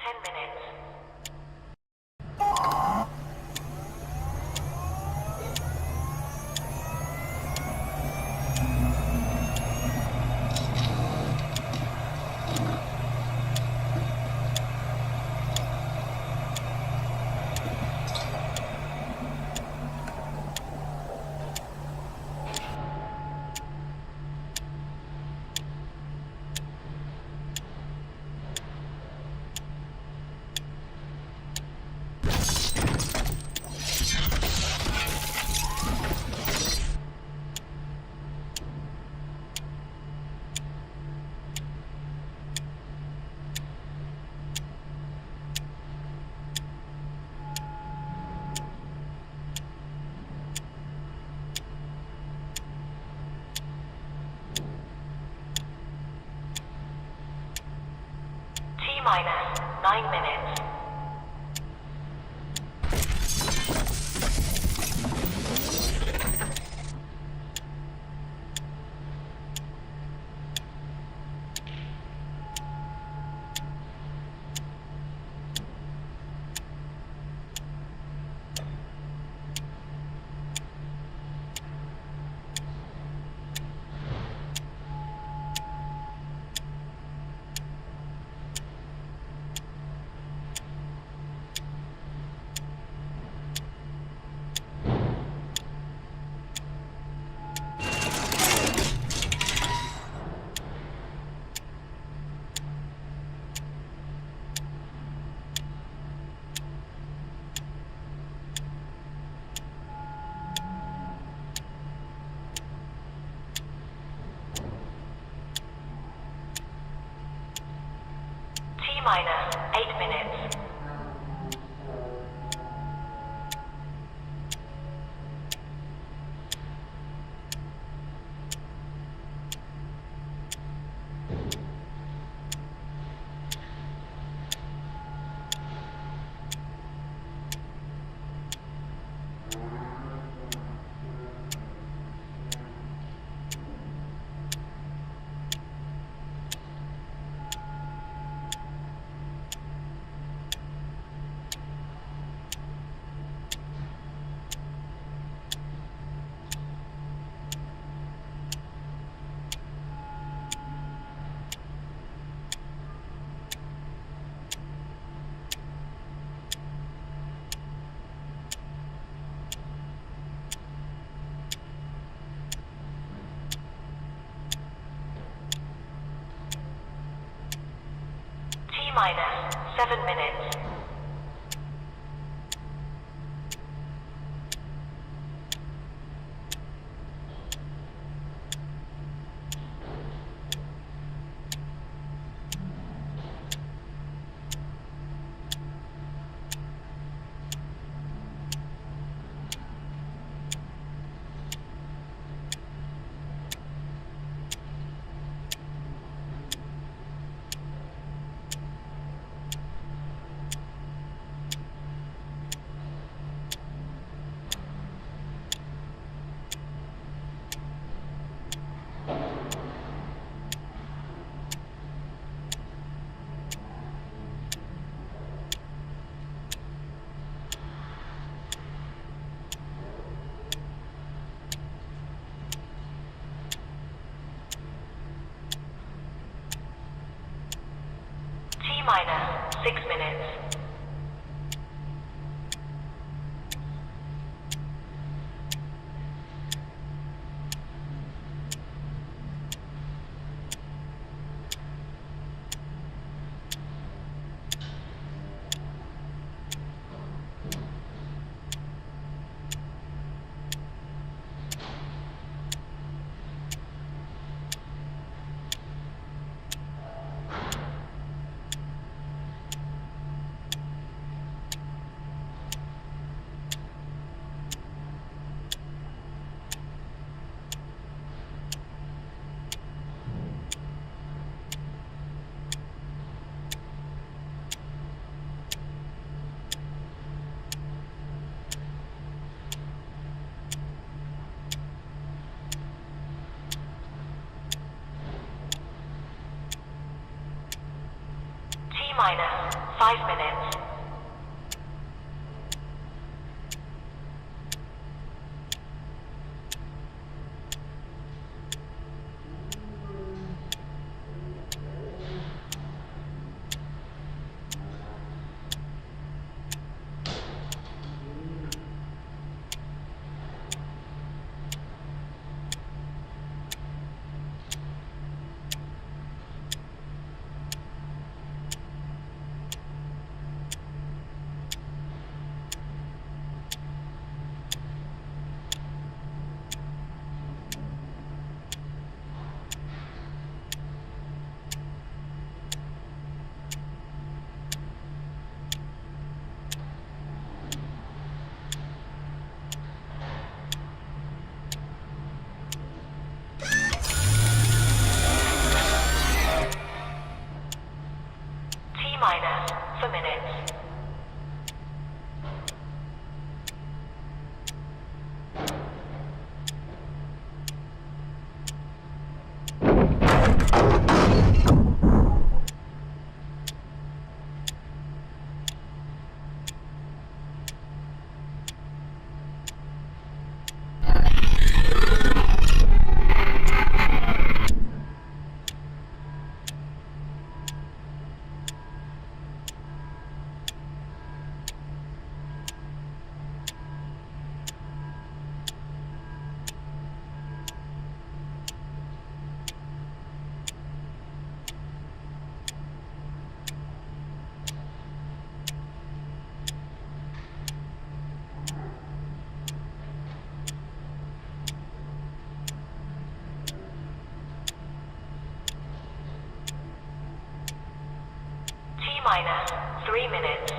10 minutes. T-minus 9 minutes. T-minus 8 minutes. T-minus 7 minutes. T-minus 6 minutes. minus 5 minutes. T minus for minutes. T minus 3 minutes.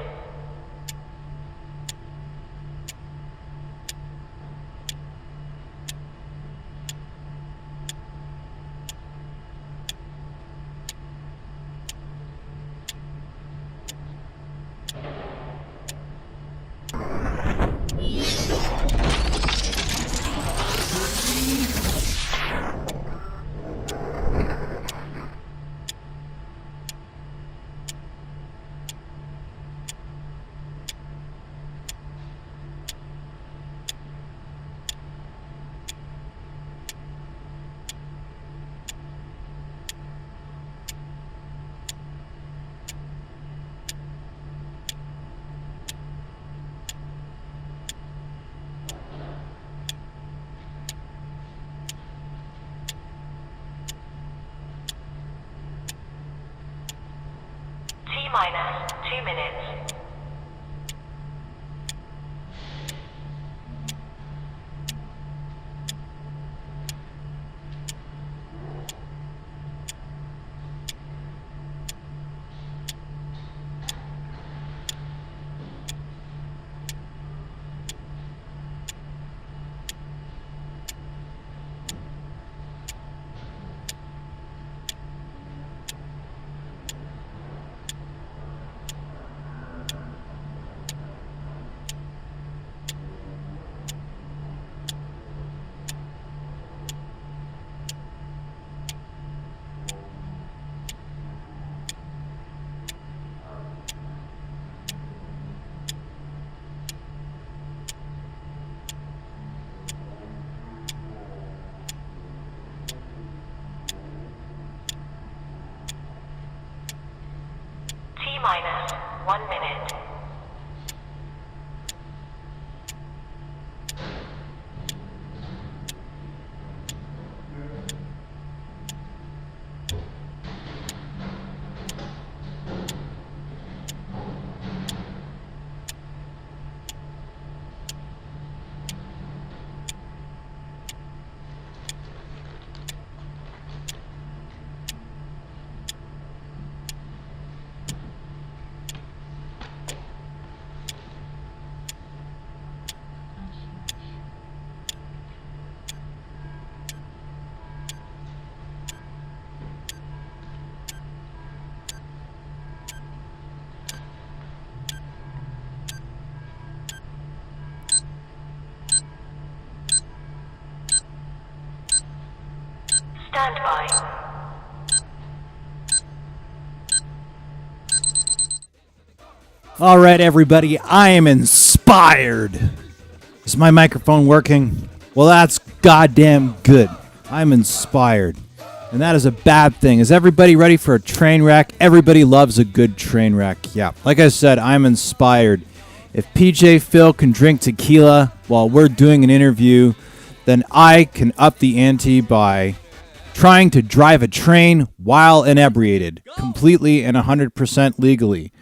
T minus 2 minutes. T minus 1 minute. Stand by. All right, everybody, I am inspired. Is my microphone working? Well, that's goddamn good. I'm inspired. And that is a bad thing. Is everybody ready for a train wreck? Everybody loves a good train wreck. Yeah, like I said, I'm inspired. If PJ Phil can drink tequila while we're doing an interview, then I can up the ante by trying to drive a train while inebriated, completely and 100% legally,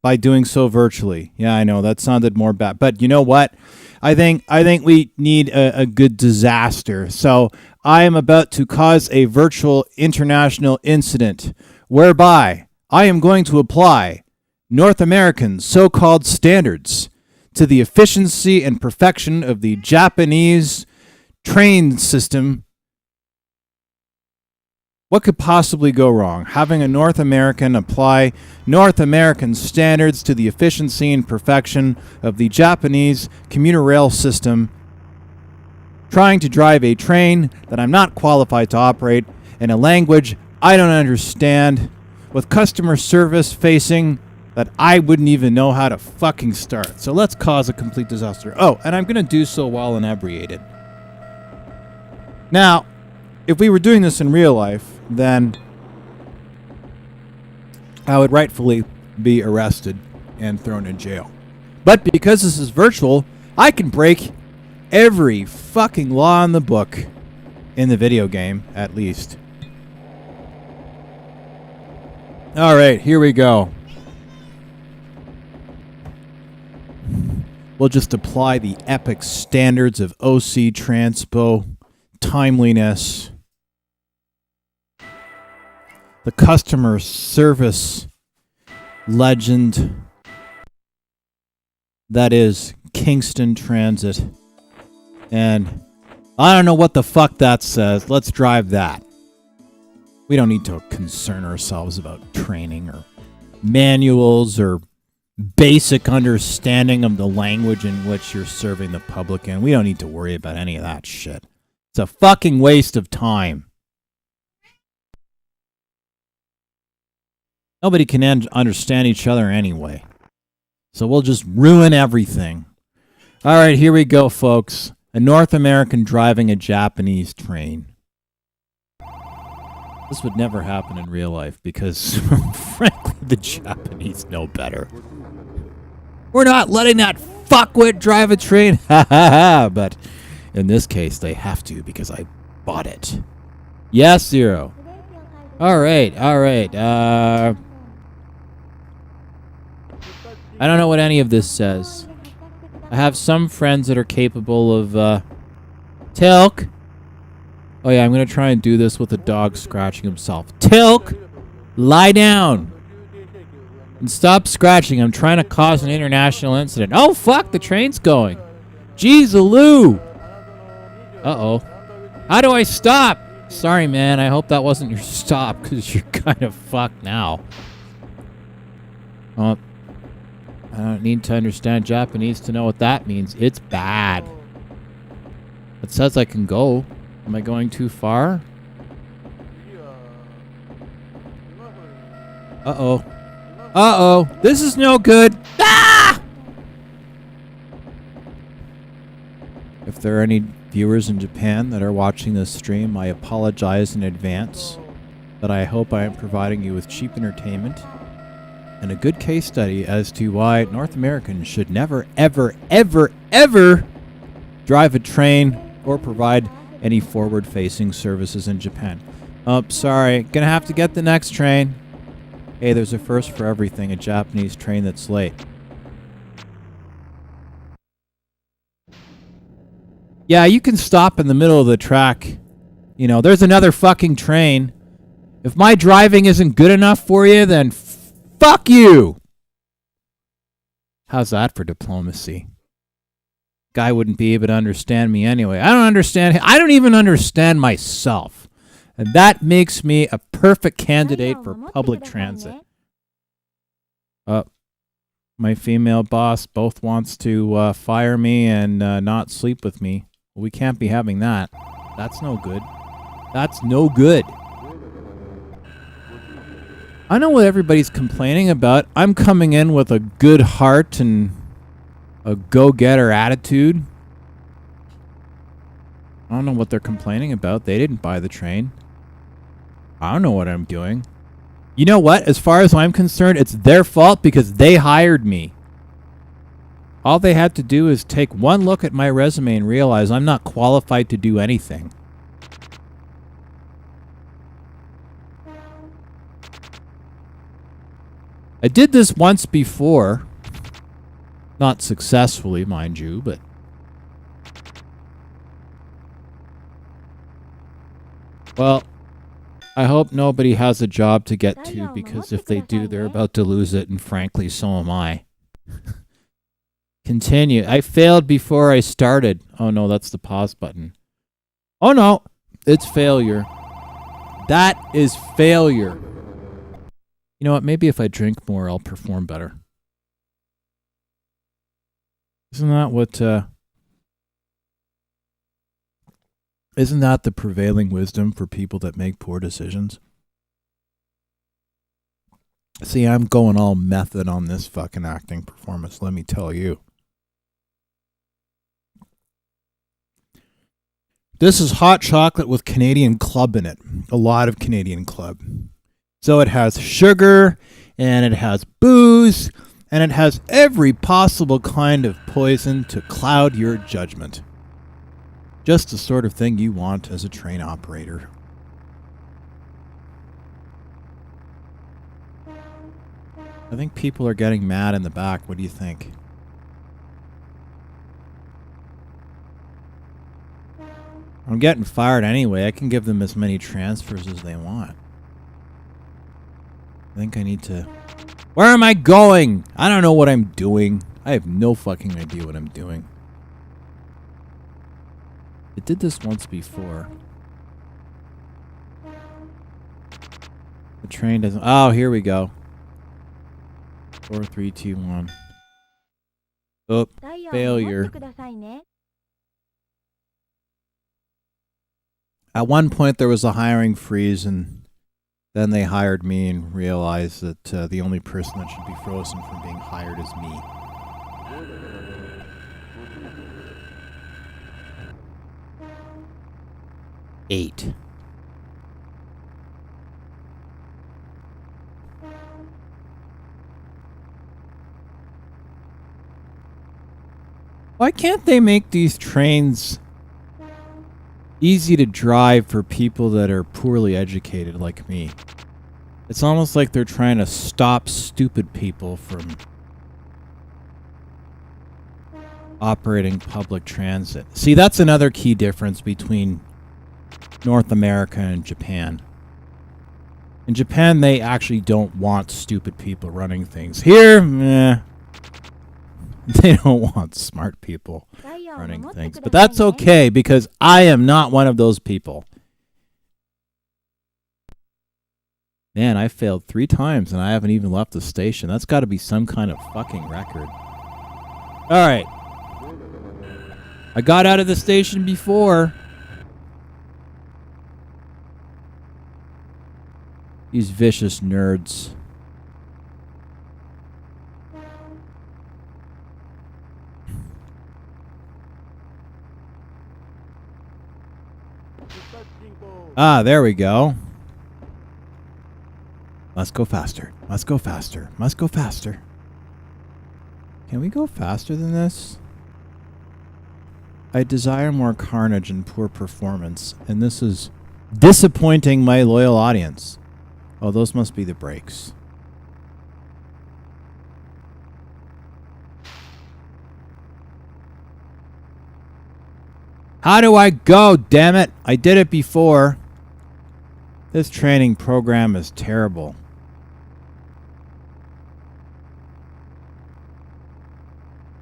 by doing so virtually. Yeah, I know, that sounded more bad. But you know what? I think we need a good disaster. So I am about to cause a virtual international incident whereby I am going to apply North American so-called standards to the efficiency and perfection of the Japanese train system. What could possibly go wrong? Having a North American apply North American standards to the efficiency and perfection of the Japanese commuter rail system, trying to drive a train that I'm not qualified to operate in a language I don't understand, with customer service facing that I wouldn't even know how to fucking start. So let's cause a complete disaster. Oh, and I'm going to do so while inebriated. Now, if we were doing this in real life, then I would rightfully be arrested and thrown in jail. But because this is virtual, I can break every fucking law in the book, in the video game, at least. All right, here we go. We'll just apply the epic standards of OC transpo, timeliness, the customer service legend that is Kingston Transit. And I don't know what the fuck that says. Let's drive that. We don't need to concern ourselves about training or manuals or basic understanding of the language in which you're serving the public in. We don't need to worry about any of that shit. It's a fucking waste of time. Nobody can understand each other anyway. So we'll just ruin everything. All right, here we go, folks. A North American driving a Japanese train. This would never happen in real life because, frankly, the Japanese know better. We're not letting that fuckwit drive a train. Ha ha ha. But in this case, they have to because I bought it. Yes, Zero. All right. I don't know what any of this says. I have some friends that are capable of, Tilk! Oh yeah, I'm gonna try and do this with a dog scratching himself. Tilk! Lie down! And stop scratching. I'm trying to cause an international incident. Oh fuck, the train's going. Jeez, Aloo! Uh-oh. How do I stop? Sorry, man, I hope that wasn't your stop, because you're kind of fucked now. Oh. I don't need to understand Japanese to know what that means. It's bad. It says I can go. Am I going too far? Uh-oh. Uh-oh. This is no good. Ah! If there are any viewers in Japan that are watching this stream, I apologize in advance. But I hope I am providing you with cheap entertainment and a good case study as to why North Americans should never, ever, ever, ever drive a train or provide any forward-facing services in Japan. Oh, sorry. Gonna have to get the next train. Hey, there's a first for everything. A Japanese train that's late. Yeah, you can stop in the middle of the track. You know, there's another fucking train. If my driving isn't good enough for you, then fuck you! How's that for diplomacy? Guy wouldn't be able to understand me anyway. I don't understand him. I don't even understand myself. And that makes me a perfect candidate for public transit. My female boss both wants to fire me and not sleep with me. We can't be having that. That's no good. That's no good. I know what everybody's complaining about. I'm coming in with a good heart and a go-getter attitude. I don't know what they're complaining about. They didn't buy the train. I don't know what I'm doing. You know what? As far as I'm concerned, it's their fault because they hired me. All they had to do is take one look at my resume and realize I'm not qualified to do anything. I did this once before. Not successfully, mind you, but... Well, I hope nobody has a job to get to, because if they do, they're about to lose it, and frankly, so am I. Continue. I failed before I started. Oh no, that's the pause button. Oh no, it's failure. That is failure. You know what? Maybe if I drink more, I'll perform better. Isn't that what, isn't that the prevailing wisdom for people that make poor decisions? See, I'm going all method on this fucking acting performance, let me tell you. This is hot chocolate with Canadian Club in it. A lot of Canadian Club. So it has sugar, and it has booze, and it has every possible kind of poison to cloud your judgment. Just the sort of thing you want as a train operator. I think people are getting mad in the back. What do you think? I'm getting fired anyway. I can give them as many transfers as they want. I think I need to... Where am I going? I don't know what I'm doing. I have no fucking idea what I'm doing. I did this once before. The train doesn't... Oh, here we go. 4, 3, 2, 1. Oh, failure. At one point there was a hiring freeze, and then they hired me and realized that the only person that should be frozen from being hired is me. Eight. Why can't they make these trains easy to drive for people that are poorly educated like me? It's almost like they're trying to stop stupid people from operating public transit. See, that's another key difference between North America and Japan. In Japan, they actually don't want stupid people running things. Here, meh. They don't want smart people running things. But that's okay, because I am not one of those people. Man, I failed 3 times and I haven't even left the station. That's got to be some kind of fucking record. Alright. I got out of the station before. These vicious nerds. Ah, there we go. Must go faster. Must go faster. Must go faster. Can we go faster than this? I desire more carnage and poor performance, and this is disappointing my loyal audience. Oh, those must be the brakes. How do I go, damn it? I did it before. This training program is terrible.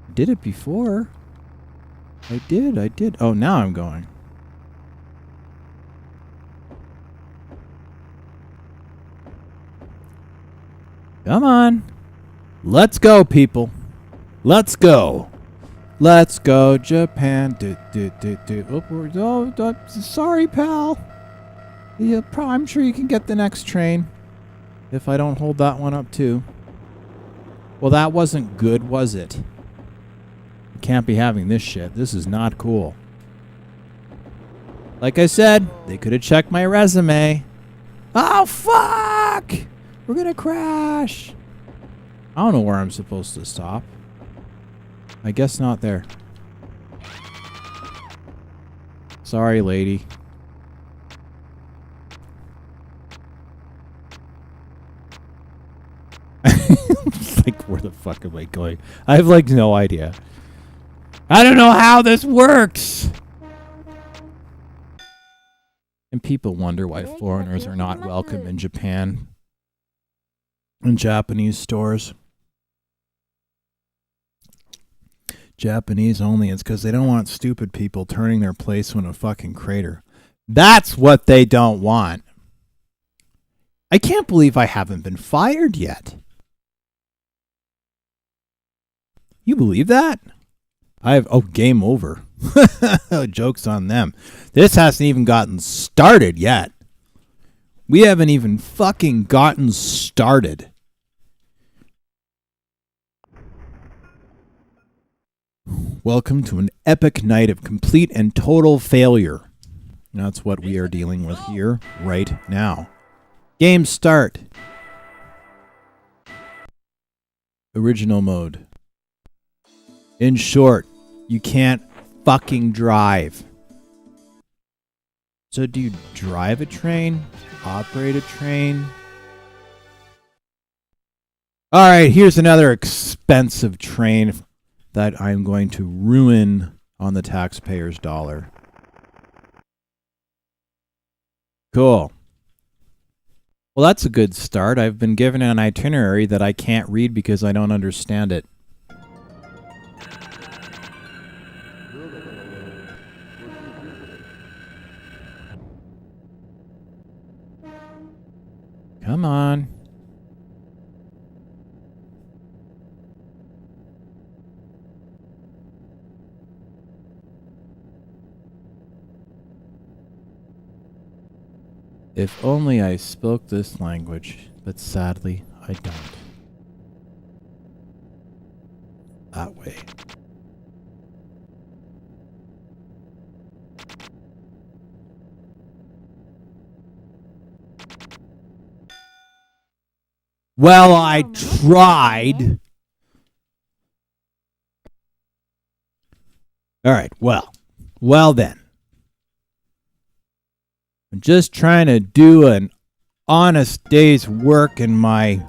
I did it before. I did. Oh, now I'm going. Come on. Let's go, people. Let's go. Let's go, Japan. Sorry, pal. Yeah, I'm sure you can get the next train. if I don't hold that one up too. Well, that wasn't good, was it? You can't be having this shit. This is not cool. Like I said, they could have checked my resume. Oh, fuck! We're gonna crash. I don't know where I'm supposed to stop. I guess not there. Sorry, lady. Like, where the fuck am I going? I have, like, no idea. I don't know how this works! And people wonder why foreigners are not welcome in Japan. In Japanese stores. Japanese only. It's because they don't want stupid people turning their place in a fucking crater. That's what they don't want. I can't believe I haven't been fired yet. You believe that? Game over. Joke's on them. This hasn't even gotten started yet. We haven't even fucking gotten started. Welcome to an epic night of complete and total failure. That's what we are dealing with here right now. Game start. Original mode. In short, you can't fucking drive. So do you drive a train? Operate a train? Alright, here's another expensive train that I'm going to ruin on the taxpayer's dollar. Cool. Well, that's a good start. I've been given an itinerary that I can't read because I don't understand it. Come on. If only I spoke this language, but sadly, I don't. That way. Well, I tried. All right, well then. I'm just trying to do an honest day's work in my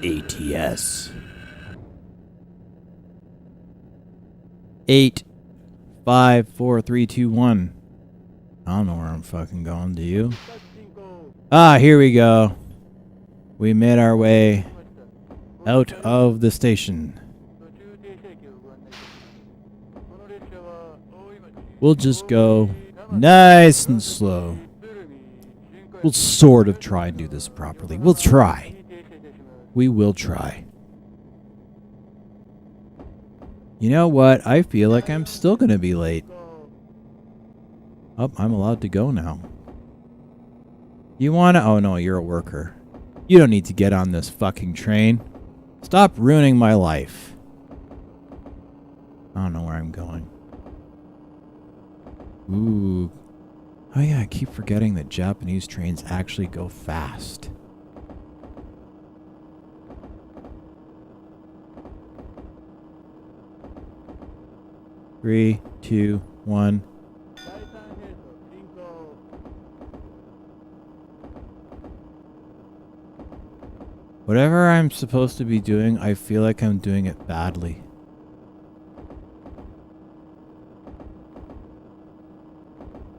ATS. 8, 5, 4, 3, 2, 1. I don't know where I'm fucking going, do you? Ah, here we go. We made our way out of the station. We'll just go nice and slow. We'll sort of try and do this properly. We'll try. We will try. You know what? I feel like I'm still going to be late. Oh, I'm allowed to go now. You want to? Oh no, you're a worker. You don't need to get on this fucking train. Stop ruining my life. I don't know where I'm going. Ooh. Oh yeah, I keep forgetting that Japanese trains actually go fast. Three, 2, 1. Whatever I'm supposed to be doing, I feel like I'm doing it badly.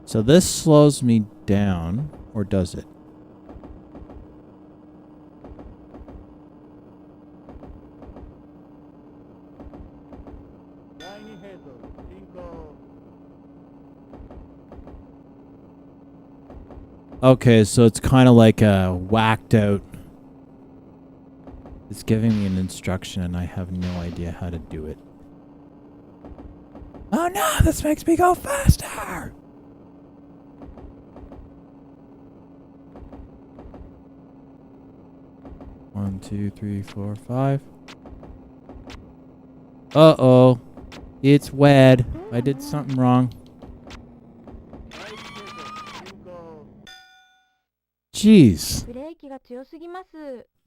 So this slows me down, or does it? Okay, so it's kind of like a whacked out. It's giving me an instruction and I have no idea how to do it. Oh no, this makes me go faster! 1, 2, 3, 4, 5. Uh-oh. It's wed. I did something wrong. Jeez.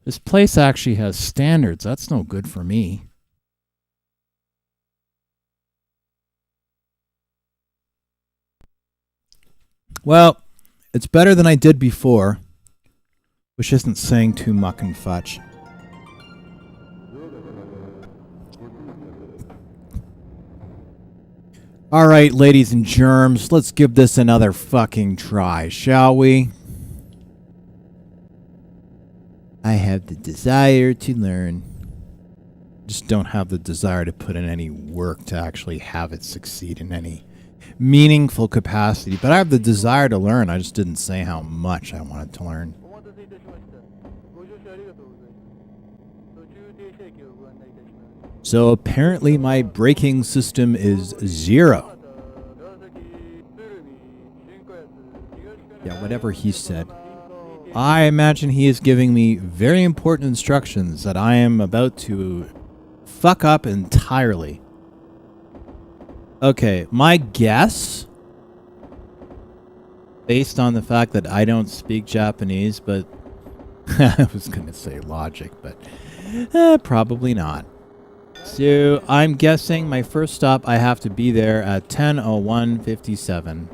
This place actually has standards. That's no good for me. Well, it's better than I did before, which isn't saying too muck and fudge. Alright, ladies and germs, let's give this another fucking try, shall we? I have the desire to learn. Just don't have the desire to put in any work to actually have it succeed in any meaningful capacity. But I have the desire to learn. I just didn't say how much I wanted to learn. So apparently my braking system is 0. Yeah, whatever he said. I imagine he is giving me very important instructions that I am about to fuck up entirely. Okay, my guess, based on the fact that I don't speak Japanese, but I was going to say logic, but probably not. So I'm guessing my first stop I have to be there at 10:01:57.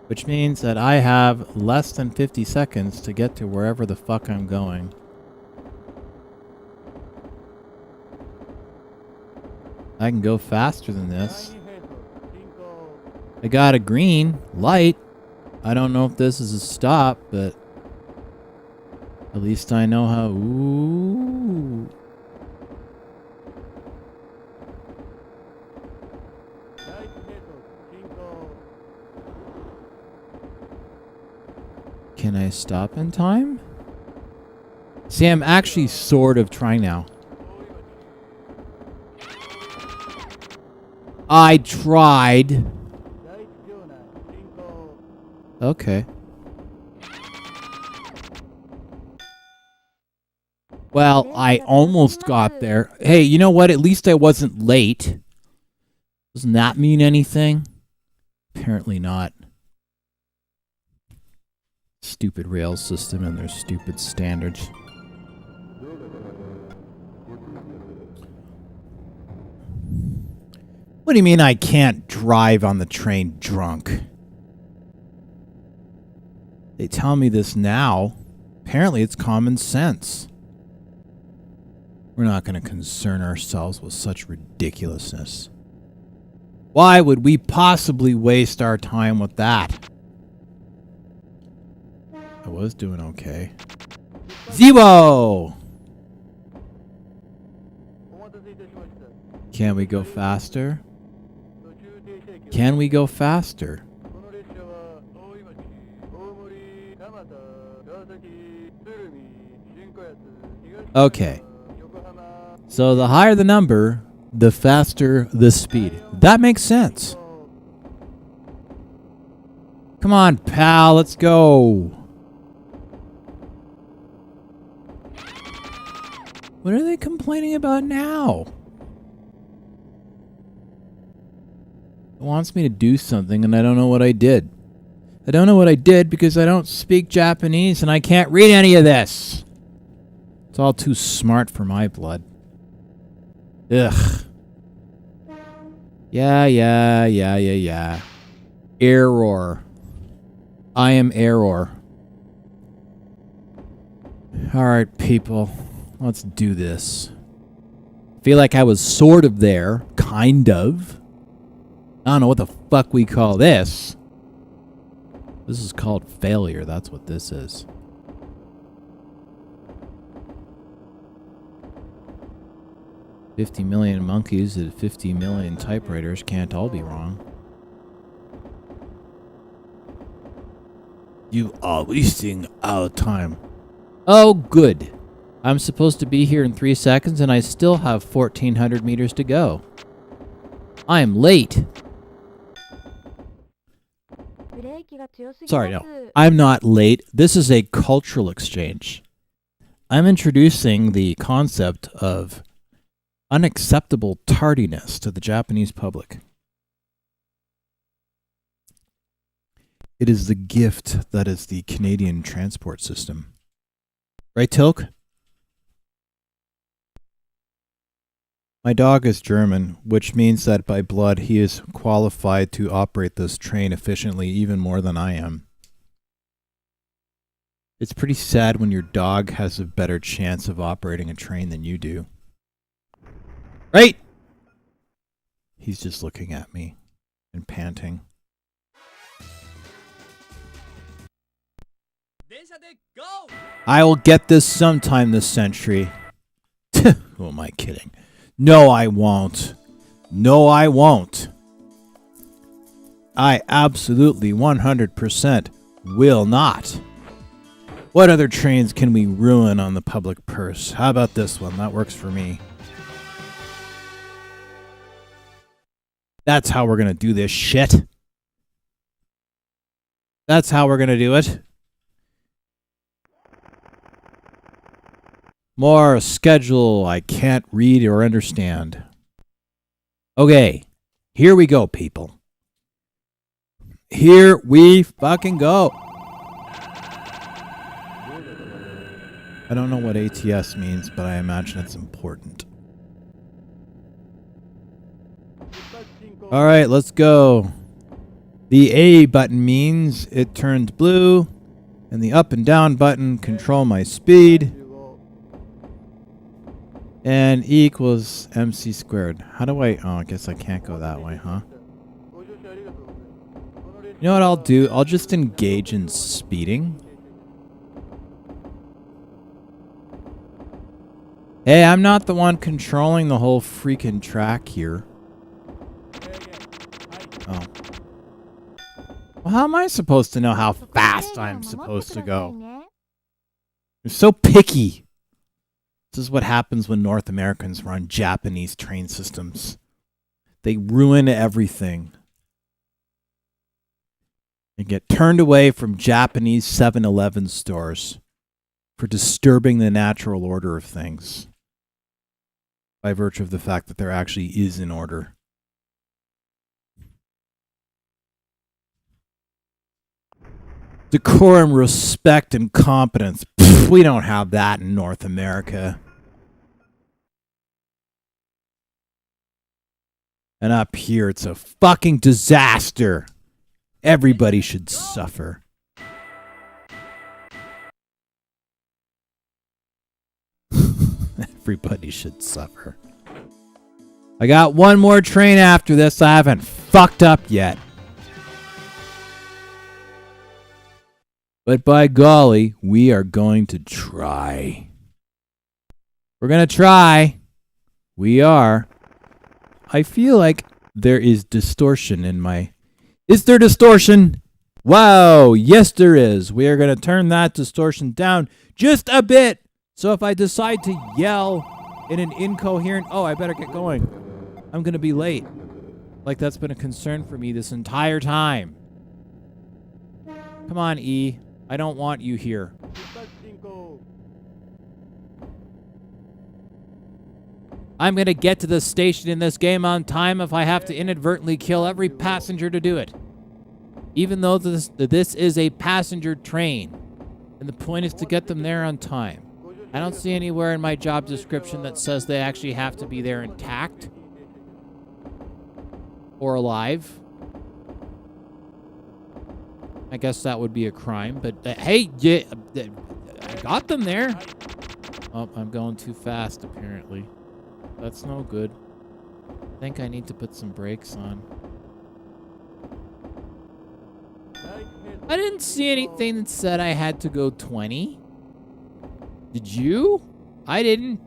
Which means that I have less than 50 seconds to get to wherever the fuck I'm going. I can go faster than this. I got a green light. I don't know if this is a stop, but at least I know how. Ooh. Can I stop in time? See, I'm actually sort of trying now. I tried. Okay. Well, I almost got there. Hey, you know what? At least I wasn't late. Doesn't that mean anything? Apparently not. Stupid rail system and their stupid standards. What do you mean I can't drive on the train drunk? They tell me this now. Apparently it's common sense. We're not going to concern ourselves with such ridiculousness. Why would we possibly waste our time with that? I was doing okay. Zero! Can we go faster? Can we go faster? Okay. So the higher the number, the faster the speed. That makes sense. Come on, pal, let's go. What are they complaining about now? It wants me to do something and I don't know what I did. I don't know what I did because I don't speak Japanese and I can't read any of this. It's all too smart for my blood. Ugh. Yeah. Error. I am error. Alright, people. Let's do this. Feel like I was sort of there. Kind of. I don't know what the fuck we call this. This is called failure. That's what this is. $50 million monkeys and 50 million typewriters can't all be wrong. You are wasting our time. Oh, good. I'm supposed to be here in 3 seconds and I still have 1,400 meters to go. I am late. Sorry, no. I'm not late. This is a cultural exchange. I'm introducing the concept of unacceptable tardiness to the Japanese public. It is the gift that is the Canadian transport system. Right, Tilk? My dog is German, which means that by blood he is qualified to operate this train efficiently even more than I am. It's pretty sad when your dog has a better chance of operating a train than you do. Right? He's just looking at me and panting. I will get this sometime this century. Who am I kidding? No, I won't. No, I won't. I absolutely 100% will not. What other trains can we ruin on the public purse? How about this one? That works for me. That's how we're going to do this shit. That's how we're going to do it. More schedule I can't read or understand. Okay, here we go, people. Here we fucking go. I don't know what ATS means, but I imagine it's important. All right, let's go. The A button means it turns blue, and the up and down button control my speed. And E equals MC squared. How do I... Oh, I guess I can't go that way, huh? You know what I'll do? I'll just engage in speeding. Hey, I'm not the one controlling the whole freaking track here. Oh. Well, how am I supposed to know how fast I'm supposed to go? You're so picky. This is what happens when North Americans run Japanese train systems. They ruin everything. They get turned away from Japanese 7-Eleven stores for disturbing the natural order of things by virtue of the fact that there actually is an order. Decorum, respect, and competence. Pfft, we don't have that in North America. And up here, it's a fucking disaster. Everybody should suffer. Everybody should suffer. I got one more train after this. I haven't fucked up yet. But by golly, we are going to try. We're going to try. We are. I feel like there is distortion in my... Is there distortion? Wow, yes there is. We are going to turn that distortion down just a bit. So if I decide to yell in an incoherent... Oh, I better get going. I'm going to be late. Like that's been a concern for me this entire time. Come on, E. I don't want you here. I'm going to get to the station in this game on time if I have to inadvertently kill every passenger to do it. Even though this is a passenger train. And the point is to get them there on time. I don't see anywhere in my job description that says they actually have to be there intact. Or alive. I guess that would be a crime, but hey, yeah, I got them there. Oh, I'm going too fast, apparently. That's no good. I think I need to put some brakes on. I didn't see anything that said I had to go 20. Did you? I didn't.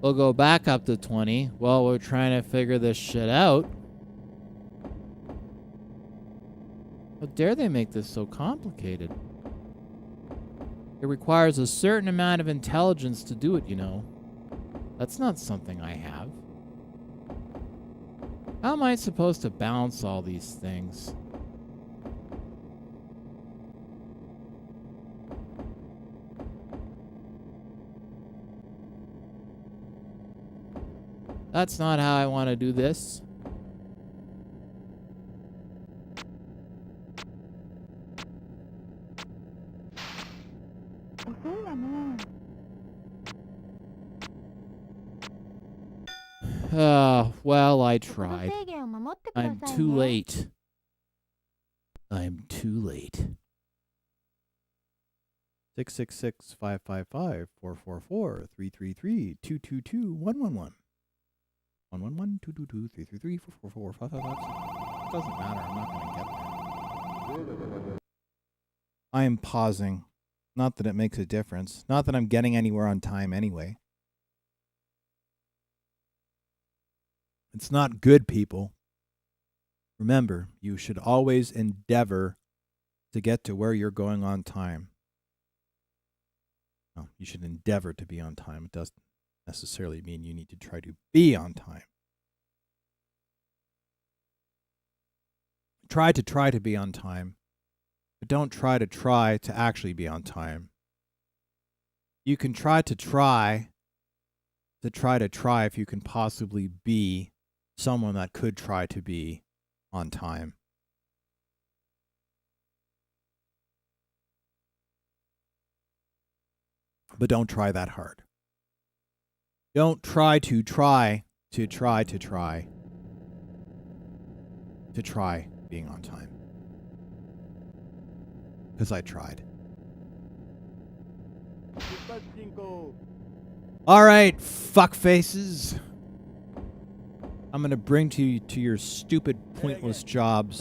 We'll go back up to 20 while we're trying to figure this shit out. How dare they make this so complicated? It requires a certain amount of intelligence to do it, you know. That's not something I have. How am I supposed to balance all these things? That's not how I want to do this. Well, I tried. I'm too late. I'm too late. 666-555-444-333-222-111. 111-222-333-444-555. Doesn't matter. I'm not going to get there. I am pausing. Not that it makes a difference. Not that I'm getting anywhere on time anyway. It's not good, people. Remember, you should always endeavor to get to where you're going on time. No, you should endeavor to be on time. It doesn't necessarily mean you need to try to be on time. Try to be on time, but don't try to actually be on time. You can try if you can possibly be someone that could try to be on time. But don't try that hard. Don't try being on time. Because I tried. Alright, fuck faces. I'm going to bring to your stupid, pointless jobs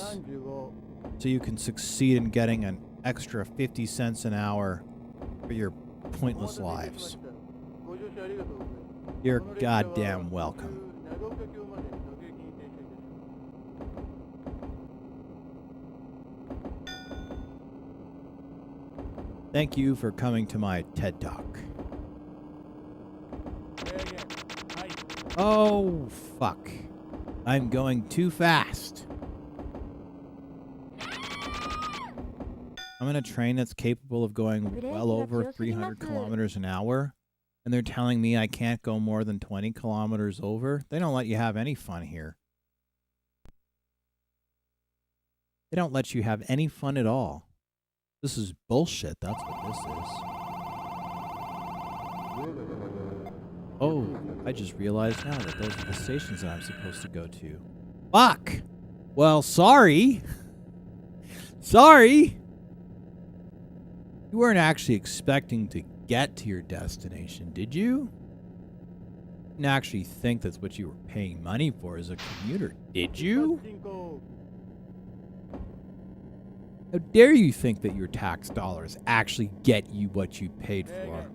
so you can succeed in getting an extra 50 cents an hour for your pointless lives. You're goddamn welcome. Thank you for coming to my TED Talk. Oh, fuck. I'm going too fast. I'm in a train that's capable of going well over 300 kilometers an hour, and they're telling me I can't go more than 20 kilometers over? They don't let you have any fun here. They don't let you have any fun at all. This is bullshit, that's what this is. Oh, I just realized now that those are the stations that I'm supposed to go to. Fuck! Well, sorry. Sorry! You weren't actually expecting to get to your destination, did you? You didn't actually think that's what you were paying money for as a commuter, did you? How dare you think that your tax dollars actually get you what you paid for?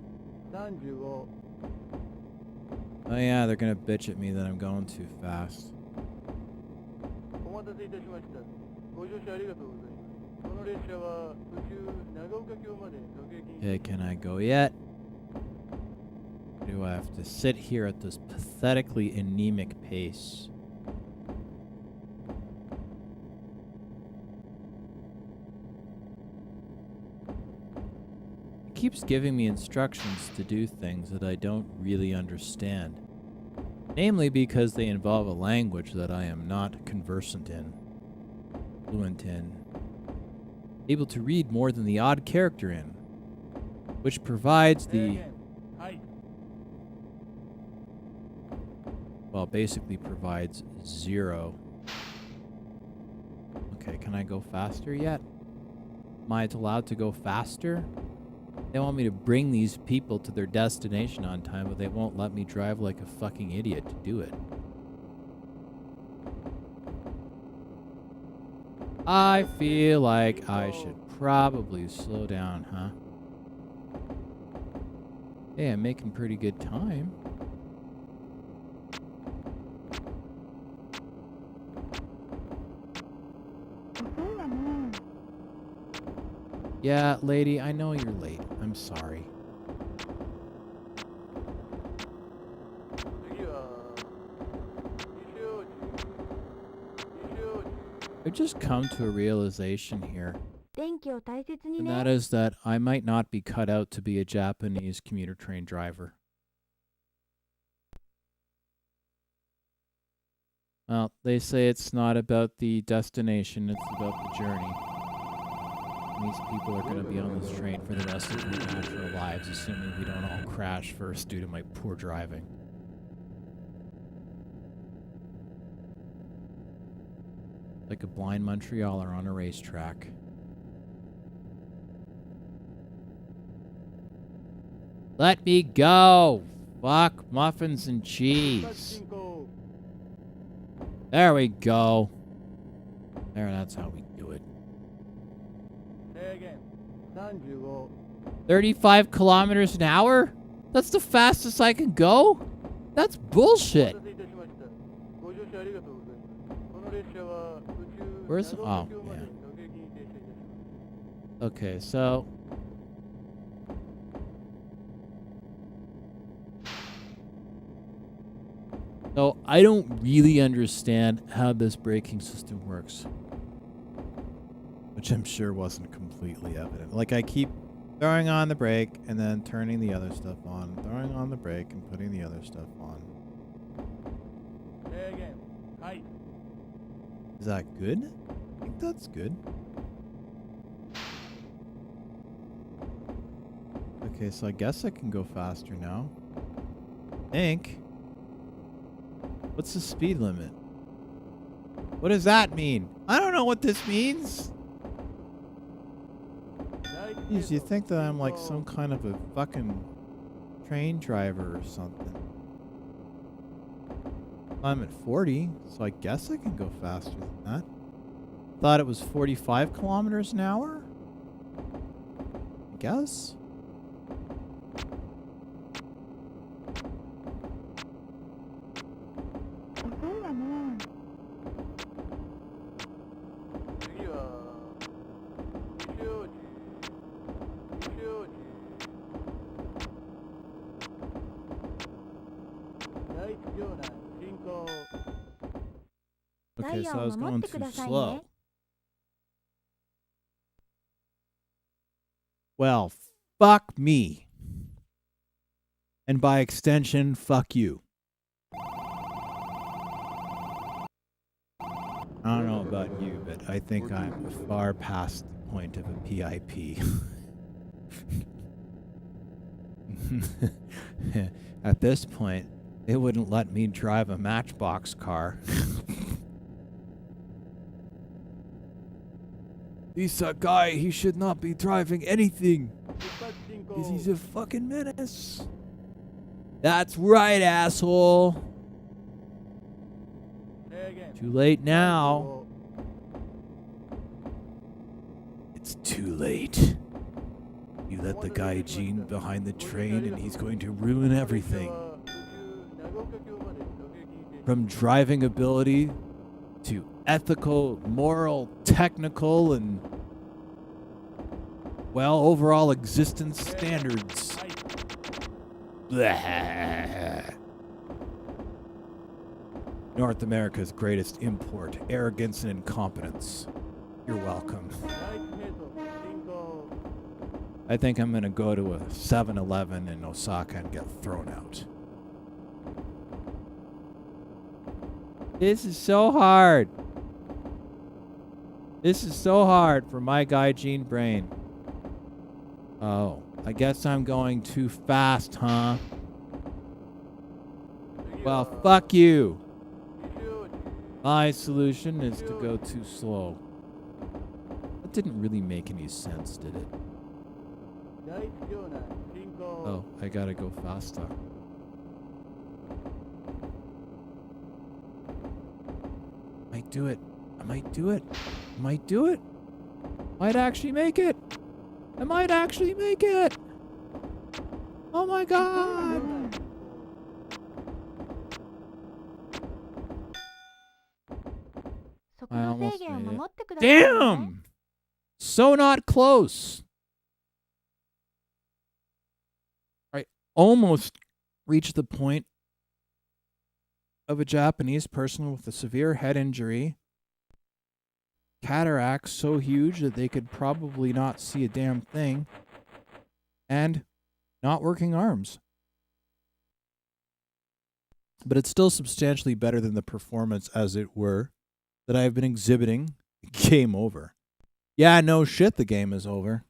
Oh yeah, they're gonna bitch at me that I'm going too fast. Okay, can I go yet? Or do I have to sit here at this pathetically anemic pace? It keeps giving me instructions to do things that I don't really understand. Namely because they involve a language that I am not conversant in, fluent in, able to read more than the odd character in, which provides the... well, basically provides 0. Okay, can I go faster yet? Am I allowed to go faster? They want me to bring these people to their destination on time, but they won't let me drive like a fucking idiot to do it. I feel like I should probably slow down, huh? Hey, I'm making pretty good time. Yeah, lady, I know you're late. I'm sorry. I've just come to a realization here, 電気を大切に and ね that is that I might not be cut out to be a Japanese commuter train driver. Well, they say it's not about the destination, it's about the journey. And these people are going to be on this train for the rest of their natural lives, assuming we don't all crash first due to my poor driving. Like a blind Montrealer on a racetrack. Let me go! Fuck muffins and cheese. There we go. There, that's how we do it. 35 kilometers an hour? That's the fastest I can go? That's bullshit. Where's... Oh, yeah. Okay, so... So, I don't really understand how this braking system works. Which I'm sure wasn't completely evident. Like, I keep throwing on the brake and then turning the other stuff on. Throwing on the brake and putting the other stuff on. Is that good? I think that's good. Okay, so I guess I can go faster now. I think. What's the speed limit? What does that mean? I don't know what this means. Jeez, you think that I'm like some kind of a fucking train driver or something. I'm at 40, so I guess I can go faster than that. Thought it was 45 kilometers an hour? I guess. Okay, so I was going too slow. Well, fuck me. And by extension, fuck you. I don't know about you, but I think I'm far past the point of a PIP. At this point, it wouldn't let me drive a Matchbox car. He's a guy, he should not be driving anything. Because he's a fucking menace. That's right, asshole. Too late now. It's too late. You let the guy Gene behind the train and he's going to ruin everything. From driving ability to ethical, moral, technical, and, well, overall existence standards. Blah. North America's greatest import, arrogance and incompetence. You're welcome. I think I'm gonna go to a 7-Eleven in Osaka and get thrown out. This is so hard. This is so hard for my guy Gene brain. Oh, I guess I'm going too fast, huh? Well, fuck you. My solution is to go too slow. That didn't really make any sense, did it? Oh, I gotta go faster. Might do it. I might do it. I might do it. Might actually make it. I might actually make it. Oh my god. I almost made it. Damn! So not close. I almost reached the point of a Japanese person with a severe head injury cataracts so huge that they could probably not see a damn thing, and not working arms. But it's still substantially better than the performance, as it were, that I've been exhibiting. Game over. Yeah, no shit, the game is over.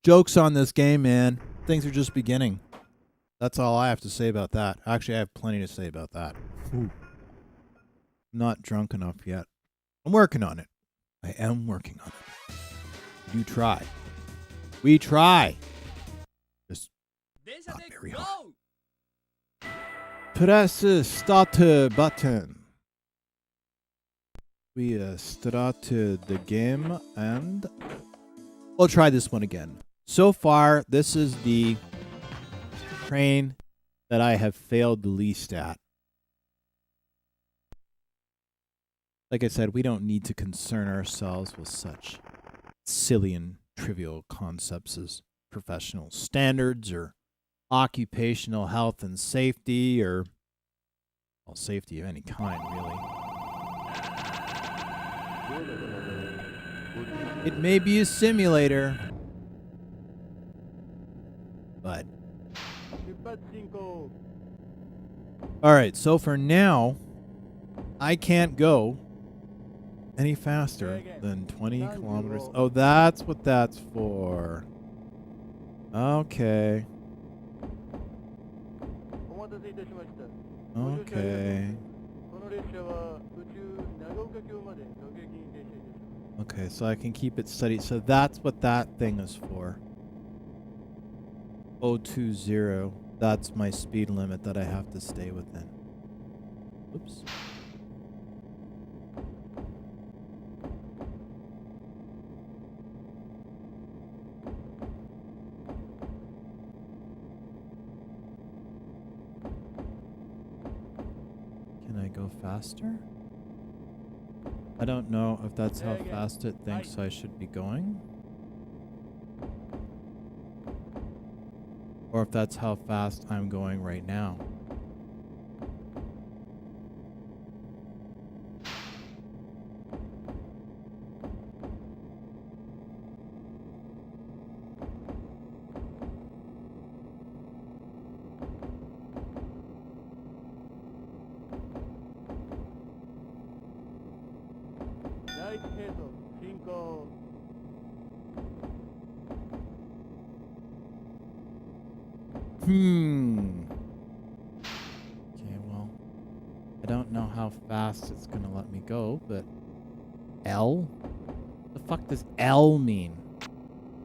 Jokes on this game, man. Things are just beginning. That's all I have to say about that. Actually, I have plenty to say about that. Ooh. I'm not drunk enough yet. I'm working on it. I am working on it. You try. We try. Just not very hard. Press the start button. We started the game and we'll try this one again. So far, this is the train that I have failed the least at. Like I said, we don't need to concern ourselves with such silly and trivial concepts as professional standards or occupational health and safety, or well, safety of any kind, really. It may be a simulator, but alright, so for now, I can't go any faster than 20 kilometers. Oh, that's what that's for. Okay. Okay. Okay, so I can keep it steady. So that's what that thing is for. 020. That's my speed limit that I have to stay within. Oops. Can I go faster? I don't know if that's how fast it thinks I should be going. Or if that's how fast I'm going right now. Okay, well, I don't know how fast it's gonna let me go, but L? What the fuck does L mean?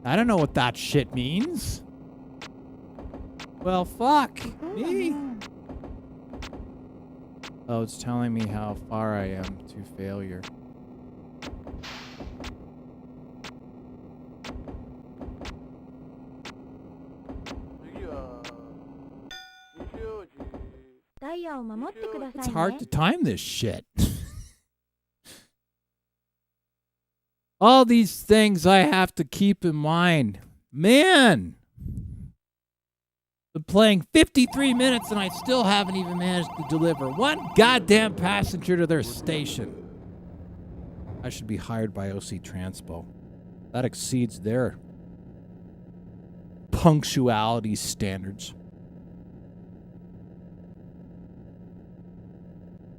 I don't know what that shit means. Well, fuck me. Oh, it's telling me how far I am to failure. It's hard to time this shit. All these things I have to keep in mind. Man! Been playing 53 minutes and I still haven't even managed to deliver one goddamn passenger to their station. I should be hired by OC Transpo. That exceeds their punctuality standards.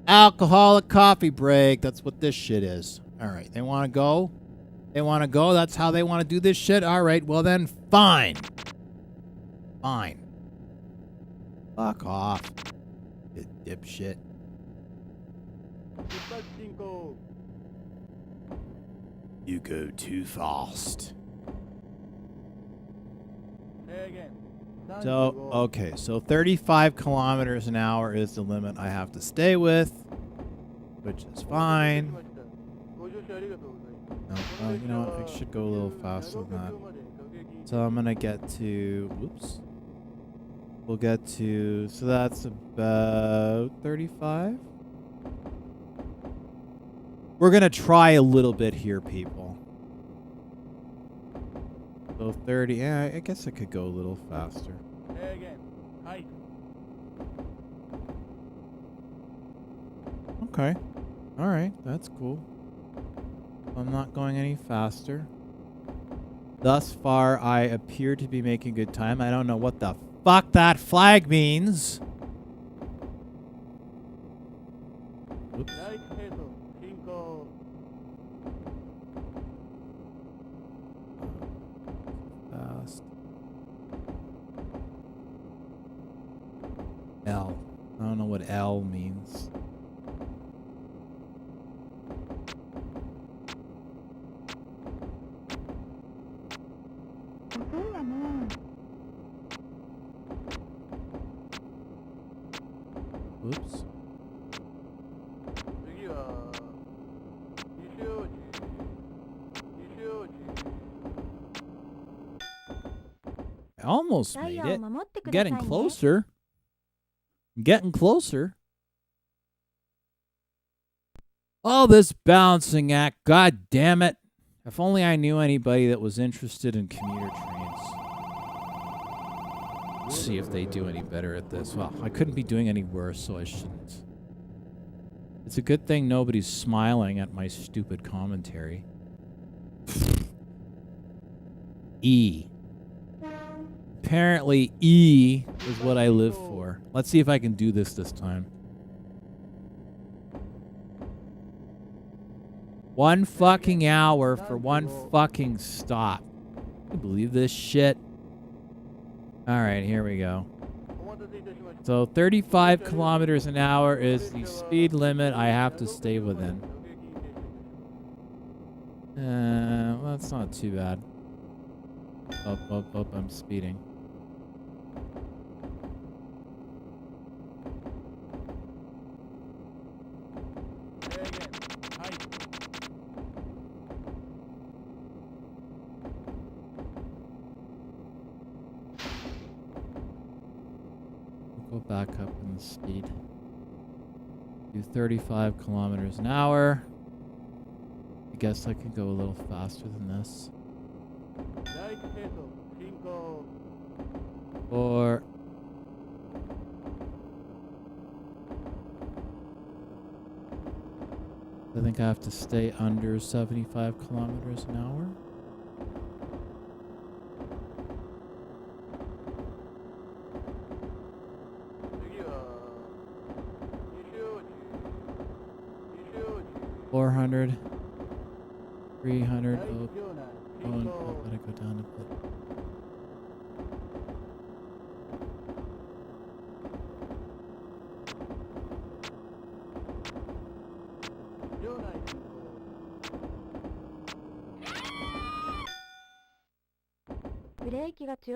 Alcoholic coffee break. That's what this shit is. All right. They want to go? They want to go? That's how they want to do this shit? All right. Well, then, fine. Fine. Fuck off. You dipshit. You go too fast. So, okay, so 35 kilometers an hour is the limit I have to stay with, which is fine. No, you know what, I should go a little faster than that. So I'm gonna get to, whoops. We'll get to, so that's about 35. We're gonna try a little bit here, people. So 30, yeah, I guess I could go a little faster. Okay. Alright, that's cool. I'm not going any faster. Thus far, I appear to be making good time. I don't know what the fuck that flag means. Oops. Fast. L. I don't know what L means. Oops. I almost ダイ made ヤを it. 守ってください Getting ね。 closer. Getting closer. Oh, this balancing act. God damn it. If only I knew anybody that was interested in commuter trains. Let's see if they do any better at this. Well, I couldn't be doing any worse, so I shouldn't. It's a good thing nobody's smiling at my stupid commentary. E. Apparently, E is what I live for. Let's see if I can do this time. 1 fucking hour for 1 fucking stop. Can you believe this shit? Alright, here we go. So 35 kilometers an hour is the speed limit I have to stay within. Well, that's not too bad. Oh, I'm speeding. Go back up in the speed. Do 35 kilometers an hour. I guess I could go a little faster than this. Or I think I have to stay under 75 kilometers an hour. $400, $300. Oh, I gotta go down a bit.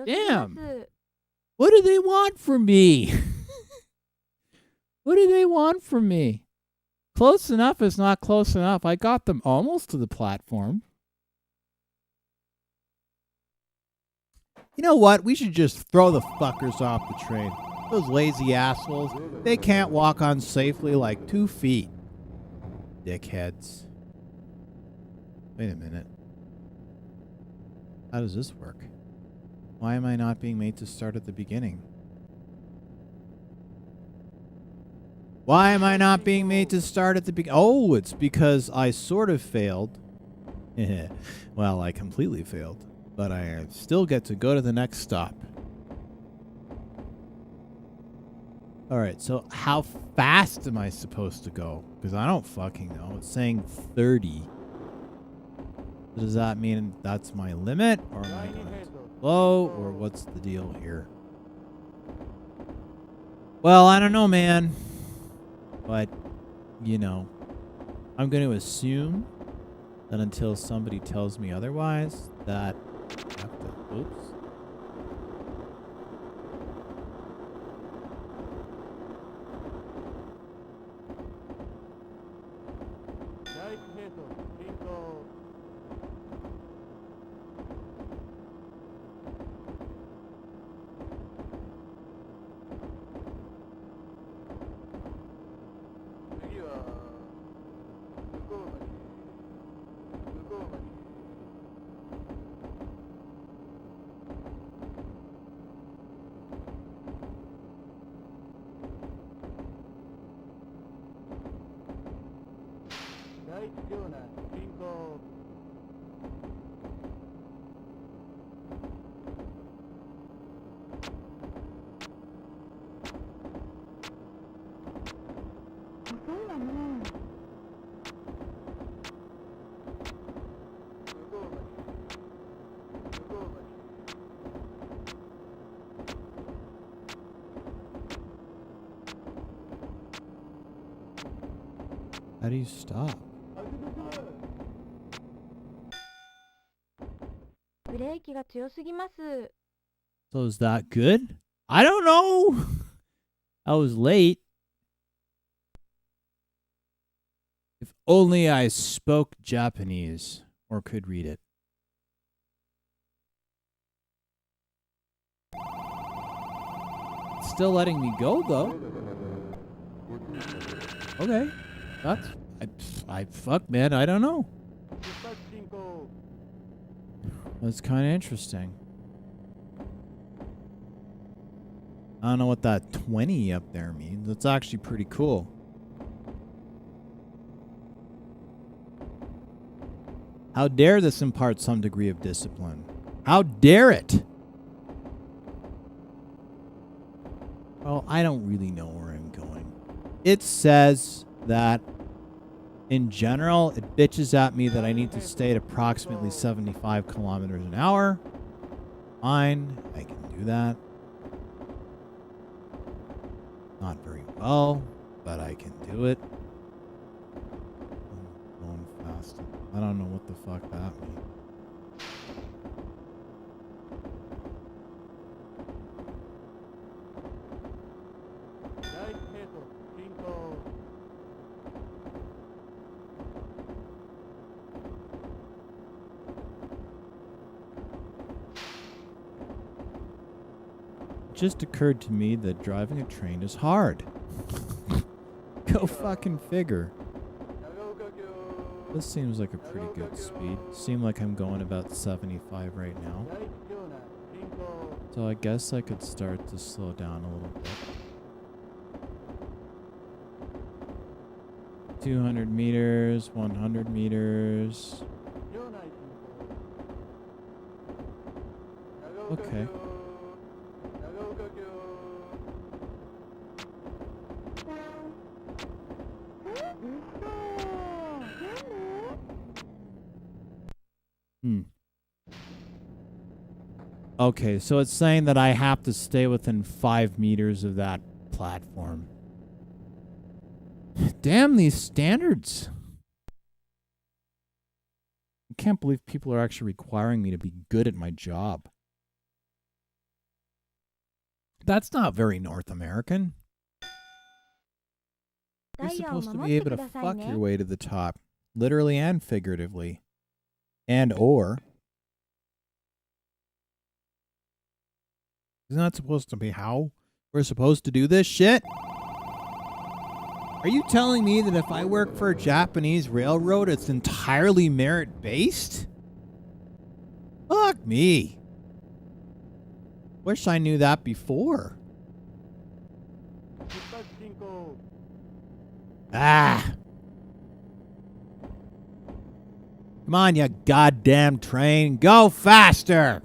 Damn! What do they want from me? What do they want from me? Close enough is not close enough. I got them almost to the platform. You know what? We should just throw the fuckers off the train. Those lazy assholes. They can't walk on safely like 2 feet. Dickheads. Wait a minute. How does this work? Why am I not being made to start at the beginning? Why am I not being made to start at the beginning? Oh, it's because I sort of failed. Well, I completely failed. But I still get to go to the next stop. Alright, so how fast am I supposed to go? Because I don't fucking know. It's saying 30. Does that mean that's my limit? Or am I going too slow? Or what's the deal here? Well, I don't know, man. But, you know, I'm going to assume that until somebody tells me otherwise, that I have to... Oops. How do you stop? ブレーキが強すぎます。 So is that good? I don't know. I was late. If only I spoke Japanese or could read it. It's still letting me go though. Okay. That's I fuck man, I don't know. That's kind of interesting. I don't know what that 20 up there means. That's actually pretty cool. How dare this impart some degree of discipline? How dare it? Well, I don't really know where I'm going. It says that in general, it bitches at me that I need to stay at approximately 75 kilometers an hour. Fine, I can do that. Not very well, but I can do it. I'm going fast. I don't know what the fuck that means. It just occurred to me that driving a train is hard. Go fucking figure. This seems like a pretty good speed. Seems like I'm going about 75 right now. So I guess I could start to slow down a little bit. 200 meters, 100 meters. Okay. Okay, so it's saying that I have to stay within 5 meters of that platform. Damn these standards. I can't believe people are actually requiring me to be good at my job. That's not very North American. You're supposed to be able to fuck your way to the top. Literally and figuratively. And or. Isn't that supposed to be how we're supposed to do this shit? Are you telling me that if I work for a Japanese railroad, it's entirely merit-based? Fuck me. Wish I knew that before. Ah. Come on, you goddamn train. Go faster.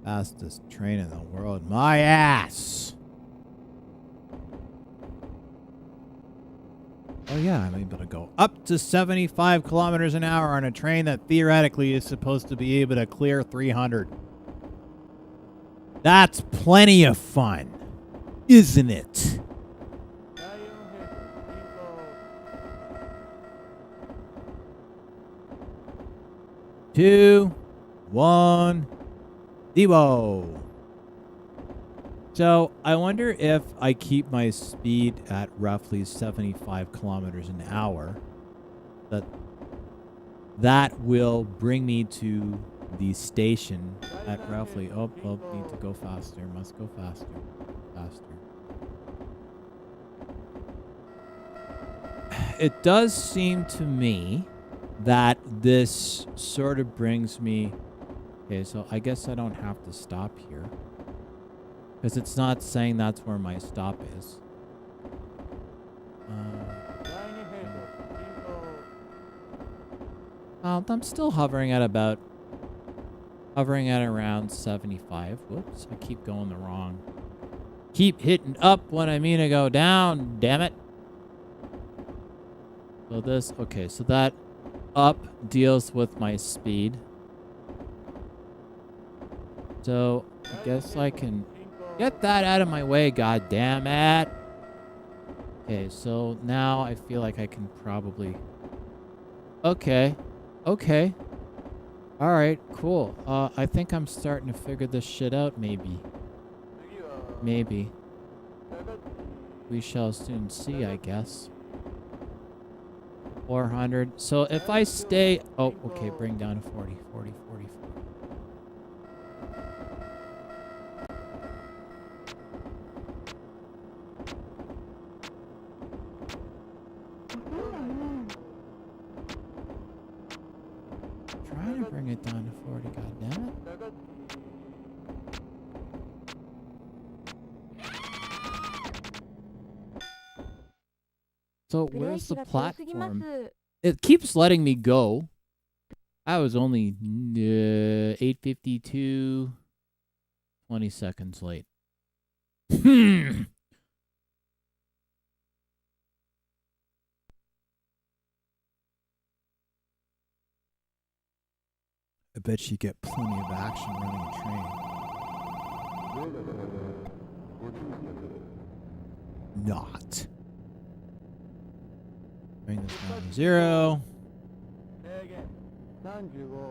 Fastest train in the world. My ass. Oh yeah, I'm able to go up to 75 kilometers an hour on a train that theoretically is supposed to be able to clear 300. That's plenty of fun, isn't it? Two, one, Devo. So I wonder if I keep my speed at roughly 75 kilometers an hour, that will bring me to the station at roughly, need to go faster, must go faster, faster. It does seem to me that this sort of brings me, okay, so I guess I don't have to stop here. Because it's not saying that's where my stop is. I'm still hovering at around 75. Whoops, I keep going the wrong. Keep hitting up when I mean to go down, damn it. So this, okay, so that up deals with my speed. So I guess I can get that out of my way, god damn it. Okay, so now I feel like I can probably... Okay. Okay. Alright, cool. I think I'm starting to figure this shit out, maybe. Maybe. We shall soon see, I guess. 400. So if I stay... Oh, okay, bring down to 40, 40, 40, 40. Trying to bring it down to 40, goddammit. So ブレー where's キ the が強すぎま platform? す。 It keeps letting me go. I was only 8:52, 20 seconds late. Hmm. I bet you get plenty of action running a train. Not. Bring this down to 0.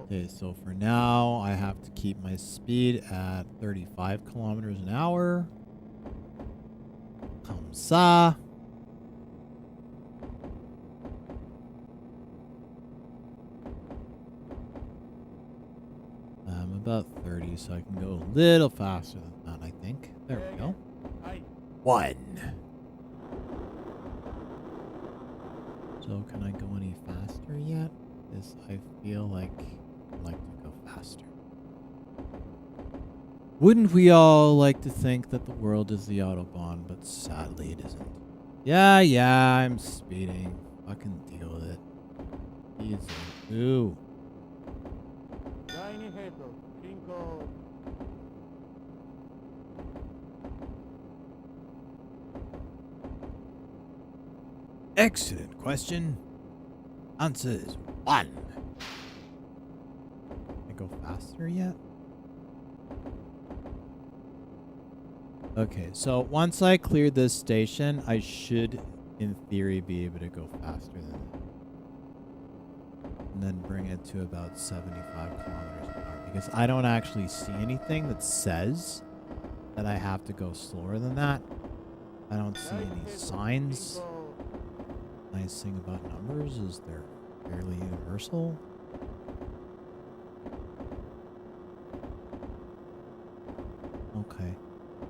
Okay, so for now, I have to keep my speed at 35 kilometers an hour. Comme ça. I'm about 30, so I can go a little faster than that, I think. There we go. 1. So can I go any faster yet? Because I feel like I'd like to go faster. Wouldn't we all like to think that the world is the Autobahn, but sadly it isn't. Yeah, I'm speeding. Fucking deal with it. Easy. Ooh. Excellent question. Answer is 1. Can I go faster yet? Okay, so once I clear this station, I should, in theory, be able to go faster than that. And then bring it to about 75 kilometers an hour. Because I don't actually see anything that says that I have to go slower than that. I don't see any signs. Nice thing about numbers is they're fairly universal. Okay.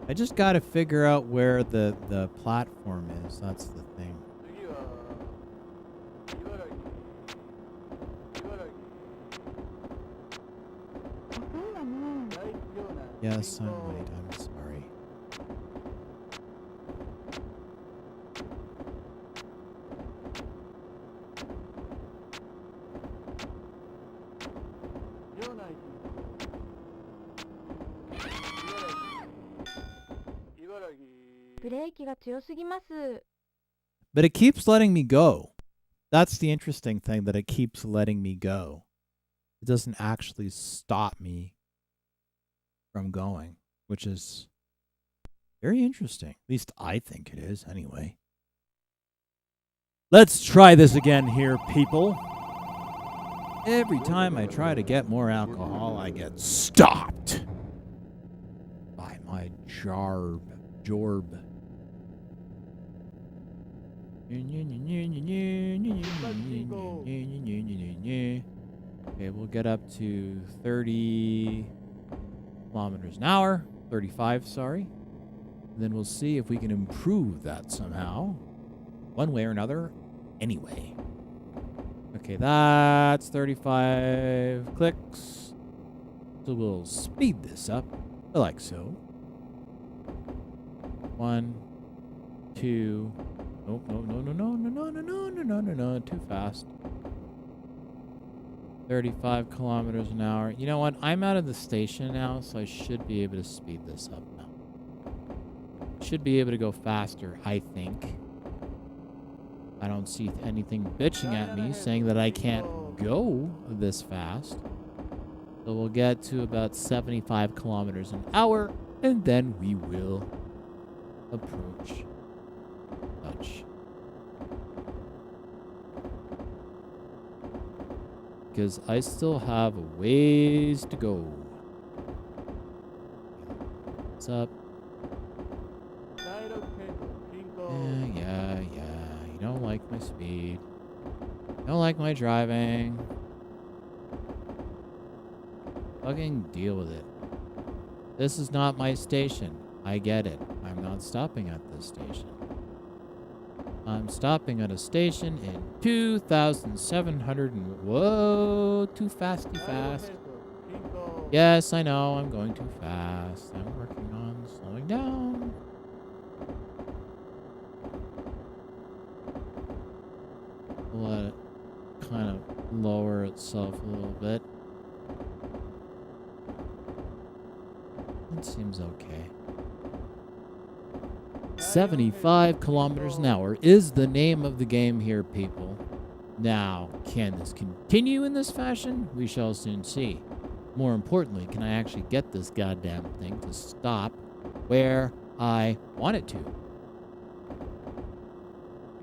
I just gotta figure out where the platform is. That's the thing. Yes, I'm late. I'm sorry. But it keeps letting me go. That's the interesting thing, that it keeps letting me go. It doesn't actually stop me from going, which is very interesting. At least I think it is, anyway. Let's try this again here, people. Every time I try to get more alcohol, I get stopped by my jorb. Okay, we'll get up to 30 kilometers an hour. 35, sorry. And then we'll see if we can improve that somehow. One way or another. Anyway. Okay, that's 35 clicks. So we'll speed this up, like so. 1, 2. Nope, no, too fast. 35 kilometers an hour. You know what? I'm out of the station now, so I should be able to speed this up now. Should be able to go faster, I think. I don't see anything bitching at me saying that I can't go this fast. So we'll get to about 75 kilometers an hour, and then we will approach touch. Because I still have a ways to go. What's up? Yeah. You don't like my speed. You don't like my driving. Fucking deal with it. This is not my station. I get it. I'm not stopping at this station. I'm stopping at a station in 2,700 and... Whoa, too fast. Yes, I know, I'm going too fast. I'm working on slowing down. Let it kind of lower itself a little bit. It seems okay. 75 kilometers an hour is the name of the game here, people. Now, can this continue in this fashion? We shall soon see. More importantly, can I actually get this goddamn thing to stop where I want it to?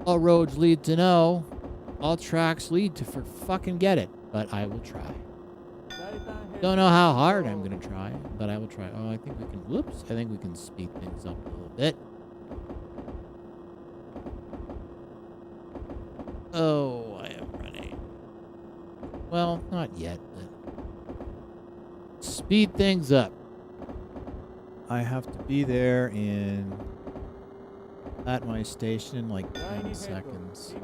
All roads lead to no. All tracks lead to fucking get it. But I will try. Don't know how hard I'm gonna try, but I will try. Oh, I think we can... Whoops. I think we can speed things up a little bit. Oh, I am running. Well, not yet, but... Speed things up. I have to be there at my station in like 10 seconds.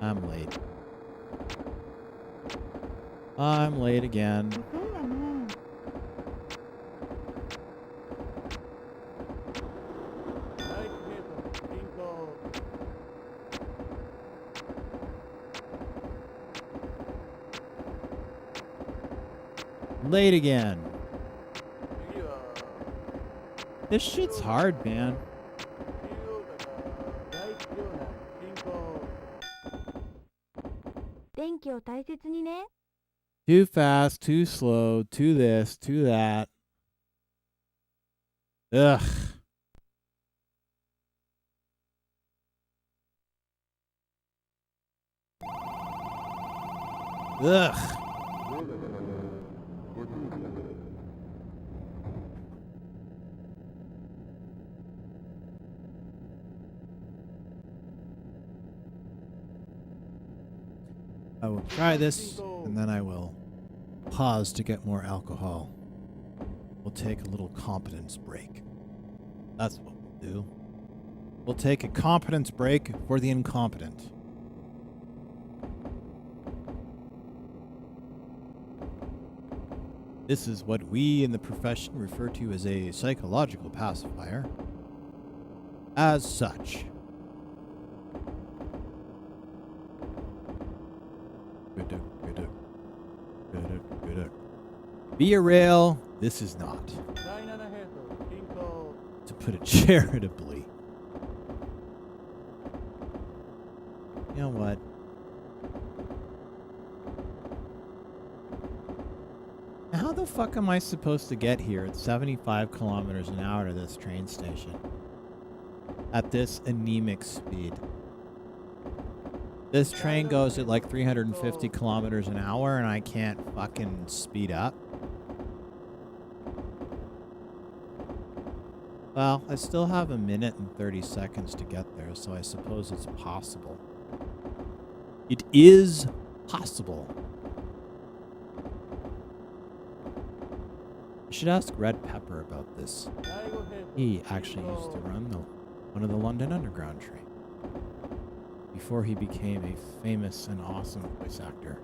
I'm late. I'm late again. Late again. This shit's hard, man. Too fast, too slow, too this, too that. Ugh. Ugh. I will try this, and then I will pause to get more alcohol. We'll take a little competence break. That's what we'll do. We'll take a competence break for the incompetent. This is what we in the profession refer to as a psychological pacifier. As such. Be a rail, this is not. To put it charitably. You know what? How the fuck am I supposed to get here at 75 kilometers an hour to this train station? At this anemic speed. This train goes at like 350 kilometers an hour and I can't fucking speed up. Well, I still have a minute and 30 seconds to get there, so I suppose it's possible. It is possible. I should ask Red Pepper about this. He actually used to run one of the London Underground trains before he became a famous and awesome voice actor.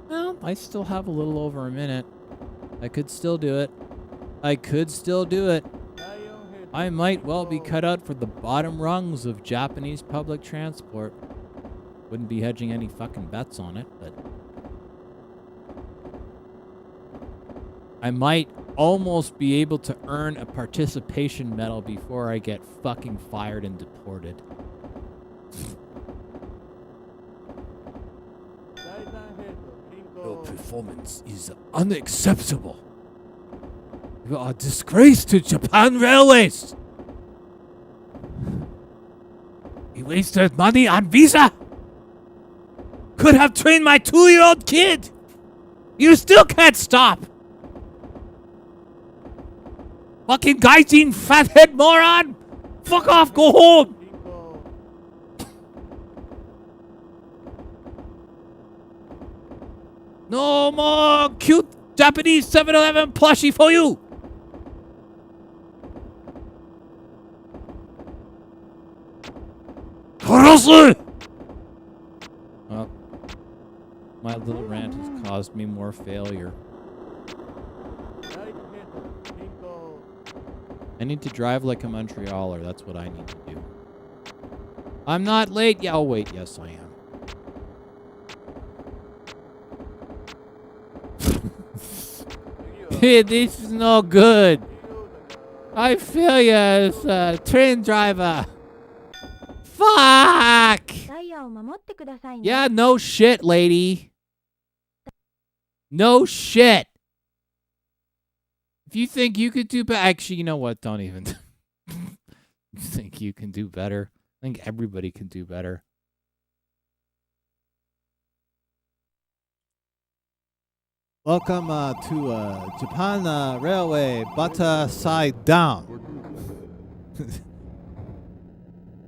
Well, I still have a little over a minute. I could still do it. I could still do it. I might well be cut out for the bottom rungs of Japanese public transport. Wouldn't be hedging any fucking bets on it, but I might almost be able to earn a participation medal before I get fucking fired and deported. Your performance is unacceptable. You are a disgrace to Japan Railways. You wasted money on visa. Could have trained my 2-year-old kid. You still can't stop. Fucking gaijin fathead moron. Fuck off, go home. No more cute Japanese 7-Eleven plushie for you. Well, my little rant has caused me more failure. I need to drive like a Montrealer. That's what I need to do. I'm not late. Yeah, oh wait. Yes, I am. This is no good. I fail you as a train driver. Fuck! ダイヤを守ってくださいね。 Yeah, no shit, lady. No shit. If you think you could do better, actually, you know what? Don't even. You think you can do better? I think everybody can do better. Welcome to Japan Railway, but side down.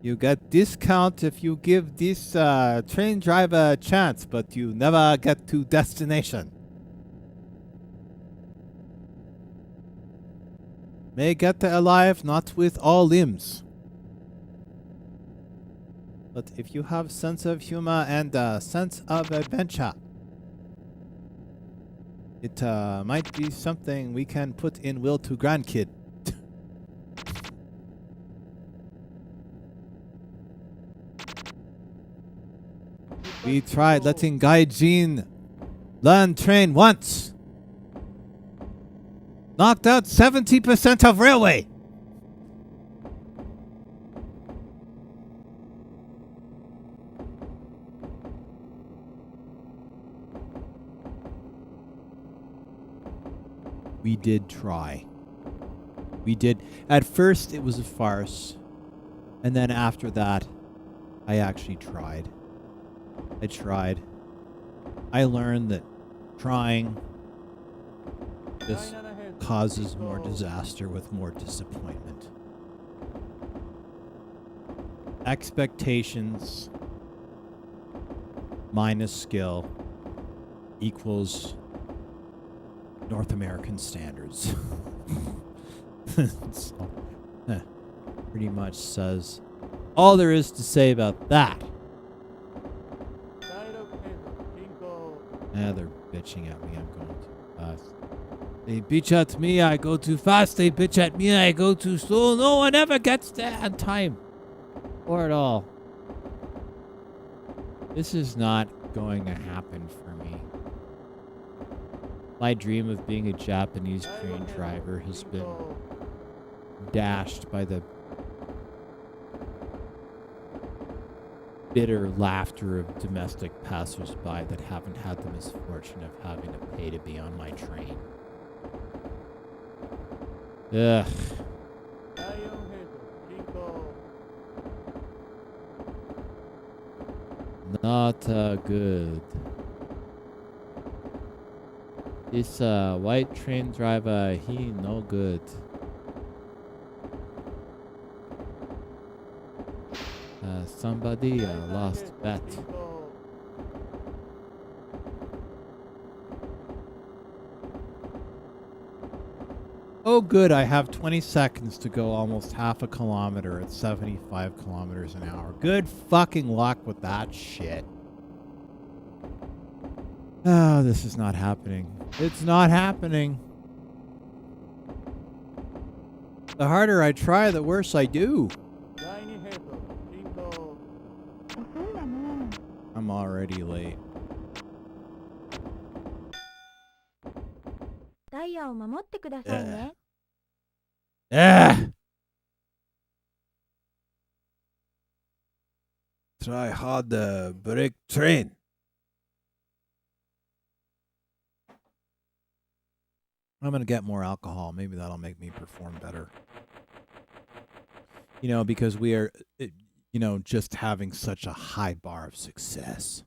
You get discount if you give this train driver a chance, but you never get to destination. May get alive, not with all limbs. But if you have sense of humor and sense of adventure, it might be something we can put in will to grandkid. We tried letting gaijin learn train once. Knocked out 70% of railway. We did try. We did. At first, it was a farce. And then after that, I actually tried. I tried. I learned that trying just causes more disaster with more disappointment. Expectations minus skill equals North American standards. So, pretty much says all there is to say about that. They're bitching at me. I'm going too fast. They bitch at me, I go too fast. They bitch at me, I go too slow. No one ever gets there on time. Or at all. This is not going to happen for me. My dream of being a Japanese train driver has been dashed by the bitter laughter of domestic passersby that haven't had the misfortune of having to pay to be on my train. Ugh. Not good. This white train driver, he no good. Somebody lost bet. Oh good, I have 20 seconds to go almost half a kilometer at 75 kilometers an hour. Good fucking luck with that shit. Oh, this is not happening. It's not happening. The harder I try, the worse I do. 第二ヘイト進行。 遅いわね。 I'm already late. ダイヤを守ってくださいね。 Ah! Try hard to break train. I'm gonna get more alcohol. Maybe that'll make me perform better. You know, because we are, just having such a high bar of success.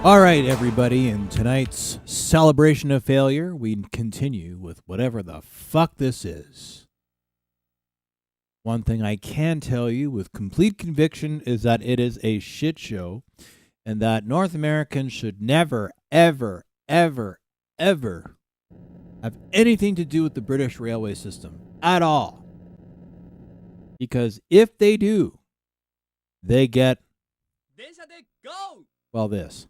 All right, everybody, in tonight's celebration of failure, we continue with whatever the fuck this is. One thing I can tell you with complete conviction is that it is a shit show and that North Americans should never, ever, ever, ever have anything to do with the British railway system at all. Because if they do, they get, well, this.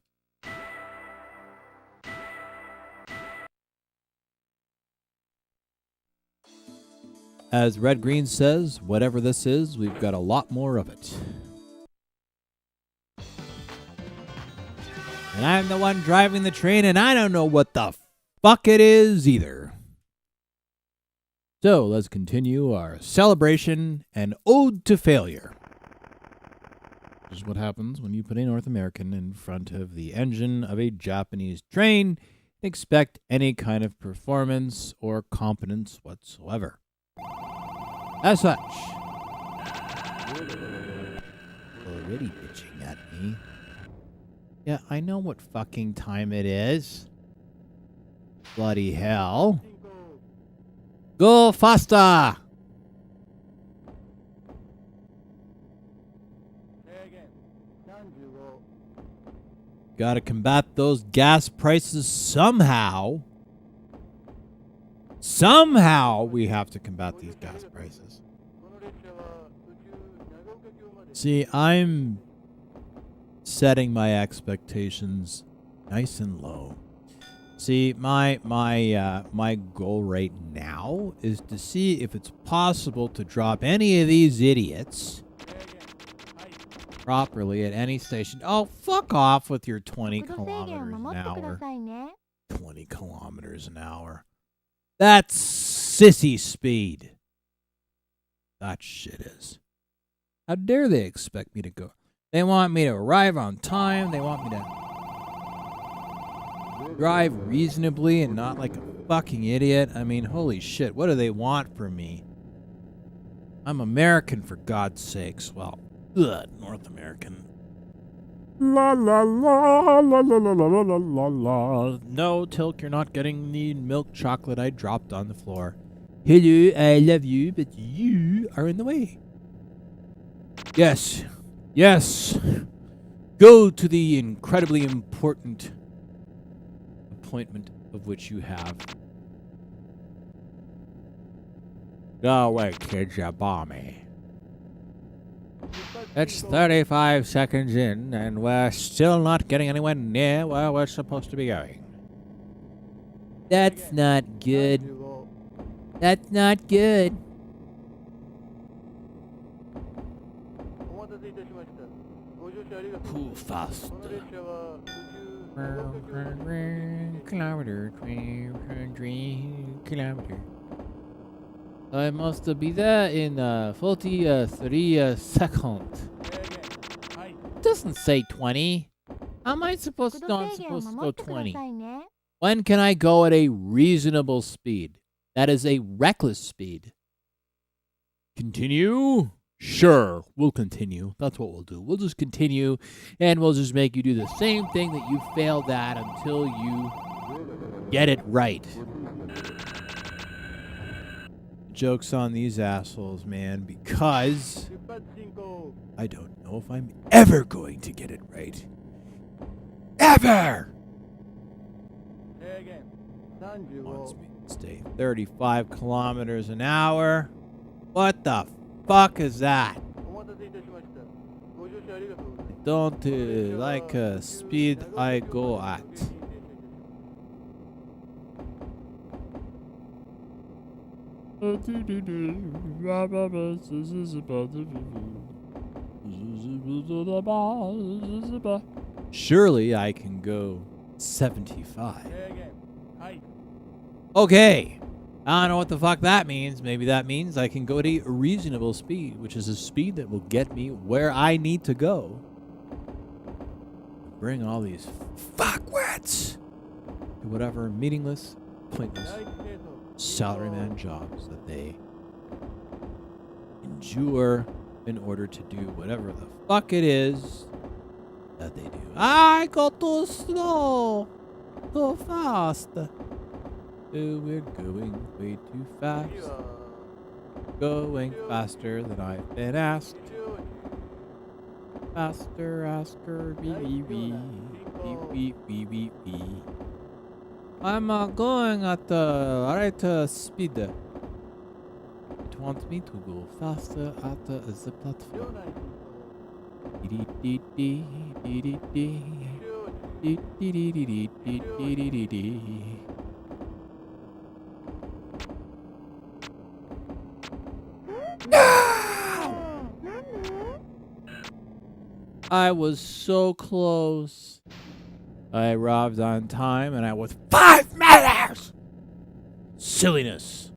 As Red Green says, whatever this is, we've got a lot more of it. And I'm the one driving the train, and I don't know what the fuck it is either. So let's continue our celebration and ode to failure. This is what happens when you put a North American in front of the engine of a Japanese train and expect any kind of performance or competence whatsoever. As such, already bitching at me. Yeah, I know what fucking time it is. Bloody hell. Go faster! Gotta combat those gas prices somehow. Somehow we have to combat these gas prices. See, I'm setting my expectations nice and low. See, my goal right now is to see if it's possible to drop any of these idiots properly at any station. Oh, fuck off with your 20 kilometers an hour. 20 kilometers an hour. That's sissy speed. That shit is. How dare they expect me to go? They want me to arrive on time. They want me to drive reasonably and not like a fucking idiot. I mean, holy shit. What do they want from me? I'm American, for God's sakes. Well, North American. La la la la la la la la la la. No, Tilk, you're not getting the milk chocolate I dropped on the floor. Hello, I love you, but you are in the way. Yes. Yes. Go to the incredibly important appointment of which you have. Go away, kids, you balmy. It's 35 seconds in, and we're still not getting anywhere near where we're supposed to be going. That's not good. That's not good. Too fast. Kilometer, 3 kilometer. I must be there in 43 seconds. It doesn't say 20. How am I supposed to go 20? When can I go at a reasonable speed? That is a reckless speed. Continue? Sure, we'll continue. That's what we'll do. We'll just continue, and we'll just make you do the same thing that you failed at until you get it right. Joke's on these assholes, man, because I don't know if I'm ever going to get it right. Ever! Wants me to stay 35 kilometers an hour. What the fuck is that? I don't like a speed I go at. Surely I can go 75. Okay. I don't know what the fuck that means. Maybe that means I can go at a reasonable speed, which is a speed that will get me where I need to go. Bring all these fuckwits to whatever meaningless, pointless salaryman jobs that they endure in order to do whatever the fuck it is That they do. I got too slow. Too fast. Oh, we're going way too fast. Going faster than I've been asked. Faster, asker, wee wee wee wee wee wee. I'm going at the right speed. It wants me to go faster at the platform. I was so close. I arrived on time and I was 5 minutes! Silliness.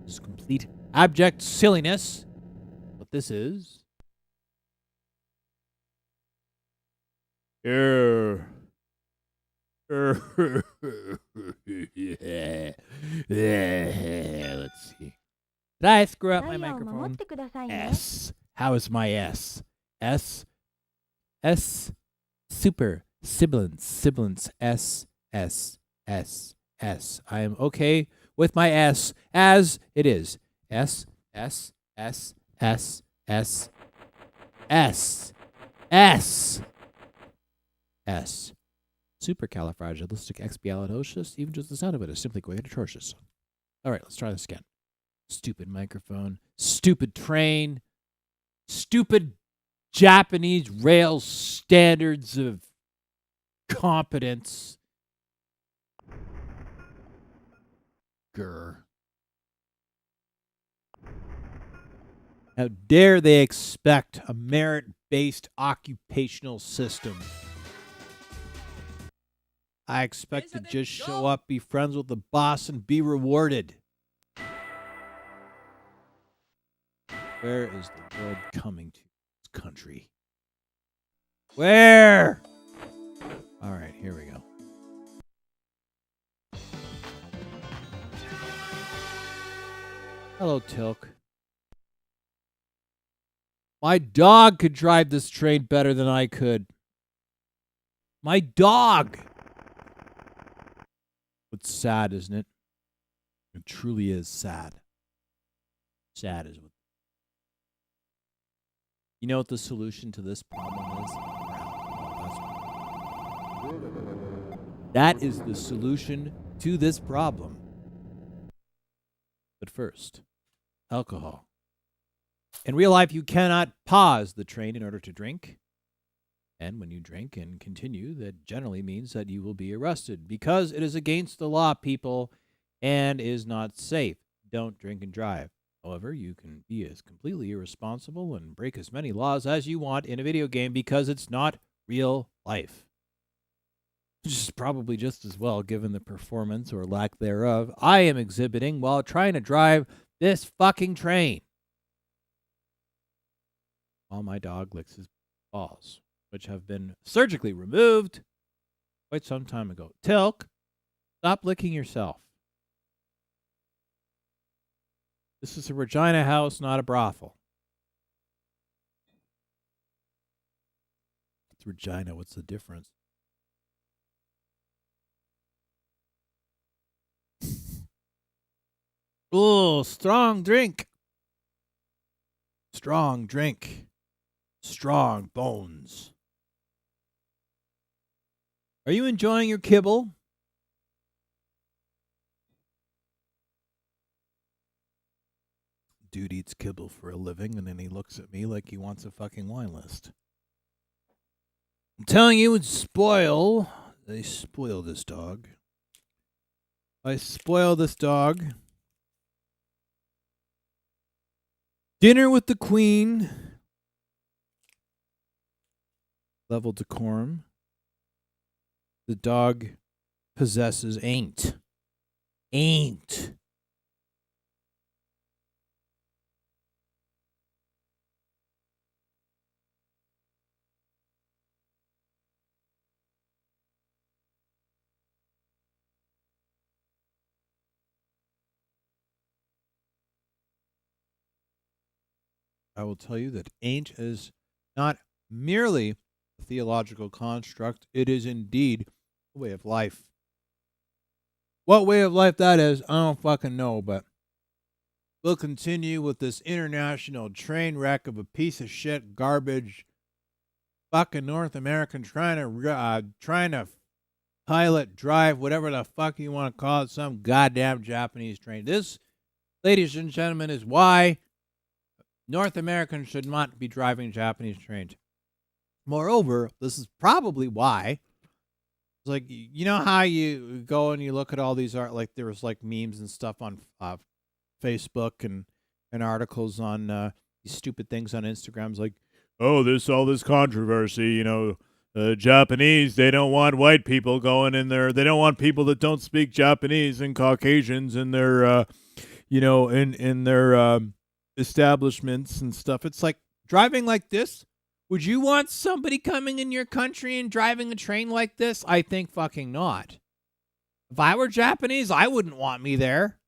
This is complete abject silliness. What this is. Yeah. Let's see. Did I screw up my ダイヤを守っ microphone? てくださいね。 S. How is my S? S. S. Super. Sibilance. Sibilance. S. S. S. S. I am okay with my S as it is. S. S. S. S. S. S. S. S. Supercalifragilisticexpialidocious. Even just the sound of it is simply quite atrocious. All right, let's try this again. Stupid microphone. Stupid train. Stupid Japanese rail standards of competence. Grr. How dare they expect a merit-based occupational system? I expect to just show up, be friends with the boss, and be rewarded. Where is the world coming to? This country. Where? All right, here we go. Hello, Tilk. My dog could drive this train better than I could. My dog! It's sad, isn't it? It truly is sad. Sad is what. You know what the solution to this problem is? That is the solution to this problem. But first, alcohol. In real life, you cannot pause the train in order to drink. And when you drink and continue, that generally means that you will be arrested because it is against the law, people, and is not safe. Don't drink and drive. However, you can be as completely irresponsible and break as many laws as you want in a video game because it's not real life. Which is probably just as well given the performance or lack thereof I am exhibiting while trying to drive this fucking train. While my dog licks his balls, which have been surgically removed quite some time ago. Tilk, stop licking yourself. This is a Regina house, not a brothel. It's Regina. What's the difference? Oh, strong drink. Strong drink. Strong bones. Are you enjoying your kibble? Dude eats kibble for a living, and then he looks at me like he wants a fucking wine list. I'm telling you, it's spoil. They spoil this dog. I spoil this dog. Dinner with the Queen. Level decorum. The dog possesses ain't. Ain't. I will tell you that ain't is not merely a theological construct. It is indeed a way of life. What way of life that is, I don't fucking know, but we'll continue with this international train wreck of a piece of shit garbage fucking North American trying to pilot, drive, whatever the fuck you want to call it, some goddamn Japanese train. This, ladies and gentlemen, is why North Americans should not be driving Japanese trains. Moreover, this is probably why, it's like, you know how you go and you look at all these art, like there was like memes and stuff on Facebook and articles on these stupid things on Instagrams, like, oh, there's all this controversy, you know, Japanese, they don't want white people going in there. They don't want people that don't speak Japanese and Caucasians in their, in their establishments and stuff. It's like, driving like this, would you want somebody coming in your country and driving a train like this? I think fucking not. If I were Japanese, I wouldn't want me there.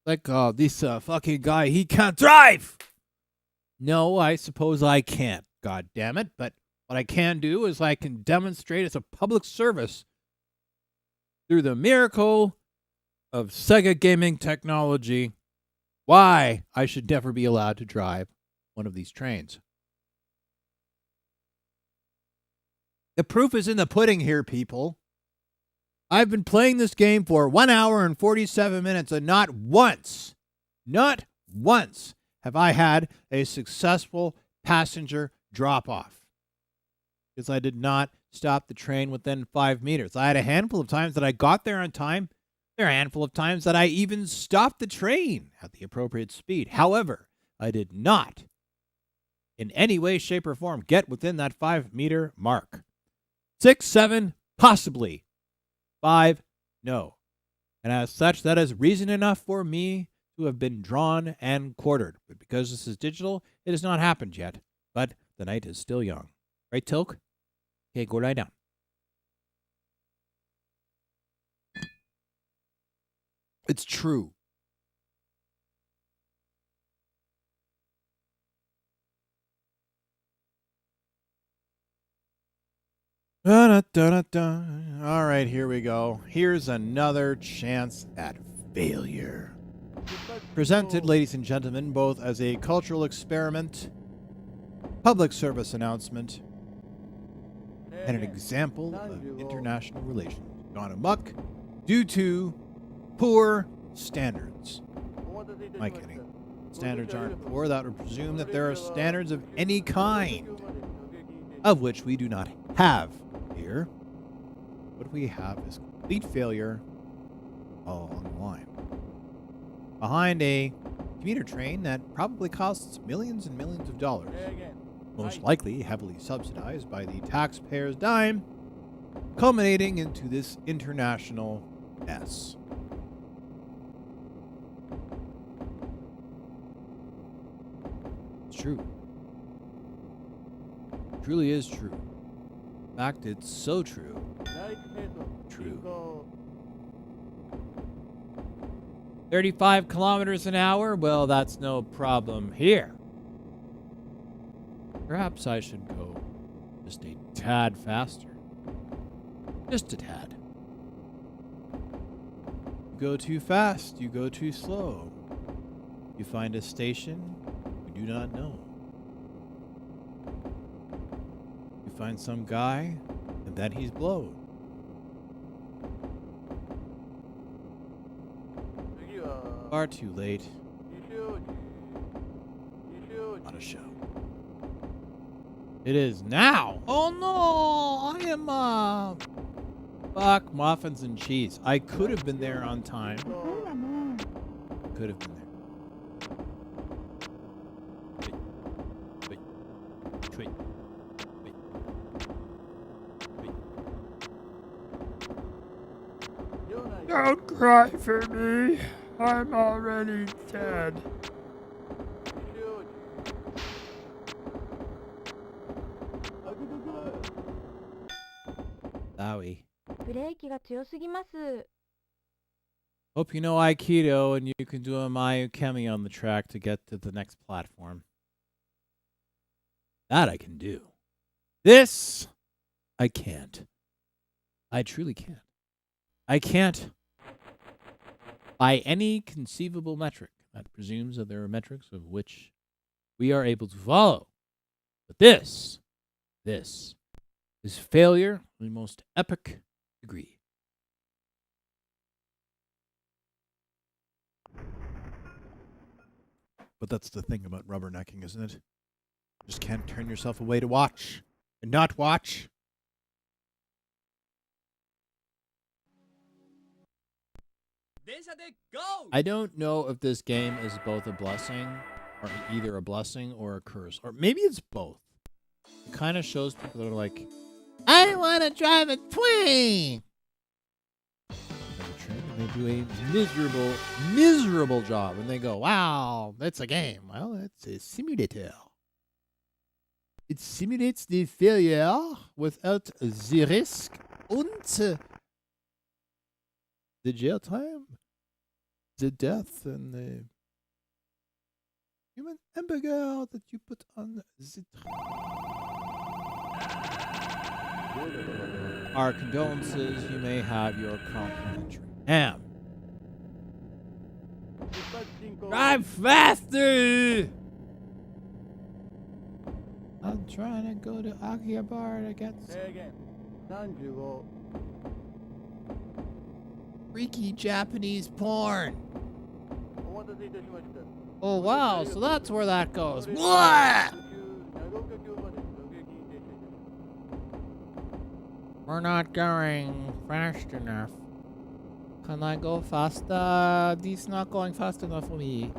Like, oh, this fucking guy, he can't drive. No, I suppose I can't, god damn it. But what I can do is I can demonstrate as a public service through the miracle of Sega gaming technology why I should never be allowed to drive one of these trains. The proof is in the pudding here, people. I've been playing this game for 1 hour and 47 minutes, and not once have I had a successful passenger drop-off, because I did not stop the train within 5 meters. I had a handful of times that I got there on time. There are a handful of times that I even stopped the train at the appropriate speed. However, I did not, in any way, shape, or form, get within that 5-meter mark. 6, 7, possibly. 5, no. And as such, that is reason enough for me to have been drawn and quartered. But because this is digital, it has not happened yet. But the night is still young. Right, Tilk? Okay, go lie down. It's true. All right, here we go. Here's another chance at failure. Presented, ladies and gentlemen, both as a cultural experiment, public service announcement, and an example of international relations gone amok due to poor standards. Am I kidding? Standards aren't poor. That would presume that there are standards of any kind, of which we do not have here. What we have is complete failure all along the line. Behind a commuter train that probably costs millions and millions of dollars, most likely heavily subsidized by the taxpayer's dime, culminating into this international mess. It's true. It truly is true. In fact, it's so true. True. 35 kilometers an hour? Well, that's no problem here. Perhaps I should go just a tad faster. Just a tad. You go too fast, you go too slow. You find a station you do not know. You find some guy, and then he's blowed. Far too late. Not a show. It is now. Oh no, I am fuck muffins and cheese. I could have been there on time. Could have been there. Wait. Don't cry for me. I'm already dead. Sorry. ブレーキが強すぎます。 Hope you know Aikido and you can do a Mayukemi on the track to get to the next platform. That I can do. This, I can't. I truly can't. I can't, by any conceivable metric that presumes that there are metrics of which we are able to follow. But this is failure in the most epic degree. But that's the thing about rubbernecking, isn't it? You just can't turn yourself away to watch and not watch. I don't know if this game is both a blessing, or either a blessing or a curse, or maybe it's both. It kind of shows people that are like, I want to drive a train. And they do a miserable job, and they go, wow, that's a game. Well, it's a simulator. It simulates the failure without the risk and the jail time, the death, and the human hamburger that you put on the Our condolences, you may have your complimentary ham. Drive faster! I'm trying to go to Akihabara to get freaky Japanese porn. Oh wow, so that's where that goes. What? We're not going fast enough. Can I go faster? This is not going fast enough for me.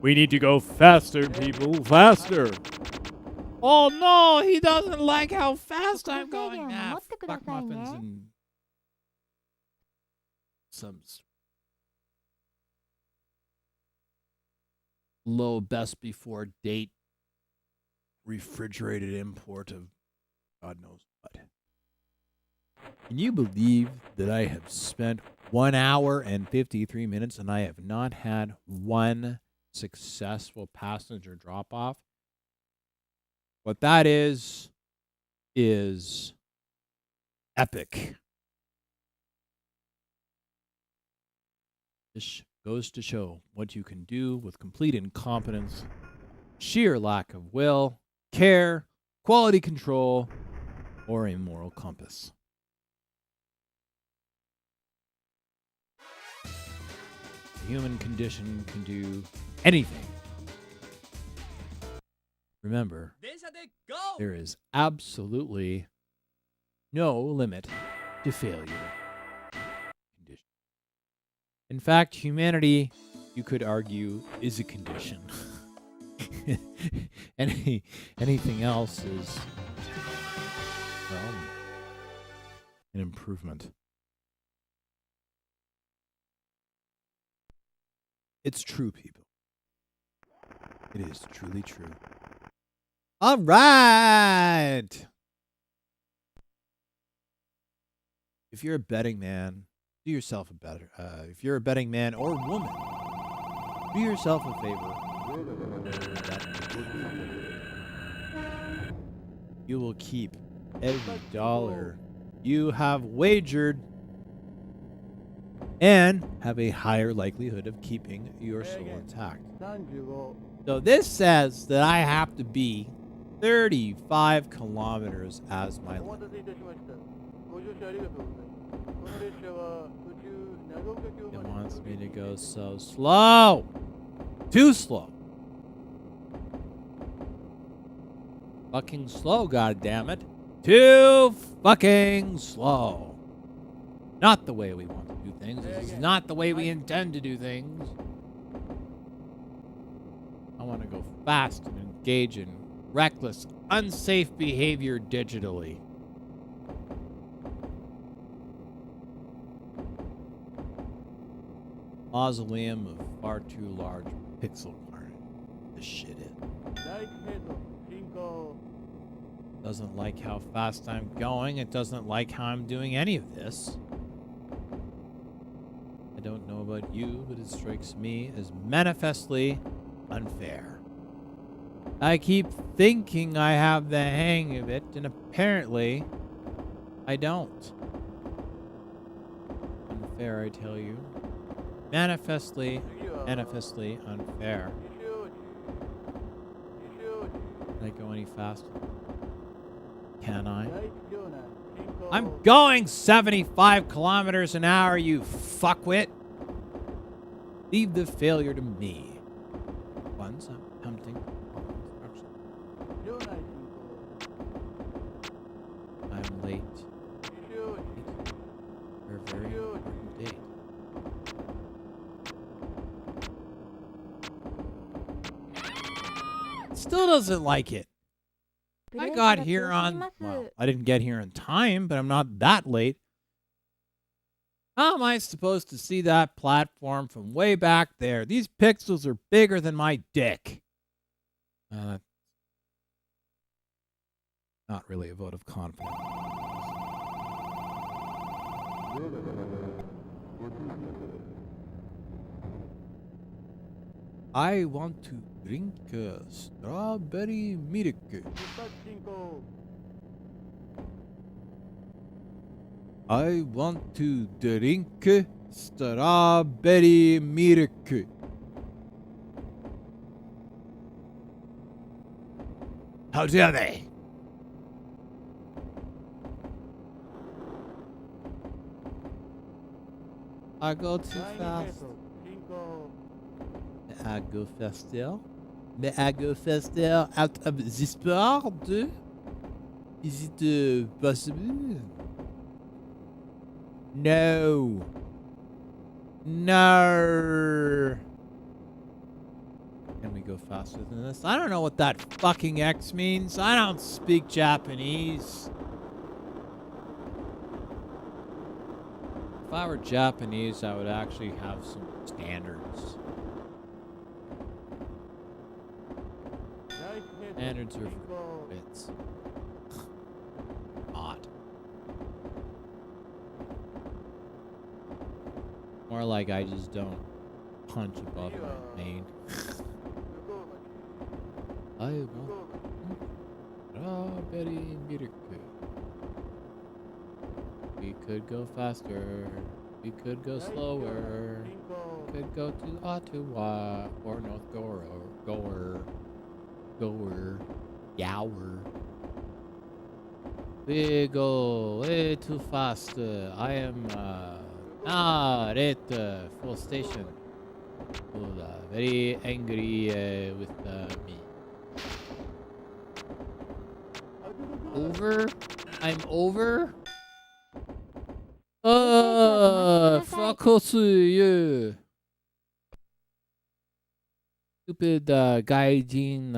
We need to go faster, people. Faster. Oh no, he doesn't like how fast I'm going now. Fuck muffins and some low best before date refrigerated import of God knows what. Can you believe that I have spent 1 hour and 53 minutes and I have not had one successful passenger drop off? What that is epic. This goes to show what you can do with complete incompetence, sheer lack of will, care, quality control, or a moral compass. The human condition can do anything. Remember, there is absolutely no limit to failure. In fact, humanity, you could argue, is a condition. Anything else is, well, an improvement. It's true, people. It is truly true. All right. If you're a betting man, do yourself a better. If you're a betting man or woman, do yourself a favor. You will keep every dollar you have wagered and have a higher likelihood of keeping your soul intact. So this says that I have to be 35 kilometers as my limit. It wants me to go so slow. Too slow. Fucking slow, goddammit. Too fucking slow. Not the way we want to do things. This is not the way we intend to do things. I want to go fast and engage in reckless, unsafe behavior digitally. Mausoleum of far too large pixel carnage. This shit is. Doesn't like how fast I'm going. It doesn't like how I'm doing any of this. I don't know about you, but it strikes me as manifestly unfair. I keep thinking I have the hang of it, and apparently I don't. Unfair, I tell you. Manifestly unfair. Can I go any faster? Can I? I'm going 75 kilometers an hour, you fuckwit. Leave the failure to me. Once I'm attempting instruction. I'm late. For a very important date. Still doesn't like it. I got here on... Well, I didn't get here in time, but I'm not that late. How am I supposed to see that platform from way back there? These pixels are bigger than my dick. Not really a vote of confidence. I want to drink strawberry milk. I want to drink strawberry milk. How dare they? I go too fast. I go faster. May I go faster out of this part? Is it possible? No. No. Can we go faster than this? I don't know what that fucking X means. I don't speak Japanese. If I were Japanese, I would actually have some standards. Standards are for bits. Odd. More like I just don't punch above my main. I want strawberry milk. We could go faster. We could go slower. We could go to Ottawa or North Gower. Yower. We go way too fast. I am not at full station. Very angry with me. Over? I'm over? Fuck off you. Stupid gaijin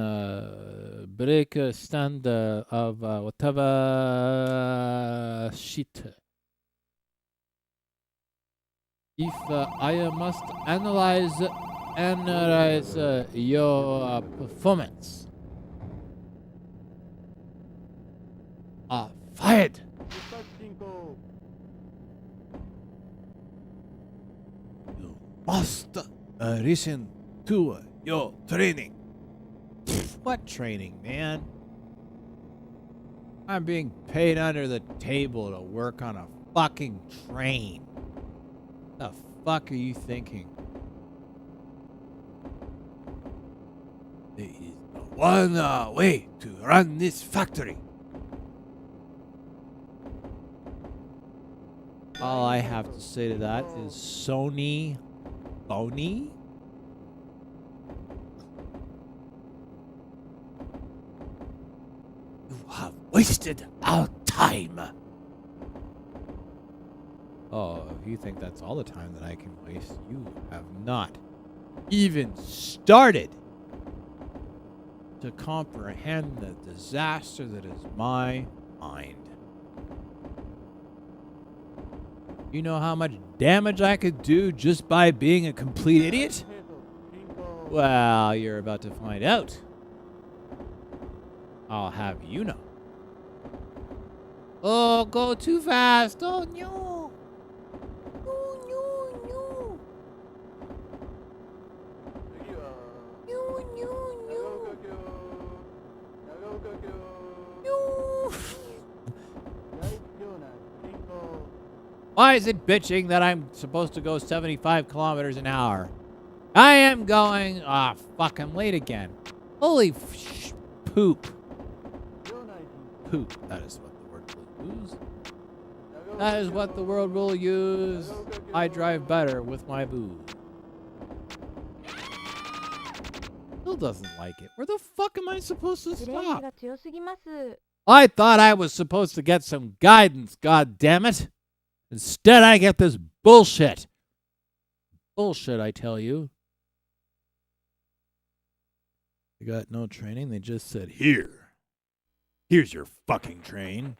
break stand of whatever shit. If I must analyze your performance. Fired. You must listen to your training. What training, man? I'm being paid under the table to work on a fucking train. The fuck are you thinking? There is no one way to run this factory. All I have to say to that is Sony phony. You have wasted our time. Oh, if you think that's all the time that I can waste, you have not even started to comprehend the disaster that is my mind. You know how much damage I could do just by being a complete idiot? Well, you're about to find out. I'll have you know. Oh, go too fast. Oh, no. No, no, no. No, no, no. Why is it bitching that I'm supposed to go 75 kilometers an hour? I am going... Ah, fuck, I'm late again. Holy poop. Poop. That is what the word will use. That is what the world will use. I drive better with my booze. Still doesn't like it. Where the fuck am I supposed to ブレーキ stop? が強すぎます。 I thought I was supposed to get some guidance, god damn it. Instead, I get this bullshit. Bullshit, I tell you. They got no training. They just said, here. Here's your fucking train.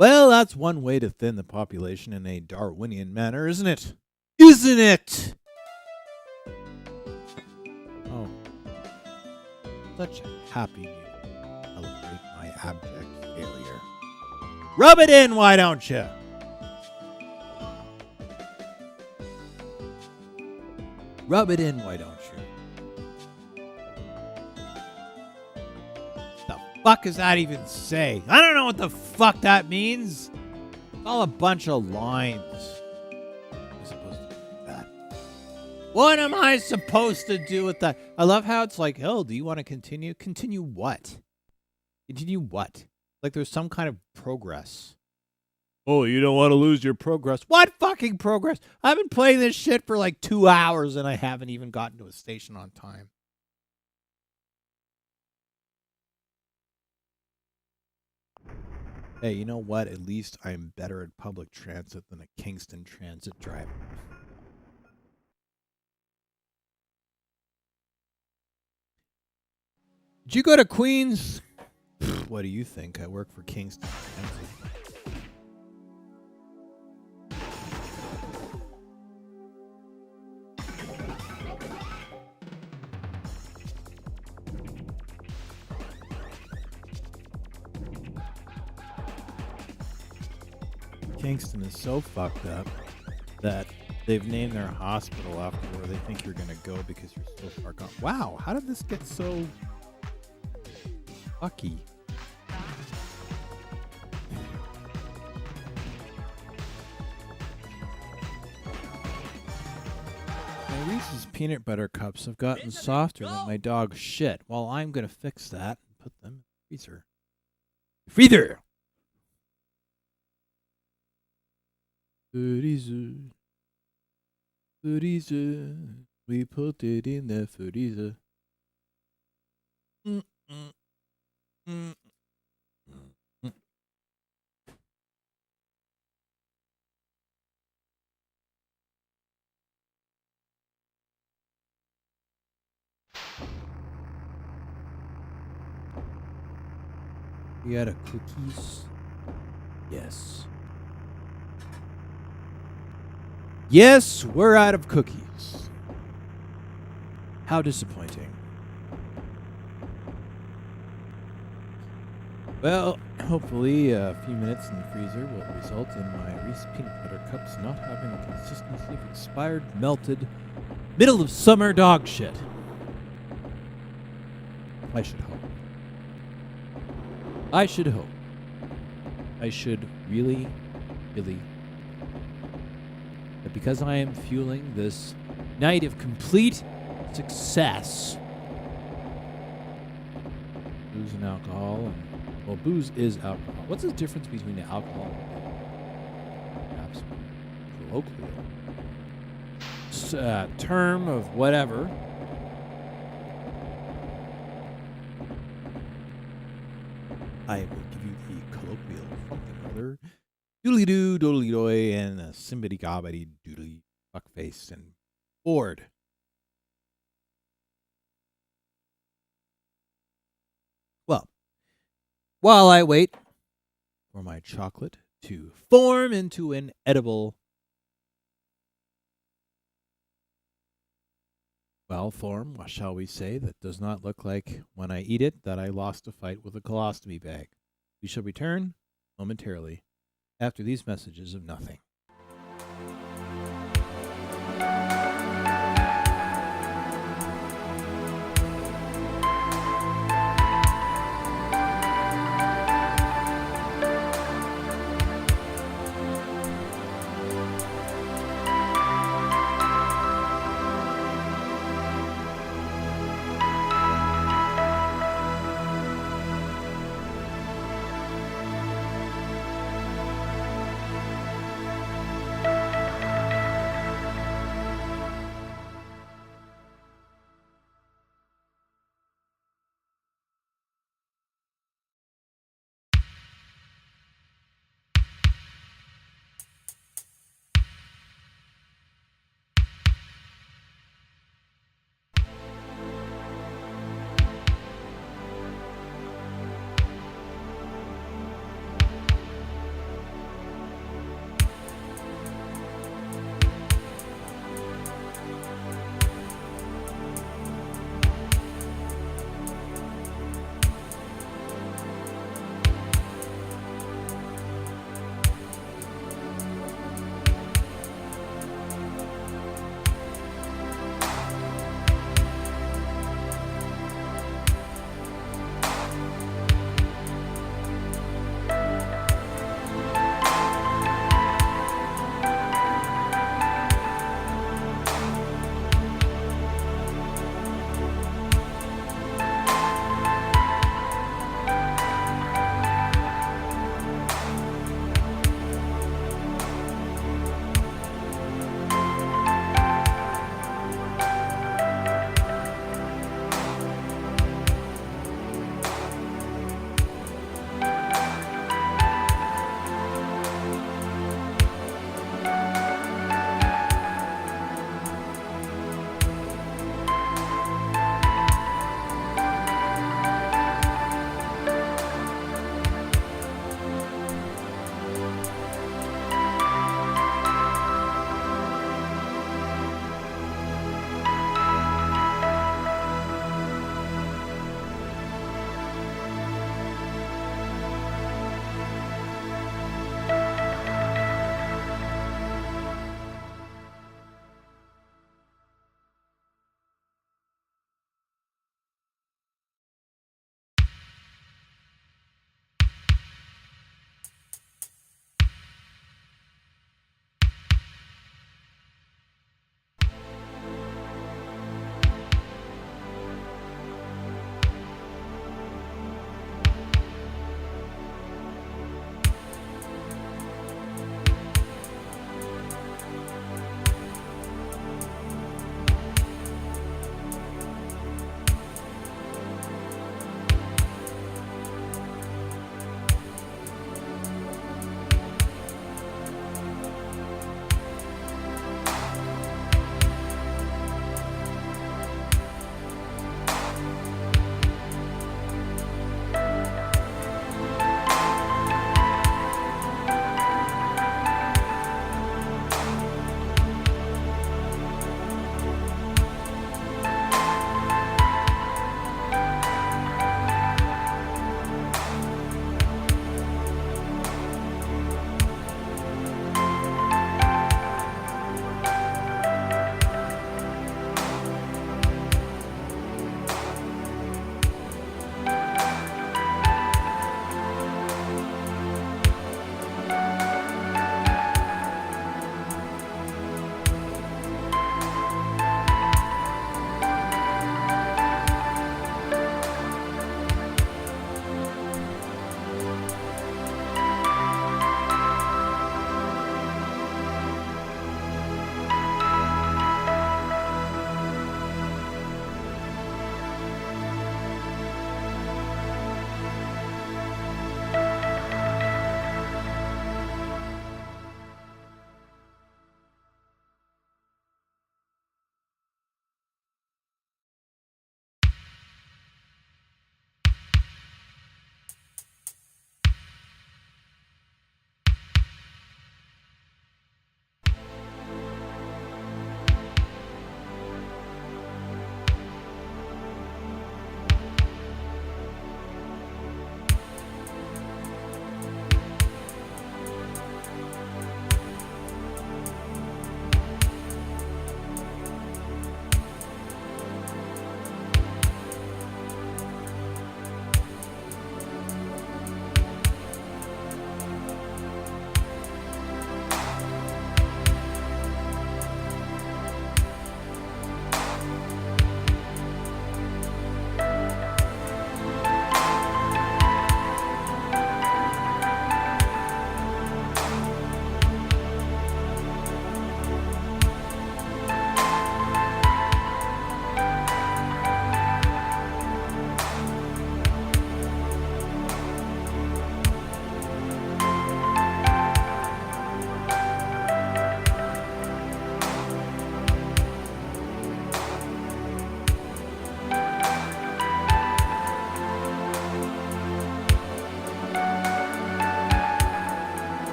Well, that's one way to thin the population in a Darwinian manner, isn't it? Isn't it? Oh. Such a happy new celebrate my abject failure. Rub it in, why don't you? Rub it in, why don't you? The fuck does that even say? I don't know what the fuck that means. It's all a bunch of lines. I'm supposed to do that. What am I supposed to do with that? I love how it's like, oh, do you want to continue? Continue what? Continue what? Like there's some kind of progress. Oh, you don't want to lose your progress. What fucking progress? I've been playing this shit for like 2 hours and I haven't even gotten to a station on time. Hey, you know what? At least I'm better at public transit than a Kingston Transit driver. Did you go to Queens? What do you think? I work for Kingston Transit. Kingston is so fucked up that they've named their hospital after where they think you're going to go because you're so far gone. Wow, how did this get so fucky? My Reese's peanut butter cups have gotten softer than my dog's shit. Well, I'm going to fix that and put them in the freezer. Freezer! Freezer. We put it in the freezer. We got a cookies. Yes. Yes, we're out of cookies. How disappointing. Well, hopefully a few minutes in the freezer will result in my Reese's peanut butter cups not having the consistency of expired, melted, middle of summer dog shit. I should hope. I should hope. I should really, really. But because I am fueling this night of complete success, booze and alcohol, and well, booze is alcohol. What's the difference between alcohol and perhaps colloquial term of whatever? I will give you the colloquial something or other. Doodly doo, doodly doy, and a simbity gobbity doodly fuckface and bored. Well, while I wait for my chocolate to form into an edible, form, what shall we say, that does not look like when I eat it that I lost a fight with a colostomy bag. We shall return momentarily after these messages of nothing.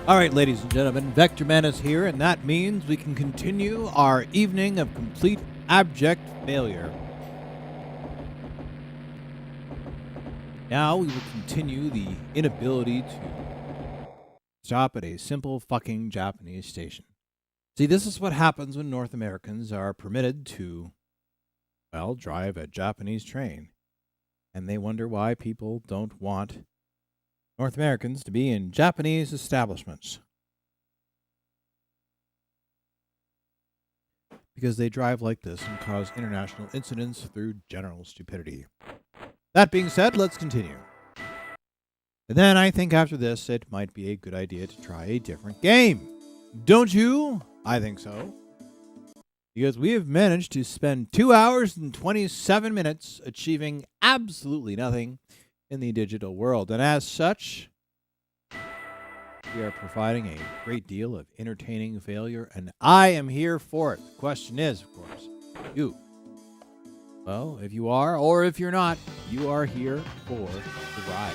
All right, ladies and gentlemen, Vector Man is here, and that means we can continue our evening of complete abject failure. Now we will continue the inability to stop at a simple fucking Japanese station. See, this is what happens when North Americans are permitted to, well, drive a Japanese train. And they wonder why people don't want North Americans to be in Japanese establishments. Because they drive like this and cause international incidents through general stupidity. That being said, let's continue. And then I think after this, it might be a good idea to try a different game. Don't you? I think so. Because we have managed to spend 2 hours and 27 minutes achieving absolutely nothing in the digital world. And as such, we are providing a great deal of entertaining failure, and I am here for it. The question is, of course, you. Well, if you are, or if you're not, you are here for the ride.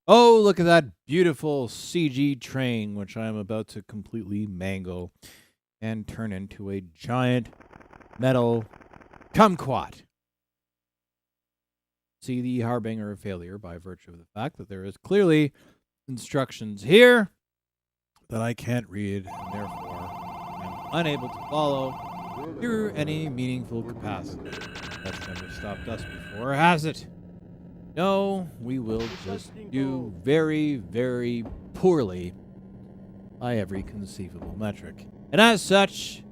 Oh, look at that beautiful CG train, which I am about to completely mangle and turn into a giant metal kumquat. See the harbinger of failure by virtue of the fact that there is clearly instructions here that I can't read, and therefore I'm unable to follow through any meaningful capacity. That's never stopped us before, has it? No, we will just do very, very poorly by every conceivable metric. And as such,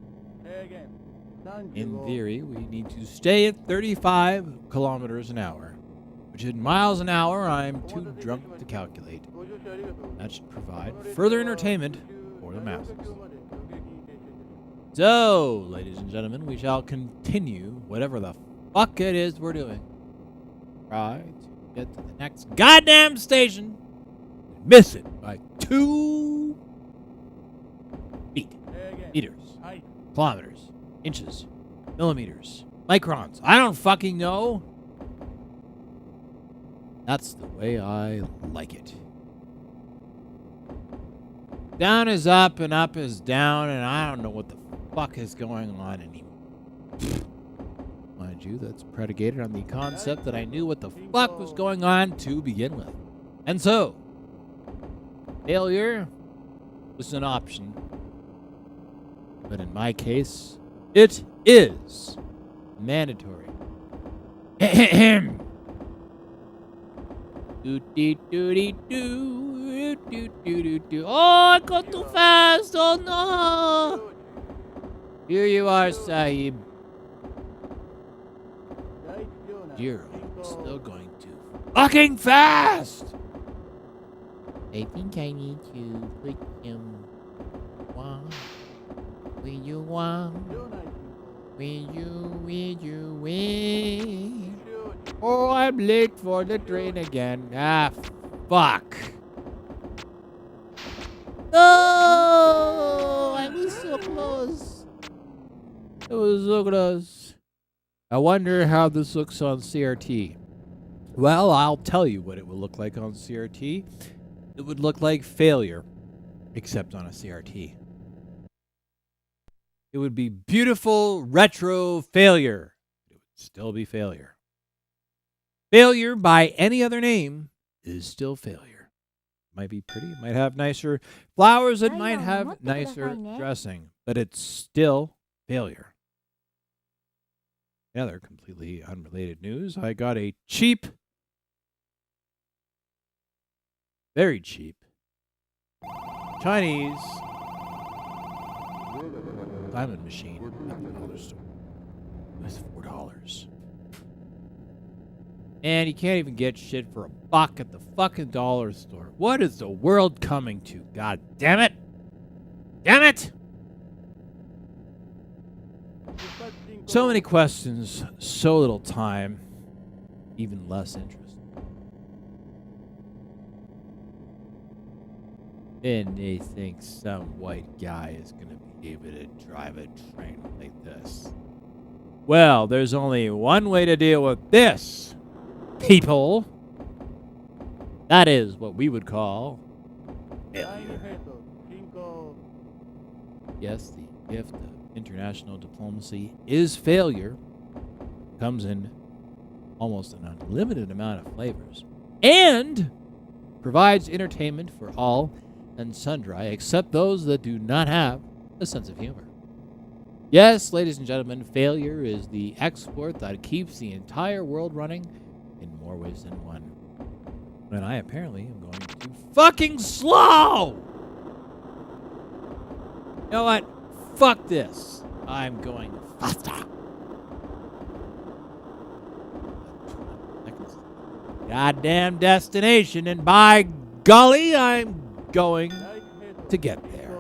in theory, we need to stay at 35 kilometers an hour, which in miles an hour I'm too drunk to calculate. That should provide further entertainment for the masses. So, ladies and gentlemen, we shall continue whatever the fuck it is we're doing. Try to get to the next goddamn station and miss it by 2 feet. Meters, kilometers, inches, millimeters, microns. I don't fucking know. That's the way I like it. Down is up and up is down, and I don't know what the fuck is going on anymore. Mind you, that's predicated on the concept that I knew what the fuck was going on to begin with. And so, failure was an option. But in my case, it is mandatory. Oh, I got too fast. Oh no. Here you are, Sahib. You're still going too fucking fast. I think I need to put him one. Will you want? Will you? Oh, I'm late for the train again. Ah, fuck. No! I was so close. It was so close. I wonder how this looks on CRT. Well, I'll tell you what it would look like on CRT. It would look like failure, except on a CRT. It would be beautiful retro failure. It would still be failure. Failure by any other name is still failure. Might be pretty, it might have nicer flowers, it might have nicer dressing, but it's still failure. In other completely unrelated news, I got a cheap, very cheap, Chinese diamond machine at the dollar store. It was $4. And you can't even get shit for $1 at the fucking dollar store. What is the world coming to? God damn it! Damn it! So many questions, so little time, even less interest. And they think some white guy is going to be able to drive a train like this. Well, there's only one way to deal with this, people. That is what we would call failure. Yes, the gift of international diplomacy is failure. Comes in almost an unlimited amount of flavors. And provides entertainment for all and sundry, except those that do not have a sense of humor. Yes, ladies and gentlemen, failure is the export that keeps the entire world running in more ways than one. And I apparently am going too fucking slow! You know what? Fuck this. I'm going faster. Goddamn destination, and by golly, I'm going to get there.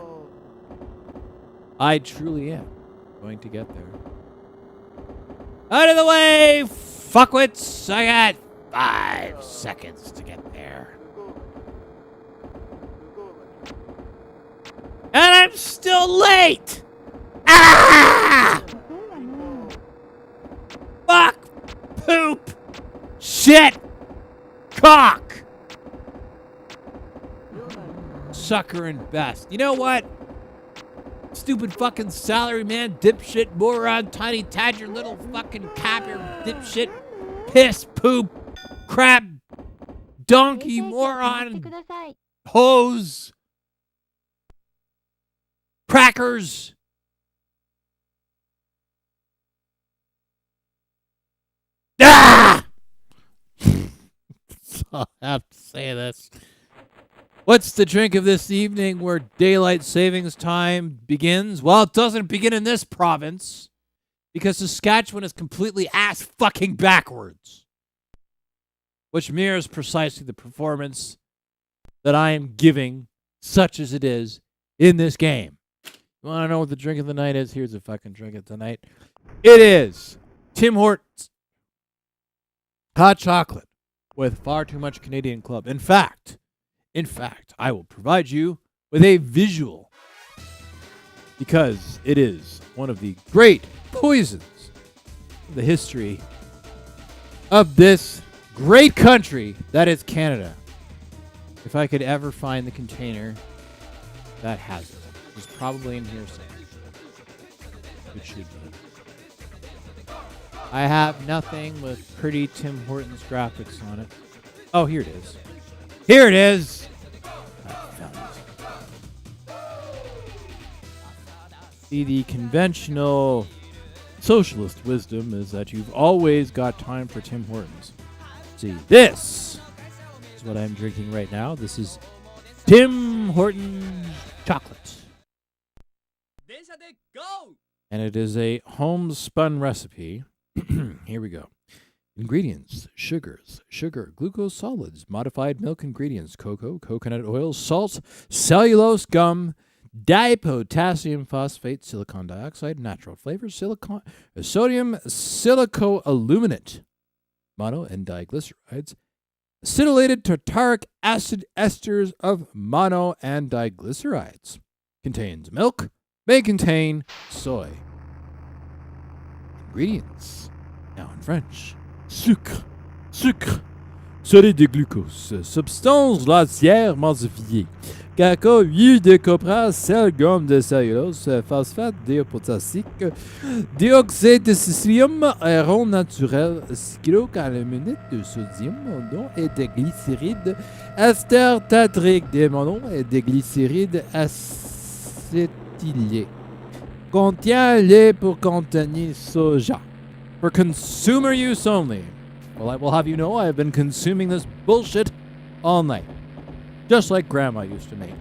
I truly am going to get there. Out of the way, fuckwits! I got 5 seconds to get there. And I'm still late! Ah! Fuck! Poop! Shit! Cock! Sucker and best. You know what? Stupid fucking salary man, dipshit, moron, tiny tadger, little fucking capper, dipshit, piss, poop, crap, donkey, 停車してく moron, ださい。 hose, crackers. Ah! I'll have to say this. What's the drink of this evening where daylight savings time begins? Well, it doesn't begin in this province because Saskatchewan is completely ass fucking backwards, which mirrors precisely the performance that I am giving, such as it is, in this game. You want to know what the drink of the night is? Here's the fucking drink of the night. It is Tim Hortons hot chocolate with far too much Canadian Club. In fact, I will provide you with a visual because it is one of the great poisons in the history of this great country that is Canada. If I could ever find the container that has it. It's probably in here somewhere. It should be. I have nothing with pretty Tim Hortons graphics on it. Oh, here it is. Here it is! I found it. See, the conventional socialist wisdom is that you've always got time for Tim Hortons. See, this is what I'm drinking right now. This is Tim Hortons chocolate. And it is a homespun recipe. Here we go. Ingredients: sugars, sugar, glucose solids, modified milk ingredients, cocoa, coconut oil, salt, cellulose gum, dipotassium phosphate, silicon dioxide, natural flavors, sodium silicoaluminate, mono and diglycerides, acetylated tartaric acid esters of mono and diglycerides. Contains milk, may contain soy. Ingredients, now in French. Sucre, solide de glucose, substance glaciaire modifiée, cacao, huile de copra, sel, gomme de cellulose, phosphate diapotassique, dioxyde de silicium, arôme naturel, cyclocalamine de sodium, mono et de glycéride, ester tartarique de mono et de glycéride acétylé. Contient lait pour contenir soja. For consumer use only. Well, I will have you know I have been consuming this bullshit all night. Just like Grandma used to make.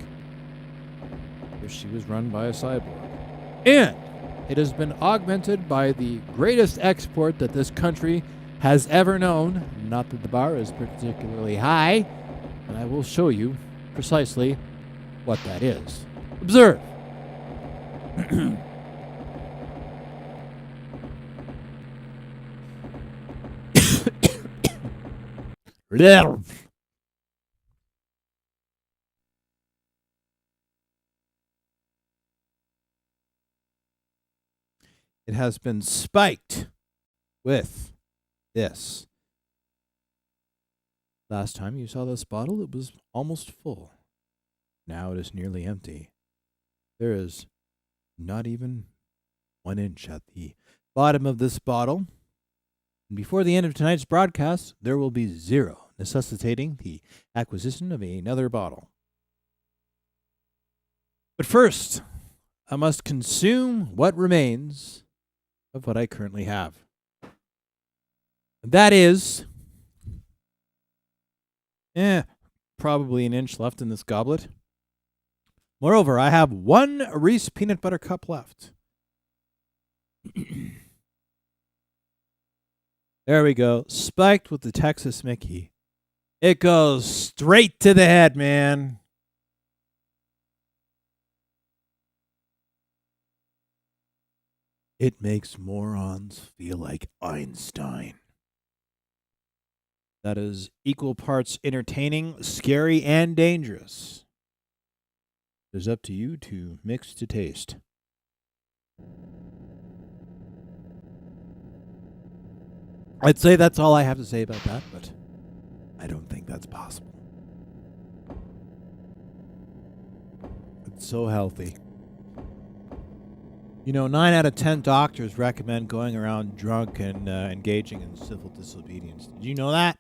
If she was run by a cyborg. And it has been augmented by the greatest export that this country has ever known. Not that the bar is particularly high. And I will show you precisely what that is. Observe. It has been spiked with this. Last time you saw this bottle, it was almost full. Now it is nearly empty. There is not even 1 inch at the bottom of this bottle. And before the end of tonight's broadcast, there will be 0, necessitating the acquisition of another bottle. But first, I must consume what remains of what I currently have. That is, probably 1 inch left in this goblet. Moreover, I have 1 Reese peanut butter cup left. There we go. Spiked with the Texas Mickey. It goes straight to the head, man. It makes morons feel like Einstein. That is equal parts entertaining, scary, and dangerous. It is up to you to mix to taste. I'd say that's all I have to say about that, but I don't think that's possible. It's so healthy. You know, 9 out of 10 doctors recommend going around drunk and engaging in civil disobedience. Did you know that?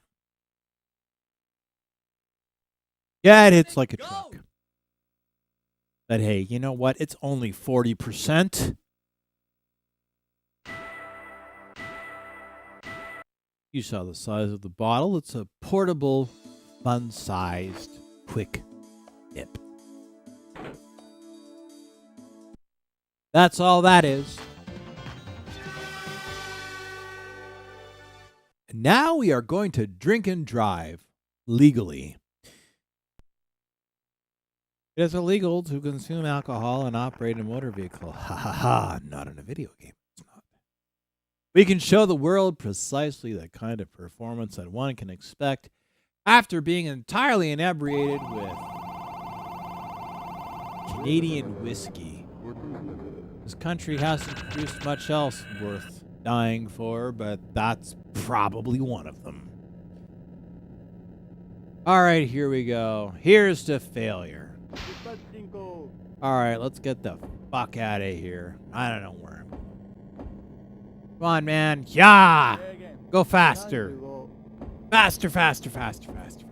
Yeah, it hits like a truck. But hey, you know what? It's only 40%. You saw the size of the bottle. It's a portable, fun-sized, quick nip. That's all that is. And now we are going to drink and drive legally. It is illegal to consume alcohol and operate a motor vehicle. Ha ha ha, not in a video game. It's not. We can show the world precisely the kind of performance that one can expect after being entirely inebriated with Canadian whiskey. This country hasn't produced much else worth dying for, but that's probably one of them. All right, here we go. Here's to failure. All right, let's get the fuck out of here. I don't know where. Come on, man. Yeah! Go faster. Faster, faster, faster, faster.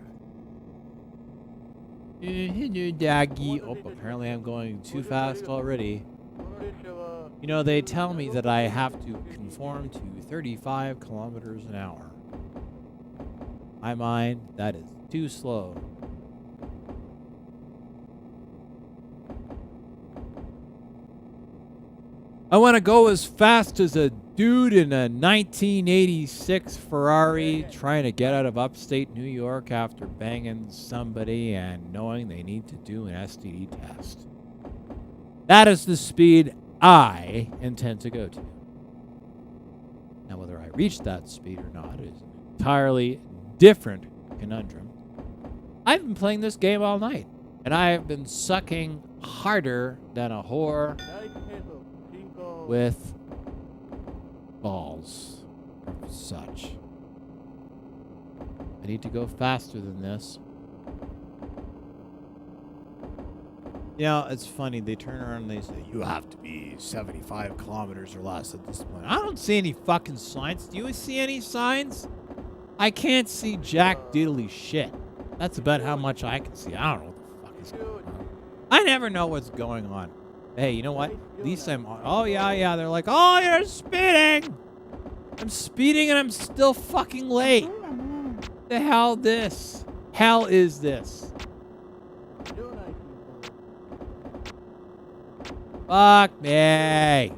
Hello, doggy. Oh, apparently I'm going too fast already. You know, they tell me that I have to conform to 35 kilometers an hour. My mind, that is too slow. I want to go as fast as a dude in a 1986 Ferrari trying to get out of upstate New York after banging somebody and knowing they need to do an STD test. That is the speed I intend to go to. Now, whether I reach that speed or not is an entirely different conundrum. I've been playing this game all night, and I have been sucking harder than a whore with balls or such. I need to go faster than this. You know, it's funny. They turn around and they say, you have to be 75 kilometers or less at this point. I don't see any fucking signs. Do you see any signs? I can't see jack diddly shit. That's about how much I can see. I don't know what the fuck is going on. I never know what's going on. Hey, you know what? At least I'm on. Oh, yeah. They're like, oh, you're speeding. I'm speeding and I'm still fucking late. What the hell this? Hell is this? Fuck me.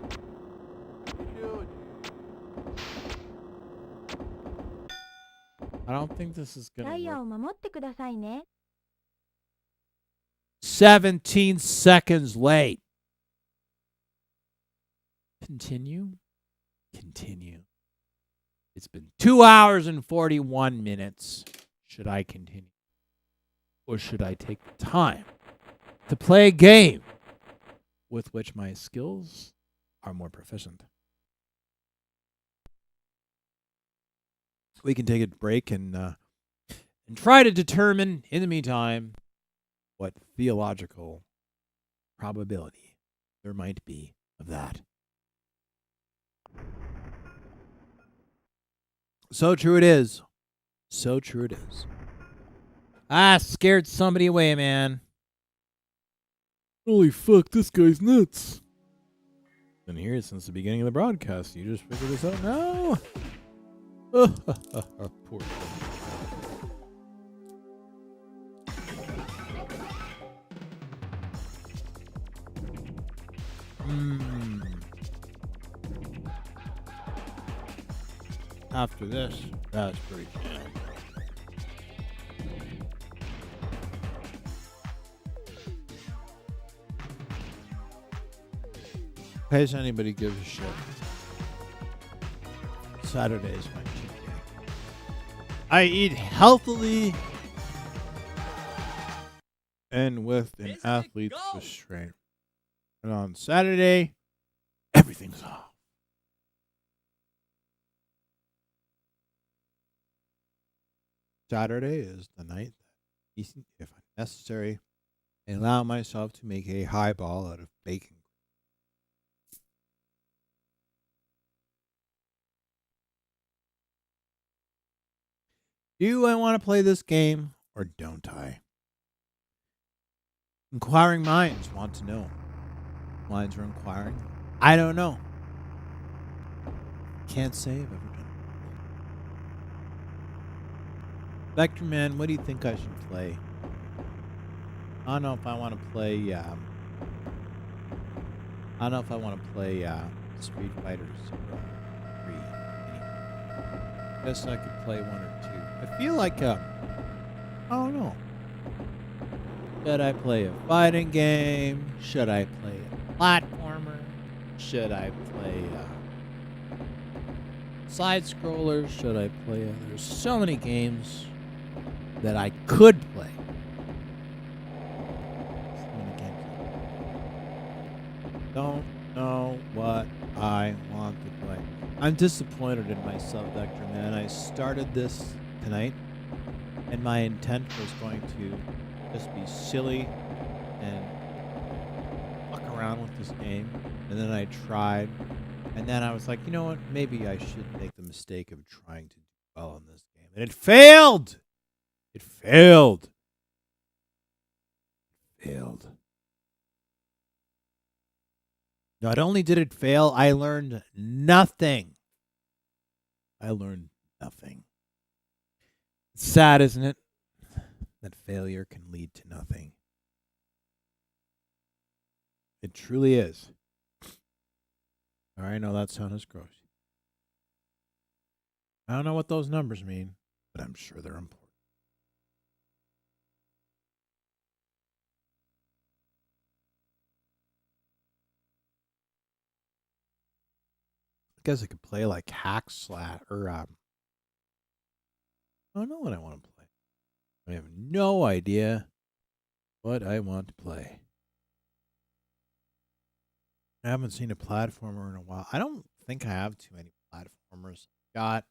I don't think this is ダ gonna イヤ work. を守ってくださいね。 17 seconds late. Continue. It's been 2 hours and 41 minutes. Should I continue? Or should I take the time to play a game with which my skills are more proficient? We can take a break and try to determine, in the meantime, what theological probability there might be of that. So true it is. So true it is. Scared somebody away, man. Holy fuck, this guy's nuts. Been here since the beginning of the broadcast. You just figured this out now? Poor thing. After this, that's pretty good. In case anybody gives a shit, Saturday is my cheat day. I eat healthily and with an athlete's restraint. And on Saturday, everything's off. Saturday is the night that, if necessary, I allow myself to make a highball out of bacon. Do I want to play this game or don't I? Inquiring minds want to know. Minds are inquiring. I don't know. Can't say I've ever done it. Vector Man, what do you think I should play? I don't know if I want to play. I don't know if I want to play Street Fighter 3. I guess I could play 1 or 2. I feel like I don't know. Should I play a fighting game? Should I play a platformer? Should I play side scroller? Should I play? There's so many games that I could play. So many games. Don't know what I want to play. I'm disappointed in myself, Vector Man. I started this tonight, and my intent was going to just be silly and fuck around with this game. And then I tried, and then I was like, you know what? Maybe I should make the mistake of trying to do well in this game. And it failed! It failed. It failed. Not only did it fail, I learned nothing. I learned nothing. It's sad, isn't it? That failure can lead to nothing. It truly is. All right, I know that sounds gross. I don't know what those numbers mean, but I'm sure they're important. I guess I could play like Hack Slash or I don't know what I want to play. I have no idea what I want to play. I haven't seen a platformer in a while. I don't think I have too many platformers. I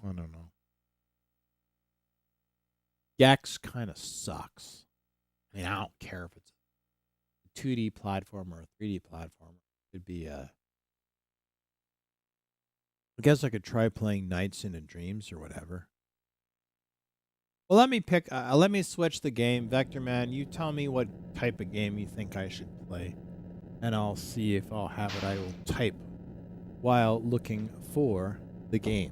don't know. Gex kind of sucks. I mean, I don't care if it's a 2D platformer or a 3D platformer. It could be a... I guess I could try playing Nights into Dreams or whatever. Well, let me pick. Let me switch the game. Vector Man, you tell me what type of game you think I should play, and I'll see if I'll have it. I will type while looking for the game.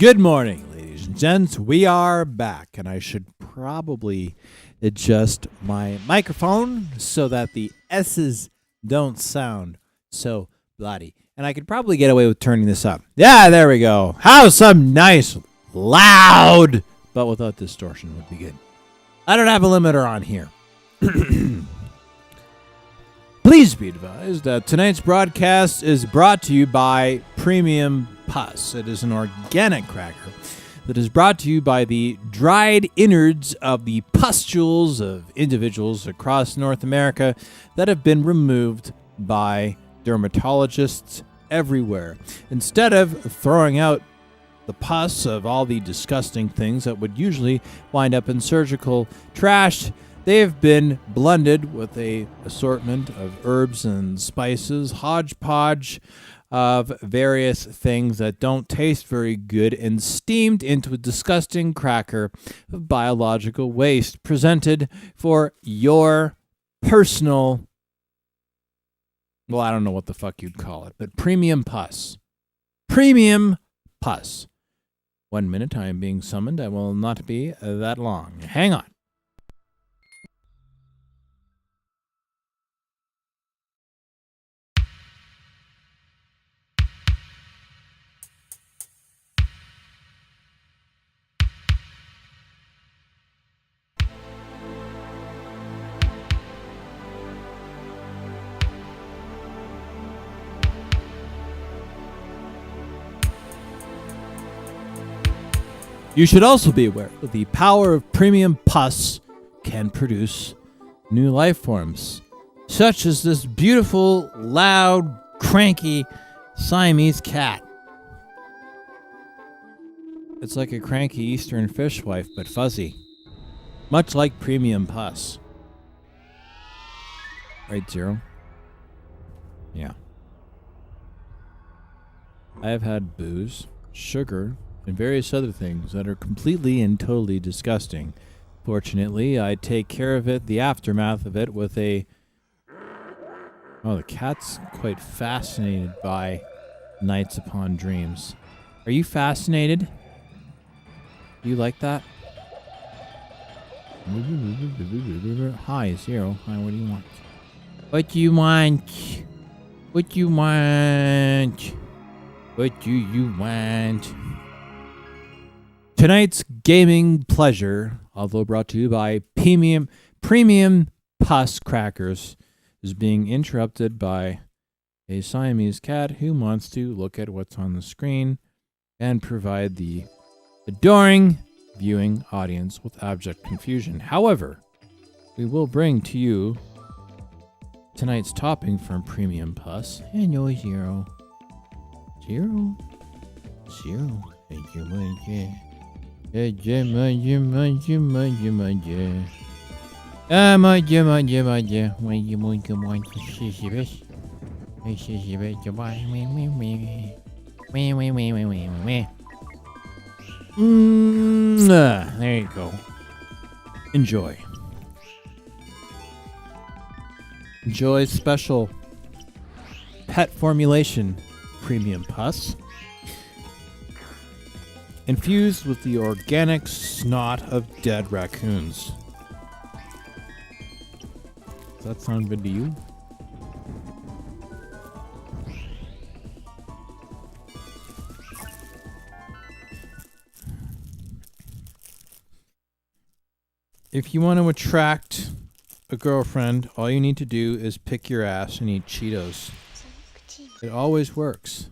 Good morning, ladies and gents. We are back, and I should probably adjust my microphone so that the S's don't sound so bloody. And I could probably get away with turning this up. Yeah, there we go. How some nice, loud, but without distortion would be good. I don't have a limiter on here. Please be advised that tonight's broadcast is brought to you by Premium Pus. It is an organic cracker that is brought to you by the dried innards of the pustules of individuals across North America that have been removed by dermatologists everywhere. Instead of throwing out the pus of all the disgusting things that would usually wind up in surgical trash, they have been blended with a assortment of herbs and spices, hodgepodge of various things that don't taste very good, and steamed into a disgusting cracker of biological waste presented for your personal, well, I don't know what the fuck you'd call it, but premium pus. Premium pus. 1 minute, I am being summoned. I will not be that long. Hang on. You should also be aware that the power of premium pus can produce new life forms, such as this beautiful, loud, cranky Siamese cat. It's like a cranky Eastern fishwife, but fuzzy, much like premium pus. Right, Zero? Yeah. I have had booze, sugar, and various other things that are completely and totally disgusting. Fortunately, I take care of it, the aftermath of it, with a... Oh, the cat's quite fascinated by Nights Upon Dreams. Are you fascinated? Do you like that? Hi, Zero. Hi, what do you want? What do you want? What do you want? What do you want? Tonight's gaming pleasure, although brought to you by Premium Pus Crackers, is being interrupted by a Siamese cat who wants to look at what's on the screen and provide the adoring viewing audience with abject confusion. However, we will bring to you tonight's topping from Premium Pus. Hello, Zero. Zero. Thank you, my there you go. Enjoy. Enjoy special pet formulation Premium Pus, infused with the organic snot of dead raccoons. Does that sound good to you? If you want to attract a girlfriend, all you need to do is pick your ass and eat Cheetos. It always works.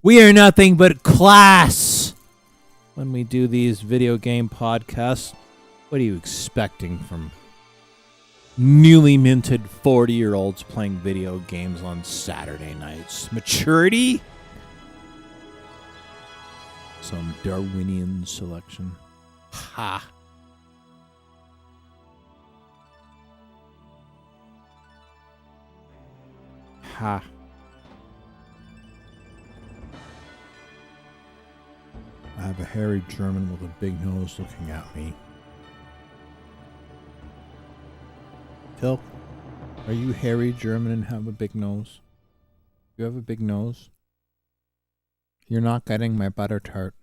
We are nothing but class when we do these video game podcasts. What are you expecting from newly minted 40-year-olds playing video games on Saturday nights? Maturity? Some Darwinian selection. Ha! Ha. I have a hairy German with a big nose looking at me. Phil, are you hairy German and have a big nose? You have a big nose. You're not getting my butter tart.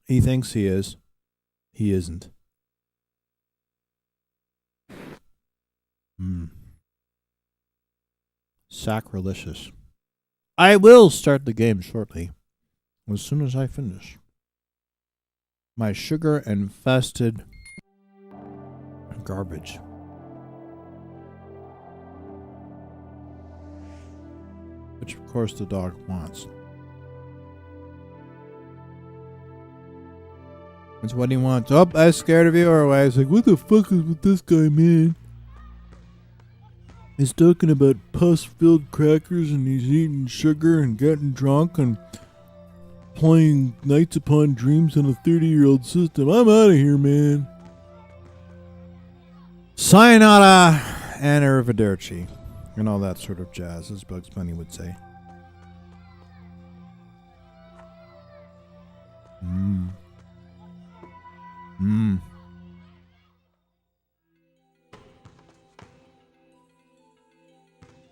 He thinks he is. He isn't. Sacrilegious. I will start the game shortly. As soon as I finish. My sugar-infested garbage. Which, of course, the dog wants. That's what he wants. Oh, I was scared of you. Or I was like, what the fuck is with this guy, man? He's talking about pus-filled crackers and he's eating sugar and getting drunk and playing Nights Upon Dreams on a 30-year-old system. I'm out of here, man. Sayonara and arrivederci. And all that sort of jazz, as Bugs Bunny would say.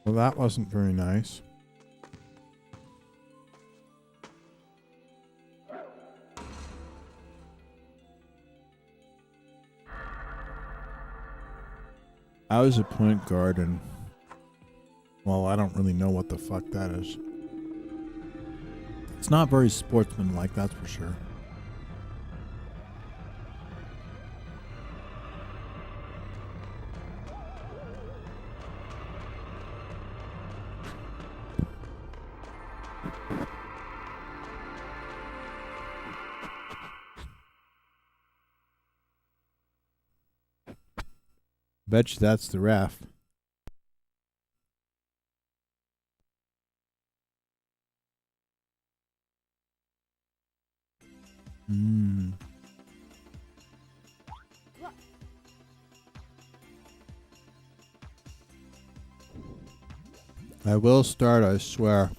Well, that wasn't very nice. I was a point guard and, well, I don't really know what the fuck that is. It's not very sportsmanlike, that's for sure. Bet you that's the ref. I will start, I swear.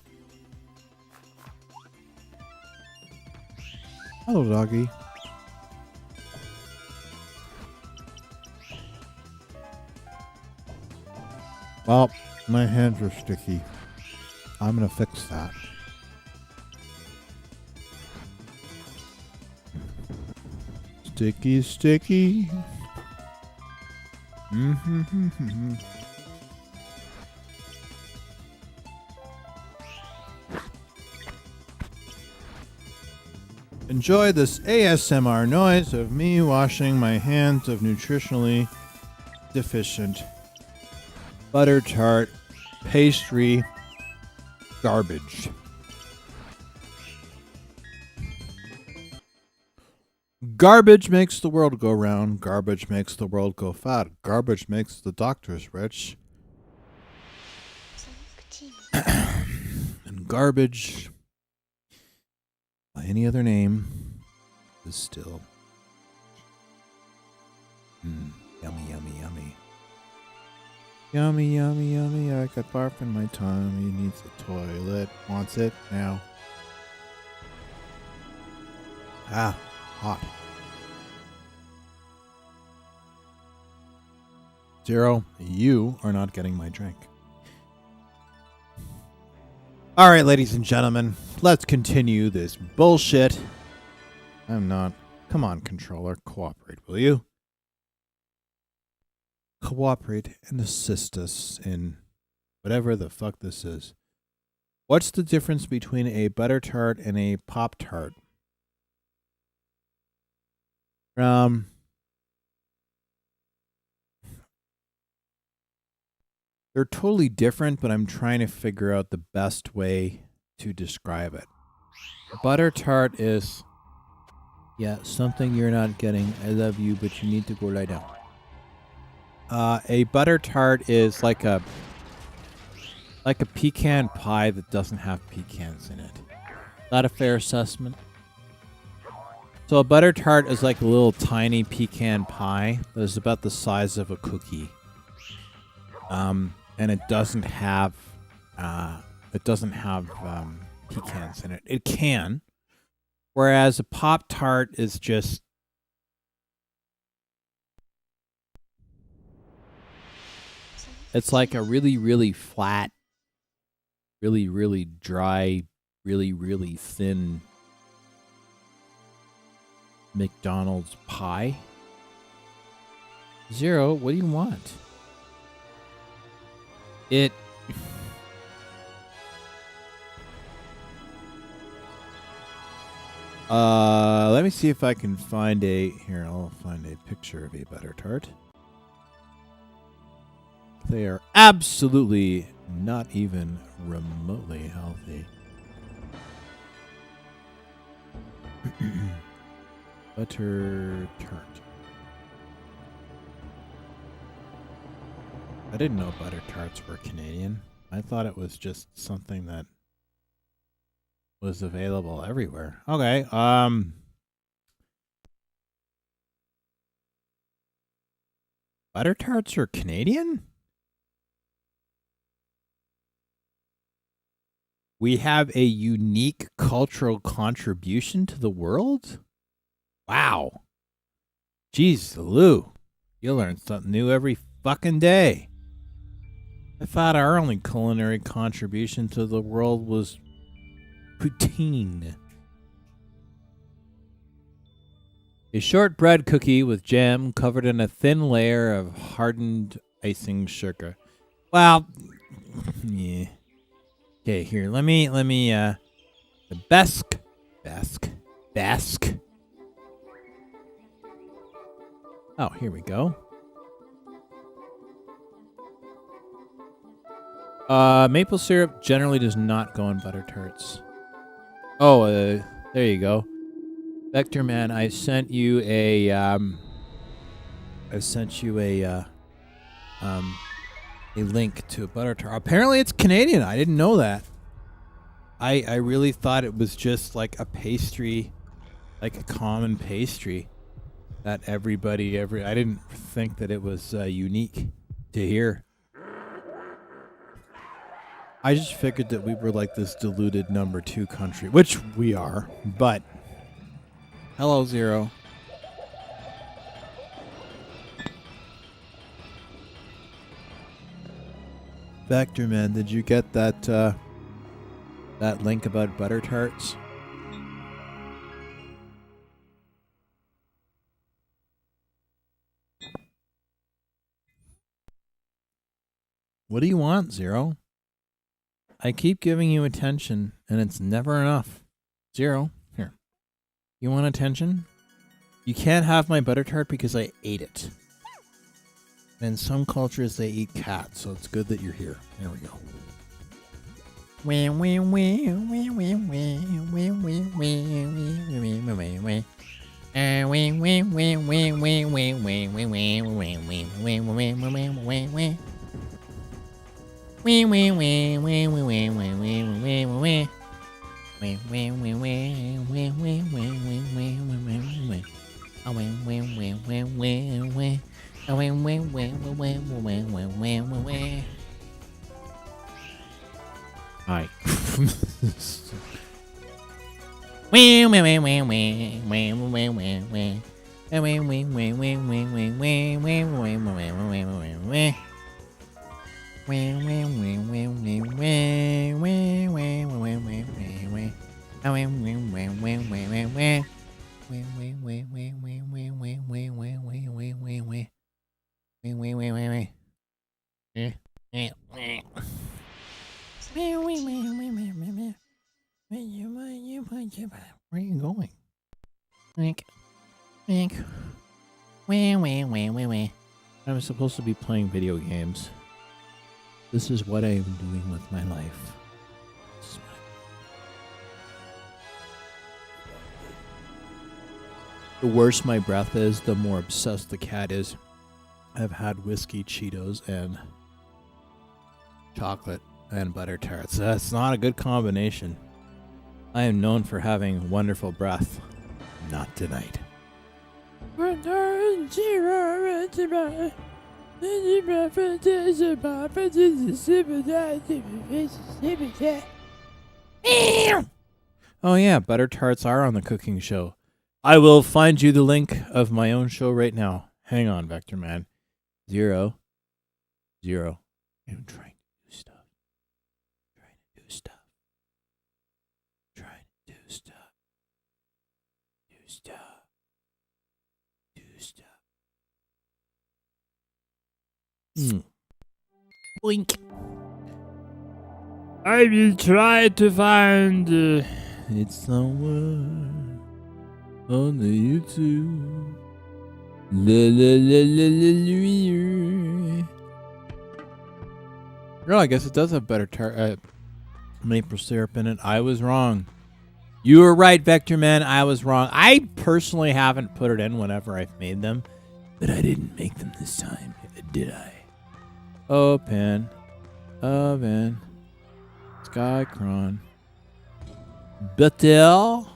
Hello, doggy. Well, my hands are sticky. I'm gonna fix that. Sticky, sticky. Enjoy this ASMR noise of me washing my hands of nutritionally deficient butter tart pastry garbage. Garbage makes the world go round. Garbage makes the world go fat. Garbage makes the doctors rich. And garbage, by any other name, is still yummy, yummy, yummy. Yummy, yummy, yummy. I got barf in my tummy. Needs a toilet. Wants it now. Ah, hot. Zero, you are not getting my drink. All right, ladies and gentlemen, let's continue this bullshit. I'm not. Come on, controller. Cooperate, will you? Cooperate and assist us in whatever the fuck this is. What's the difference between a butter tart and a pop tart? They're totally different, but I'm trying to figure out the best way to describe it. Butter tart is, yeah, something you're not getting. I love you, but you need to go lie down. A butter tart is like a pecan pie that doesn't have pecans in it. Is that a fair assessment? So a butter tart is like a little tiny pecan pie that is about the size of a cookie. And it doesn't have pecans in it. It can, whereas a Pop Tart is just It's like a really, really flat, really, really dry, really, really thin McDonald's pie. Zero, what do you want? It... let me see if I can find a... Here, I'll find a picture of a butter tart. They are absolutely not even remotely healthy. Butter tart. I didn't know butter tarts were Canadian. I thought it was just something that was available everywhere. Okay, butter tarts are Canadian? We have a unique cultural contribution to the world? Wow. Jeez, Lou. You learn something new every fucking day. I thought our only culinary contribution to the world was poutine. A shortbread cookie with jam covered in a thin layer of hardened icing sugar. Well, yeah. Okay, here, let me, the Basque. Oh, here we go. Maple syrup generally does not go in butter tarts. Oh, there you go. Vector Man, I sent you a link to a butter tart. Apparently it's Canadian. I didn't know that. I really thought it was just like a pastry, like a common pastry that I didn't think that it was unique to here. I just figured that we were like this diluted number 2 country, which we are, but hello, Zero. Vector Man, did you get that that link about butter tarts? What do you want, Zero? I keep giving you attention, and it's never enough. Zero, here. You want attention? You can't have my butter tart because I ate it. And in some cultures, they eat cats, so it's good that you're here. There we go. Hi. Where are you going? I'm supposed to be playing video games. This is what I am doing with my life. The worse my breath is, the more obsessed the cat is. I've had whiskey, Cheetos, and chocolate and butter tarts. That's not a good combination. I am known for having wonderful breath. Not tonight. Oh yeah, butter tarts are on the cooking show. I will find you the link of my own show right now. Hang on, Vector Man. 0, 0, I'm trying to do stuff. Trying to do stuff. Trying to do stuff. Do stuff. Do stuff. Blink. I will try to find. It's somewhere on the YouTube. La la la la la la. Well, I guess it does have better maple syrup in it. I was wrong. You were right, Vector Man. I was wrong. I personally haven't put it in whenever I've made them, but I didn't make them this time, did I? Open. Oven. Skycron. Betel.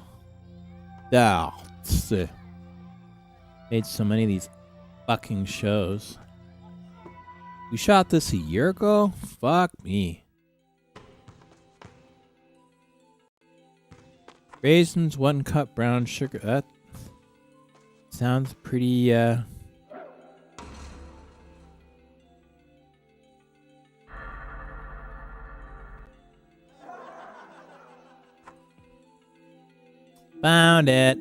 Made so many of these fucking shows. We shot this a year ago? Fuck me. Raisins, 1 cup brown sugar. That sounds pretty, Found it.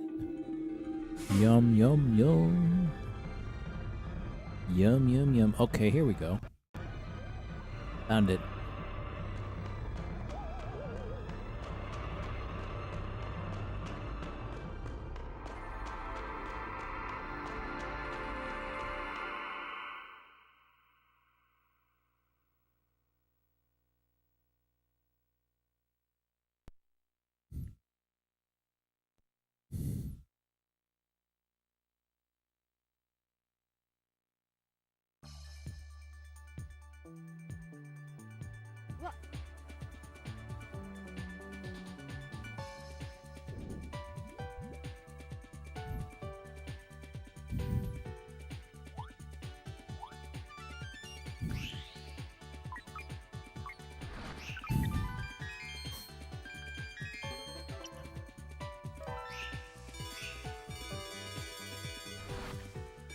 Yum, yum, yum. Yum, yum, yum. Okay, here we go. Found it.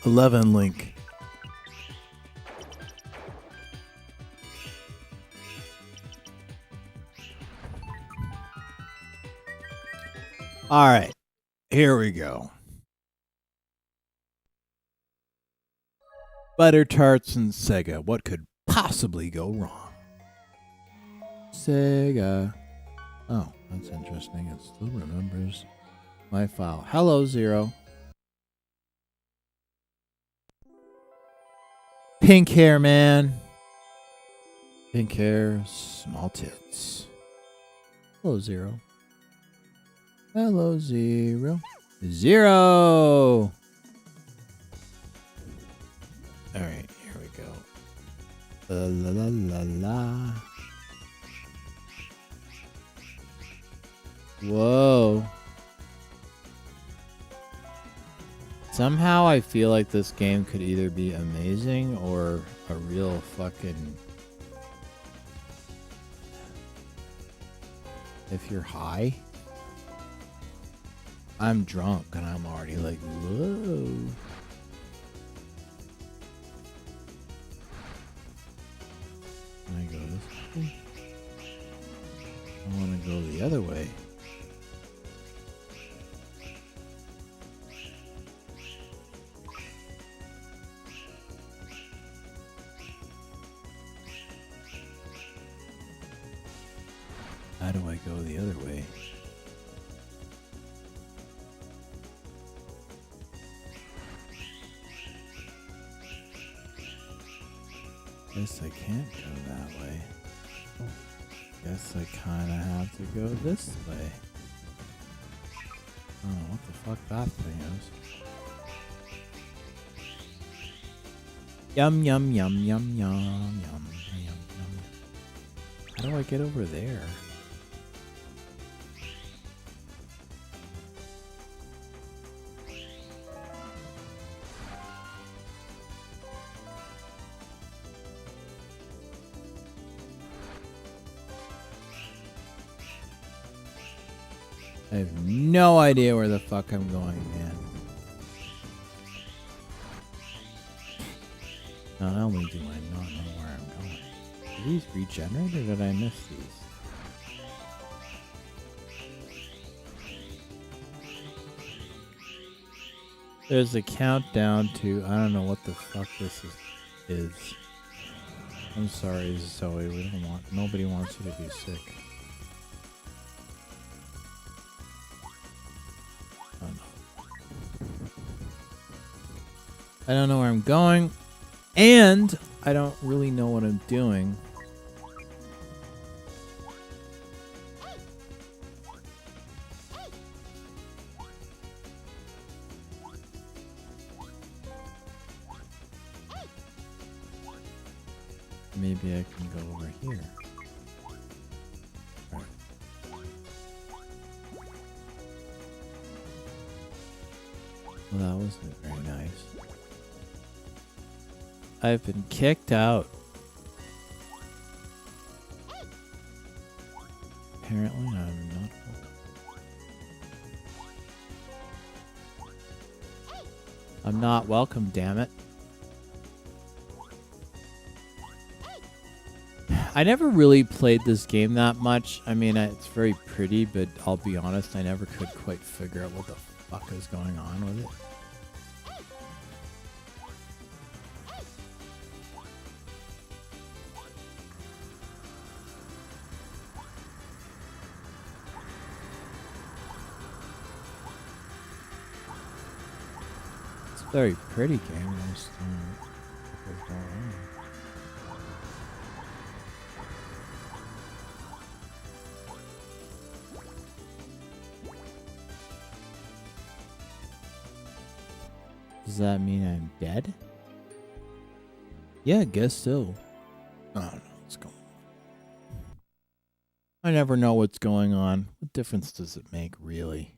$11 link. All right, here we go. Butter tarts and Sega. What could possibly go wrong? Sega. Oh, that's interesting. It still remembers my file. Hello, Zero. Pink hair, man. Pink hair, small tits. Hello, Zero. Hello, Zero. Zero! Alright, here we go. La la la la. Whoa. Somehow I feel like this game could either be amazing or a real fucking... If you're high. I'm drunk and I'm already like, whoa. Can I go this way? I want to go the other way. How do I go the other way? Guess I can't go that way. Guess I kind of have to go this way. I don't know what the fuck that thing is. Yum, yum, yum, yum, yum, yum, yum, yum. How do I get over there? I have no idea where the fuck I'm going, man. Not only do I not know where I'm going, Did these regenerate or did I miss these? There's a countdown to I don't know what the fuck this is. I'm sorry, Zoe. We don't want. Nobody wants you to be sick. Oh no. I don't know where I'm going, and I don't really know what I'm doing. Maybe I can go over here. Right. Well, that wasn't very nice. I've been kicked out. Apparently, I'm not welcome. I'm not welcome, damn it. I never really played this game that much. I mean, it's very pretty, but I'll be honest, I never could quite figure out what the fuck is going on with it. It's a very pretty game. I just don't know what's going on. Does that mean I'm dead? Yeah, I guess so. I don't know what's going on. I never know what's going on. What difference does it make, really?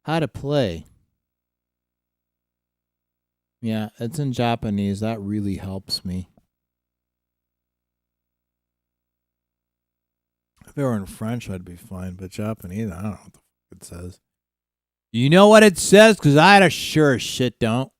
How to play. Yeah, it's in Japanese. That really helps me. If it were in French, I'd be fine. But Japanese, I don't know what the fuck it says. You know what it says? Because I sure as shit don't.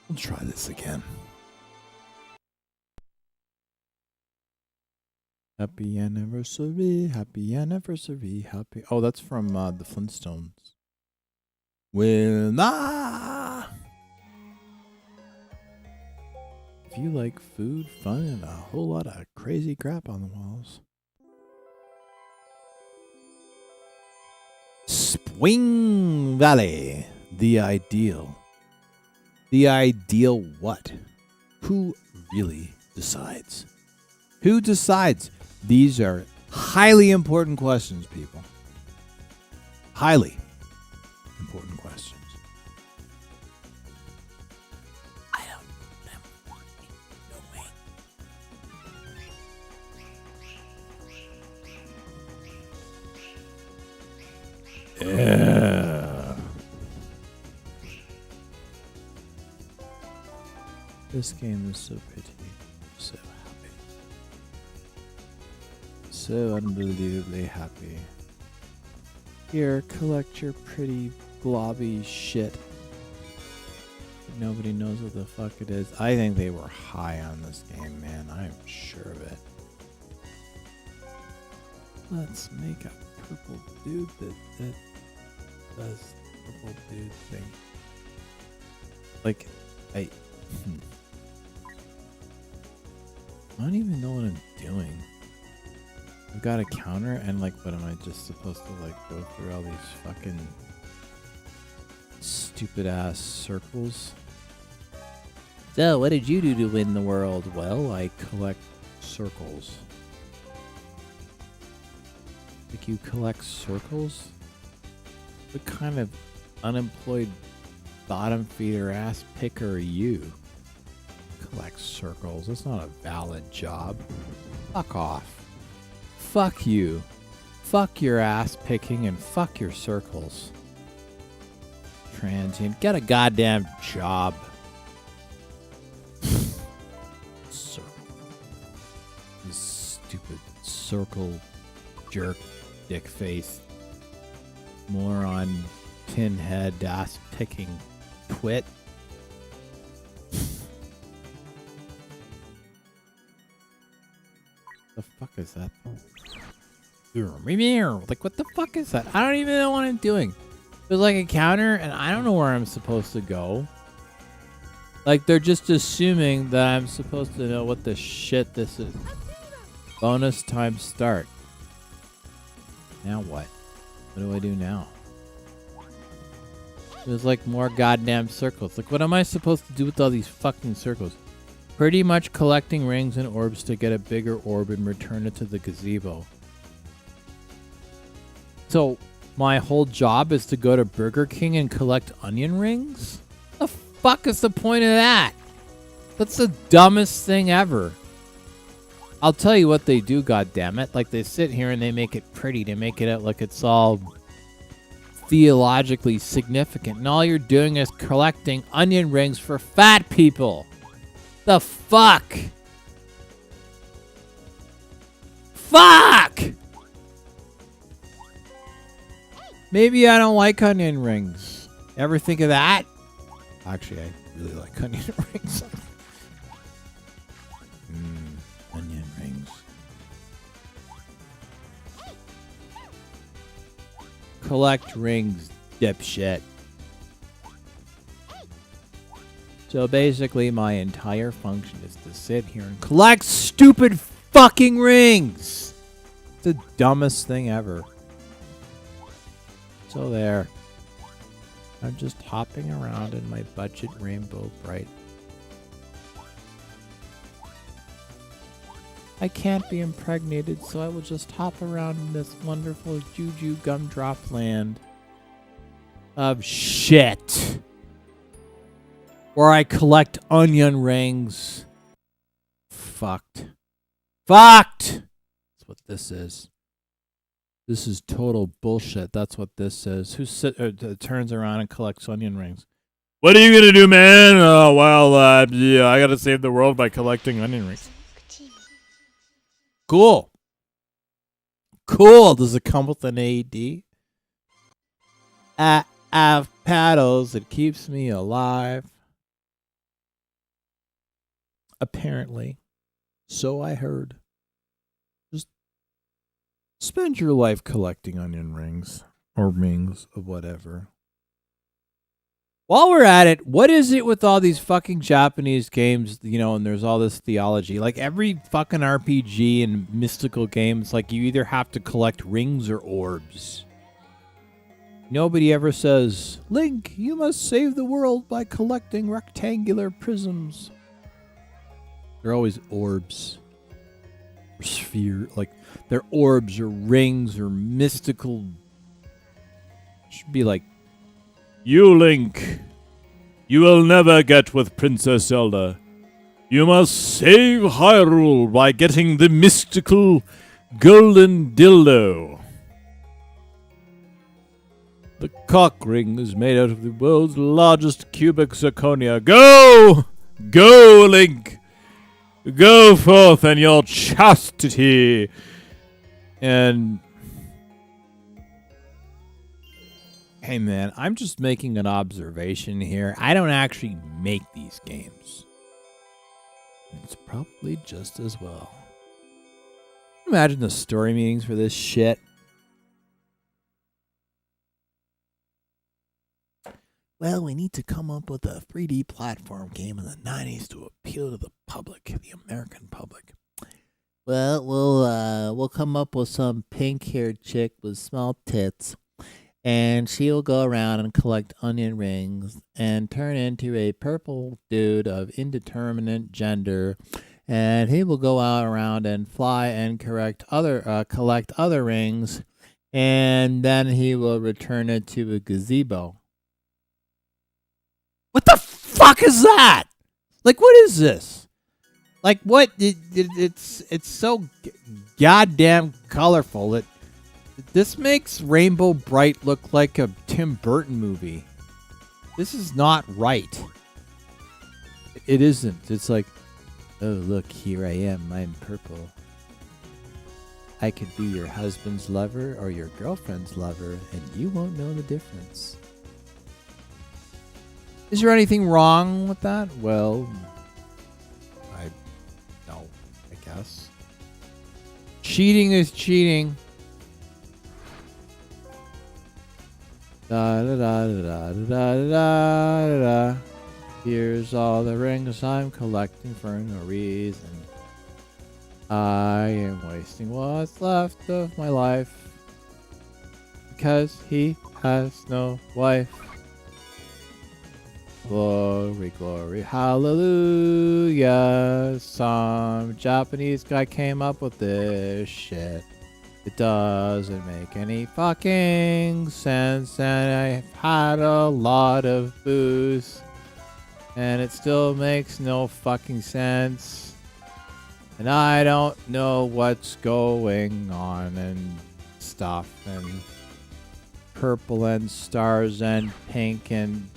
We'll try this again. Happy anniversary, happy anniversary, happy... Oh, that's from the Flintstones. Well, nah! If you like food, fun, and a whole lot of crazy crap on the walls. Spring Valley, the ideal. The ideal what? Who really decides? Who decides? These are highly important questions, people. Highly important questions. I don't know. No way. Yeah. This game is so pretty. So happy. So unbelievably happy. Here, collect your pretty blobby shit. Nobody knows what the fuck it is. I think they were high on this game, man. I'm sure of it. Let's make a purple dude that does purple dude thing. Like, I don't even know what I'm doing. I've got a counter and like, what am I just supposed to like go through all these fucking stupid ass circles? So, what did you do to win the world? Well, I collect circles. Like, you collect circles? What kind of unemployed bottom feeder ass picker are you? Collect circles. That's not a valid job. Fuck off. Fuck you. Fuck your ass picking and fuck your circles. Transient. Get a goddamn job. Circles. circle jerk dick face moron pinhead ass picking twit. The fuck is that? Like, what the fuck is that? I don't even know what I'm doing. There's like a counter and I don't know where I'm supposed to go. Like, they're just assuming that I'm supposed to know what the shit this is. Bonus time start. Now what? What do I do now? There's like more goddamn circles. Like, what am I supposed to do with all these fucking circles? Pretty much collecting rings and orbs to get a bigger orb and return it to the gazebo. So, my whole job is to go to Burger King and collect onion rings? The fuck is the point of that? That's the dumbest thing ever. I'll tell you what they do, goddammit. Like, they sit here and they make it pretty. They make it out like it's all theologically significant. And all you're doing is collecting onion rings for fat people. The fuck? Fuck! Maybe I don't like onion rings. Ever think of that? Actually, I really like onion rings. Onion rings. Collect rings, dipshit. So basically, my entire function is to sit here and collect stupid fucking rings. It's the dumbest thing ever. So there. I'm just hopping around in my budget Rainbow Bright. I can't be impregnated, so I will just hop around in this wonderful juju gumdrop land of shit. Where I collect onion rings. Fucked. Fucked! That's what this is. This is total bullshit. That's what this is. Who turns around and collects onion rings? What are you gonna do, man? Oh, well, yeah, I gotta save the world by collecting onion rings. Cool. Cool. Does it come with an AED? I have paddles. It keeps me alive. Apparently. So I heard. Just spend your life collecting onion rings. Or rings of whatever. While we're at it, what is it with all these fucking Japanese games, you know, and there's all this theology? Like, every fucking RPG and mystical games, like, you either have to collect rings or orbs. Nobody ever says, Link, you must save the world by collecting rectangular prisms. They're always orbs. Or sphere. Like, they're orbs or rings or mystical. Should be like, you, Link, you will never get with Princess Zelda. You must save Hyrule by getting the mystical golden dildo. The cock ring is made out of the world's largest cubic zirconia. Go! Go, Link! Go forth in your chastity! And hey man, I'm just making an observation here. I don't actually make these games. It's probably just as well. Imagine the story meetings for this shit. Well, we need to come up with a 3D platform game in the 90s to appeal to the public, the American public. Well, we'll come up with some pink-haired chick with small tits. And she'll go around and collect onion rings and turn into a purple dude of indeterminate gender. And he will go out around and fly and collect other rings. And then he will return it to a gazebo. What the fuck is that? Like, what is this? Like, what? It's so goddamn colorful. This makes Rainbow Bright look like a Tim Burton movie. This is not right. It isn't. It's like, oh, look, here I am. I'm purple. I could be your husband's lover or your girlfriend's lover, and you won't know the difference. Is there anything wrong with that? Well, no, I guess. Cheating is cheating. Da da da da da da da da. Here's all the rings I'm collecting for no reason. I am wasting what's left of my life because he has no wife. Glory, glory, hallelujah. Some Japanese guy came up with this shit. It doesn't make any fucking sense, and I've had a lot of booze, and it still makes no fucking sense. And I don't know what's going on and stuff, and purple and stars and pink and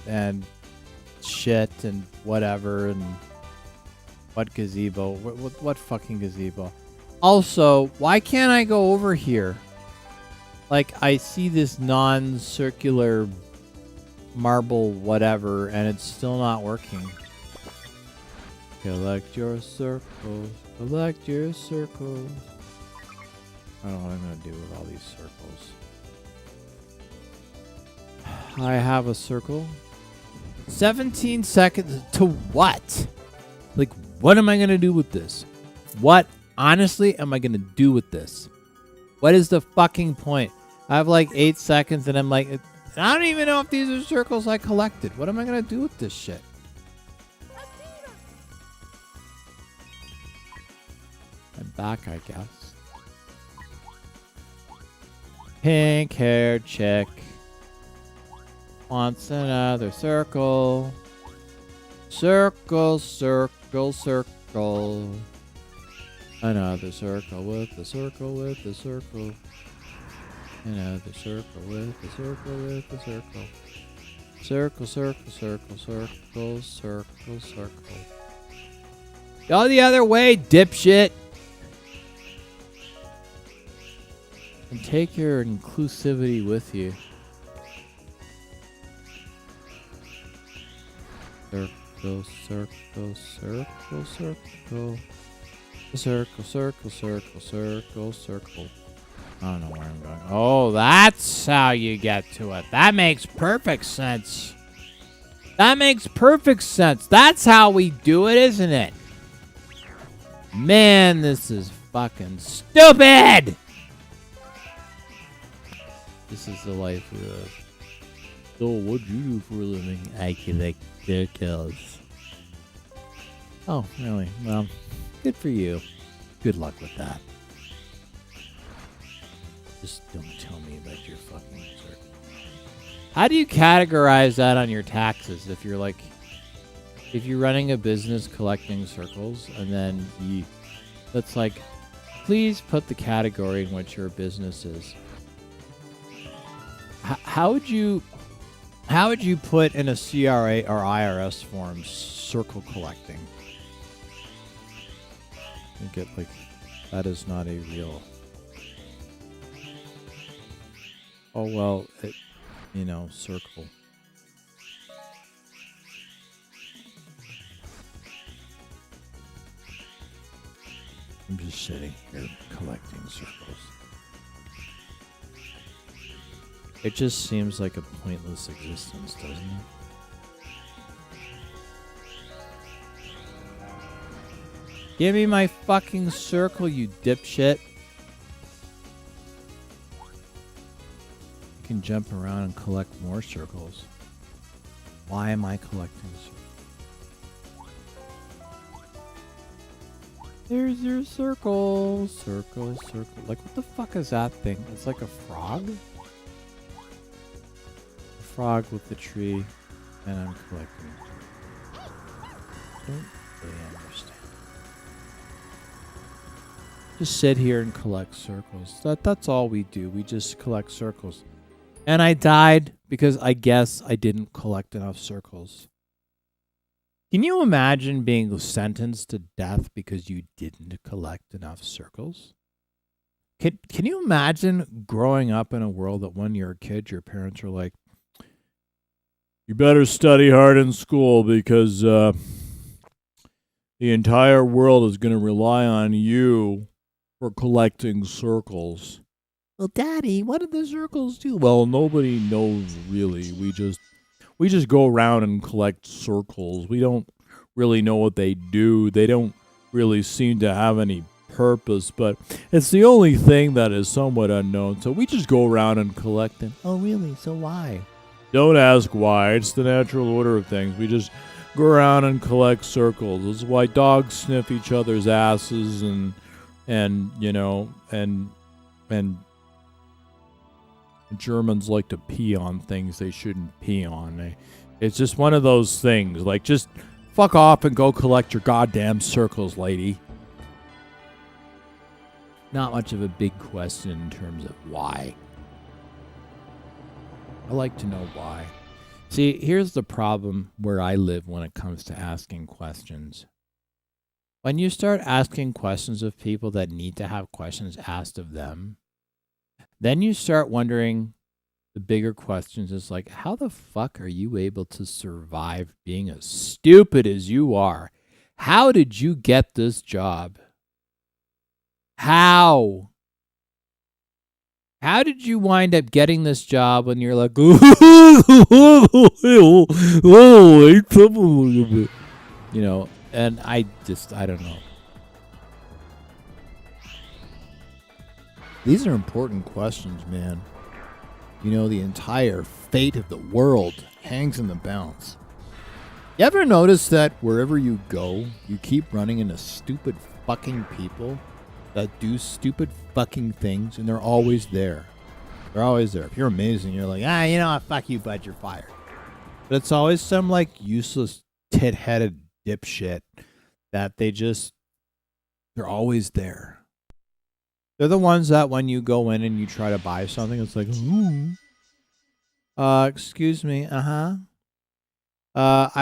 shit and whatever, and what gazebo? What fucking gazebo? Also, why can't I go over here? Like, I see this non-circular marble whatever, and it's still not working. Collect your circles. Collect your circles. I don't know what I'm going to do with all these circles. I have a circle. 17 seconds to what? Like, what am I going to do with this? What, honestly, am I going to do with this? What is the fucking point? I have like 8 seconds and I'm like, I don't even know if these are circles I collected. What am I going to do with this shit? I'm back, I guess. Pink-haired chick wants another circle. Circle, circle, circle. Another circle with the circle with the circle. Another circle with the circle with the circle. Circle, circle, circle, circle, circle, circle. Go the other way, dipshit. And take your inclusivity with you. Circle, circle, circle, circle. Circle, circle, circle, circle, circle. I don't know where I'm going. Oh, that's how you get to it. That makes perfect sense. That makes perfect sense. That's how we do it, isn't it? Man, this is fucking stupid! This is the life we live. So, what'd you do for a living? I collect circles. Oh, really? Well, good for you. Good luck with that. Just don't tell me about your fucking circle. How do you categorize that on your taxes if you're like, if you're running a business collecting circles and then that's like, please put the category in which your business is. How would you put in a CRA or IRS form circle collecting? You get like, that is not a real. Oh well, it, you know, circle. I'm just sitting here collecting circles. It just seems like a pointless existence, doesn't it? Give me my fucking circle, you dipshit. You can jump around and collect more circles. Why am I collecting circles? There's your circle. Circle, circle. Like, what the fuck is that thing? It's like a frog? A frog with the tree, and I'm collecting it. Don't really understand. Just sit here and collect circles. That's all we do. We just collect circles. And I died because I guess I didn't collect enough circles. Can you imagine being sentenced to death because you didn't collect enough circles? Can you imagine growing up in a world that when you're a kid, your parents are like, you better study hard in school because the entire world is going to rely on you for collecting circles. Well, Daddy, what did the circles do? Well, nobody knows really. We just go around and collect circles. We don't really know what they do. They don't really seem to have any purpose, but it's the only thing that is somewhat unknown. So we just go around and collect them. Oh, really? So why? Don't ask why. It's the natural order of things. We just go around and collect circles. This is why dogs sniff each other's asses and you know and Germans like to pee on things they shouldn't pee on. It's just one of those things. Like, just fuck off and go collect your goddamn circles, lady. Not much of a big question in terms of why. I like to know why. See, here's the problem where I live when it comes to asking questions. When you start asking questions of people that need to have questions asked of them, then you start wondering the bigger questions. Is like, how the fuck are you able to survive being as stupid as you are? How did you get this job? How? How did you wind up getting this job when you're like, you know, and I don't know. These are important questions, man. You know, the entire fate of the world hangs in the balance. You ever notice that wherever you go, you keep running into stupid fucking people that do stupid fucking things, and they're always there. They're always there. If you're amazing, you're like, you know what, fuck you, bud, you're fired. But it's always some, like, useless, tit-headed dipshit that they're always there. They're the ones that when you go in and you try to buy something, it's like, excuse me, I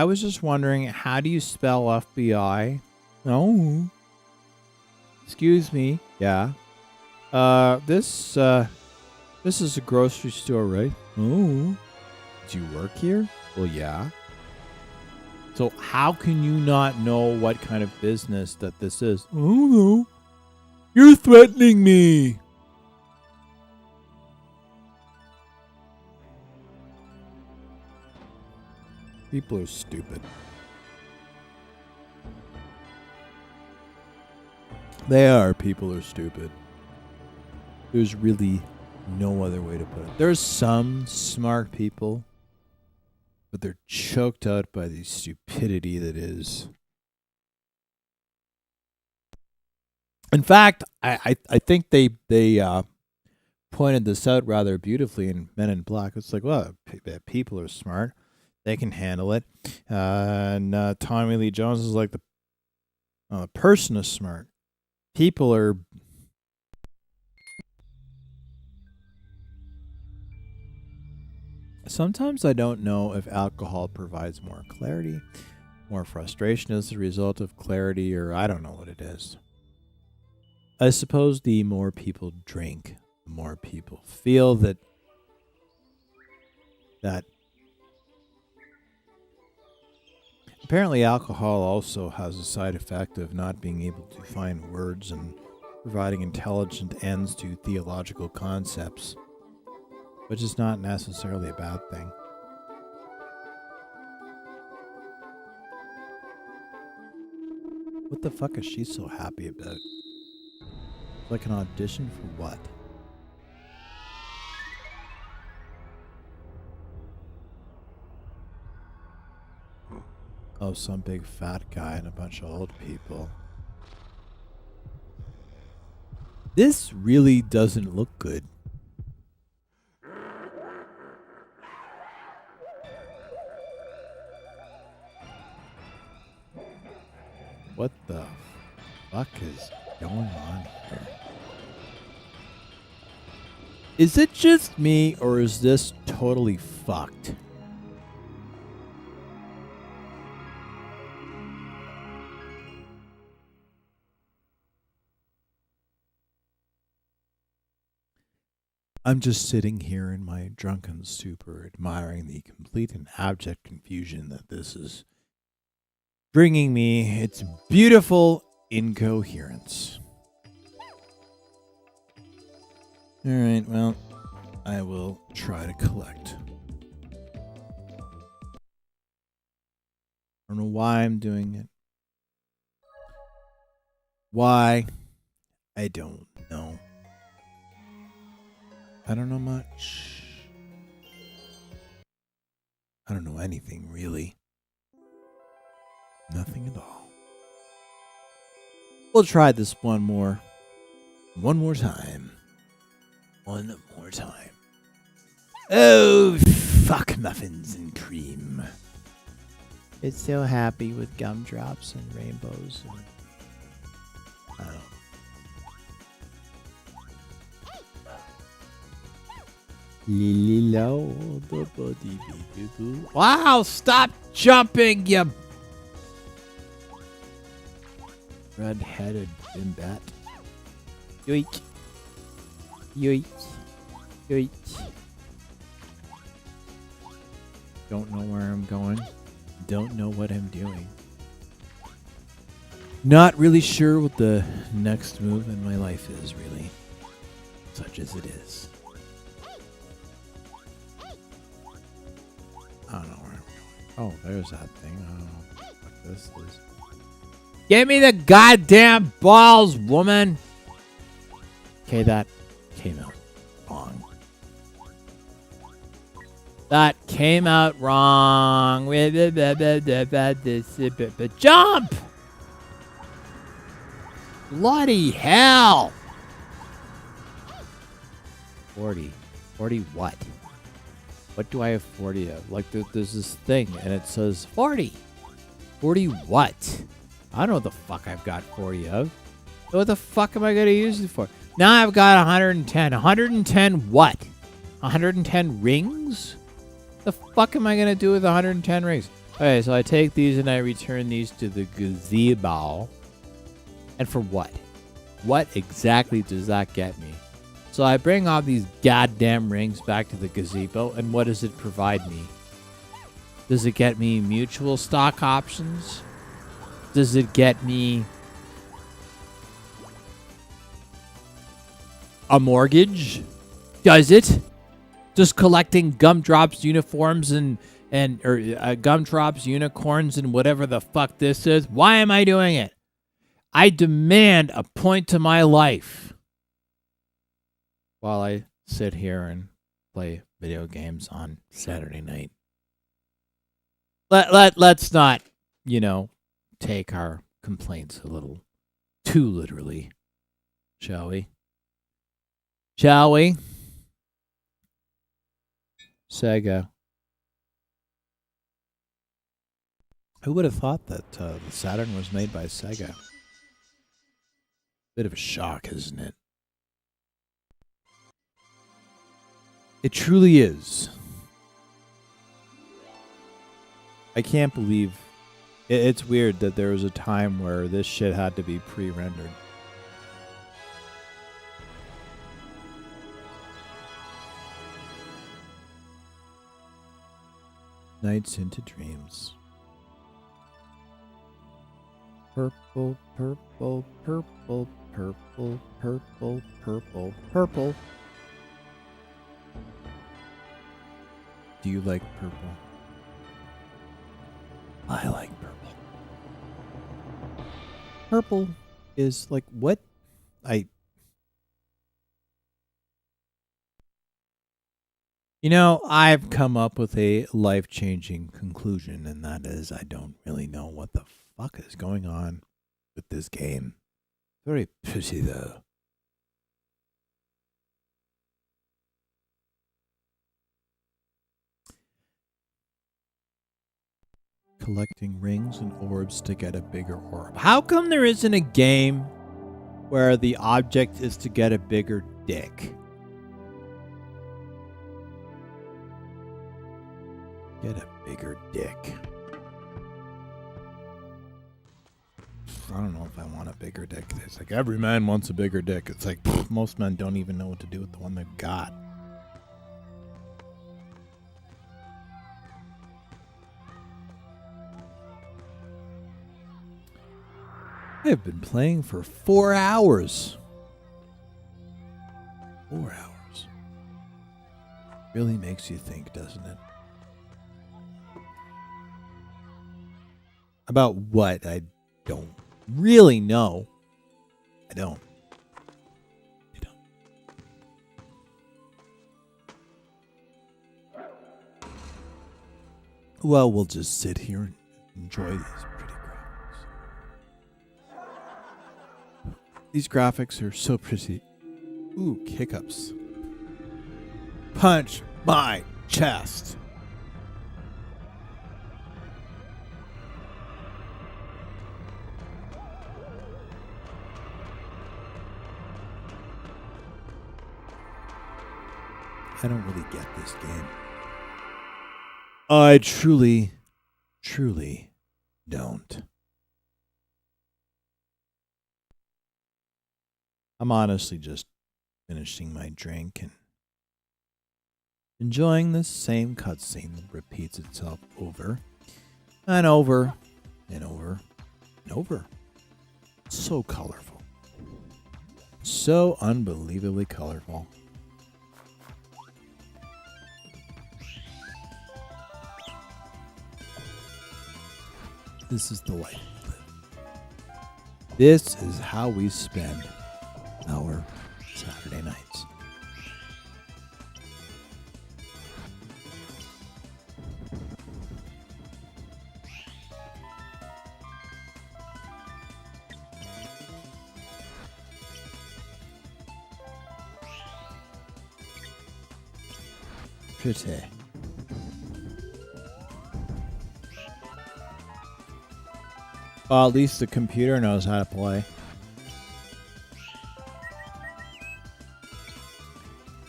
was just wondering, how do you spell FBI? Oh. Excuse me. Yeah. This is a grocery store, right? Oh. Do you work here? Well, yeah. So how can you not know what kind of business that this is? Oh, no. You're threatening me. People are stupid. They are. People are stupid. There's really no other way to put it. There's some smart people, but they're choked out by the stupidity that is. In fact, I think they pointed this out rather beautifully in Men in Black. It's like, well, people are smart. They can handle it. And Tommy Lee Jones is like, the person is smart. People are... Sometimes I don't know if alcohol provides more clarity, more frustration as a result of clarity, or I don't know what it is. I suppose the more people drink, the more people feel that apparently alcohol also has a side effect of not being able to find words and providing intelligent ends to theological concepts, which is not necessarily a bad thing. What the fuck is she so happy about? Like an audition for what? Oh, some big fat guy and a bunch of old people. This really doesn't look good. What the fuck is going on here? Is it just me, or is this totally fucked? I'm just sitting here in my drunken stupor, admiring the complete and abject confusion that this is bringing me. Its beautiful incoherence. All right, well, I will try to collect. I don't know why I'm doing it. Why? I don't know. I don't know much. I don't know anything, really. Nothing at all. We'll try this one more time. One more time. Oh, fuck muffins and cream. It's so happy with gumdrops and rainbows. And, I don't know. Wow, stop jumping, you red-headed bimbat. Yoink. Yoink. Yoink. Don't know where I'm going. Don't know what I'm doing. Not really sure what the next move in my life is, really. Such as it is. I don't know where I'm going. Oh, there's that thing. I don't know what this is. Give me the goddamn balls, woman! Okay, that came out wrong. That came out wrong. Jump! Bloody hell! 40. 40 what? What do I have 40 of? Like, there's this thing, and it says 40. 40 what? I don't know what the fuck I've got 40 of. So what the fuck am I going to use it for? Now I've got 110. 110 what? 110 rings? The fuck am I going to do with 110 rings? Okay, so I take these and I return these to the gazebo. And for what? What exactly does that get me? So I bring all these goddamn rings back to the gazebo, and what does it provide me? Does it get me mutual stock options? Does it get me a mortgage? Does it? Just collecting gumdrops, uniforms, or gumdrops, unicorns, and whatever the fuck this is? Why am I doing it? I demand a point to my life. While I sit here and play video games on Saturday night. Let's not, take our complaints a little too literally, shall we? Shall we? Sega. Who would have thought that the Saturn was made by Sega? Bit of a shock, isn't it? It truly is. I can't believe... It's weird that there was a time where this shit had to be pre-rendered. Nights into dreams. Purple, purple, purple, purple, purple, purple, purple. Do you like purple? I like purple. Purple is like what? I've come up with a life-changing conclusion, and that is I don't really know what the fuck is going on with this game. Very pretty, though. Collecting rings and orbs to get a bigger orb. How come there isn't a game where the object is to get a bigger dick? Get a bigger dick. I don't know if I want a bigger dick. It's like every man wants a bigger dick. It's like most men don't even know what to do with the one they've got. I've been playing for 4 hours. 4 hours. Really makes you think, doesn't it? About what? I don't really know. I don't. Well, we'll just sit here and enjoy these pretty graphics. These graphics are so pretty. Ooh, hiccups. Punch my chest. I don't really get this game. I truly don't. I'm honestly just finishing my drink and enjoying this same cutscene that repeats itself over and over and over and over. So colorful. So unbelievably colorful. This is the life we live. This is how we spend our Saturday nights. Pretty. Well, at least the computer knows how to play.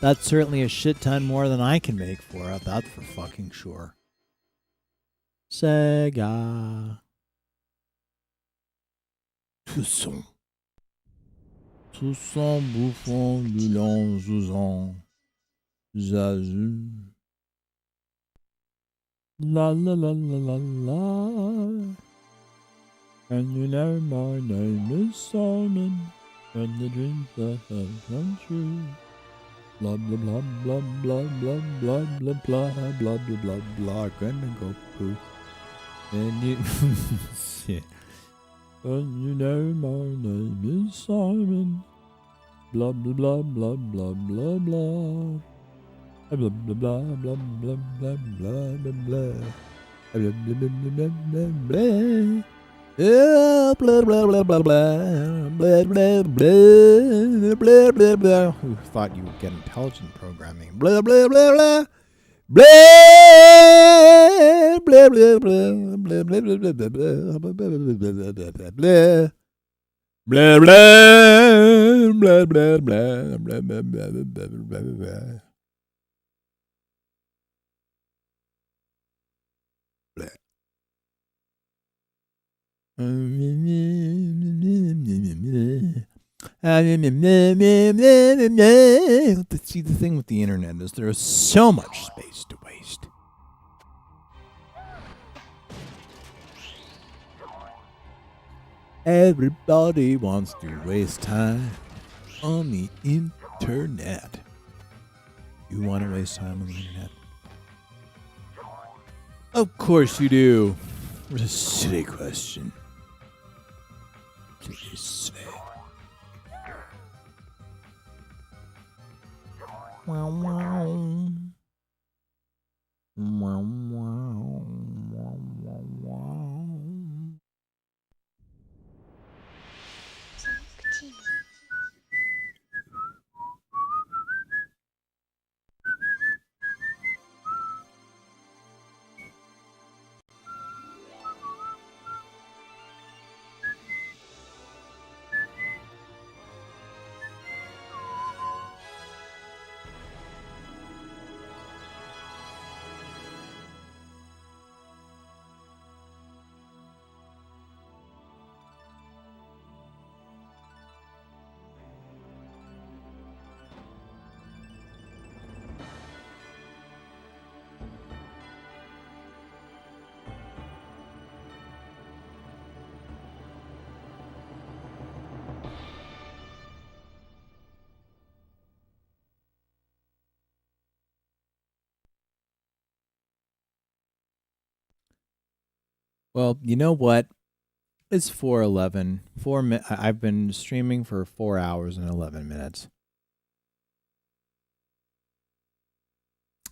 That's certainly a shit ton more than I can make for it. That's for fucking sure. Sega. Toussaint. Toussaint bouffon du long Zouzan. Zazu. La la la la la la. And you know my name is Simon, and the dreams that have come true. Blah blah blah blah blah blah blah blah blah blah blah blah blah. Gonna go poo. And you shit. And you know my name is Simon. Blah blah blah blah blah blah blah. Blah blah blah blah blah blah blah blah blah. Blah blah blah blah blah. Blah blah blah blah blah blah blah blah blah blah blah. Who thought you would get intelligent programming? Blah blah blah blah blah blah blah blah blah blah blah blah blah blah blah. See, the thing with the internet is there is so much space to waste. Everybody wants to waste time on the internet. You want to waste time on the internet? Of course you do. What a silly question. Silly. Wow, wow. Wow, wow. Wow, wow, wow. Well, you know what? It's 4:11. I've been streaming for 4 hours and 11 minutes.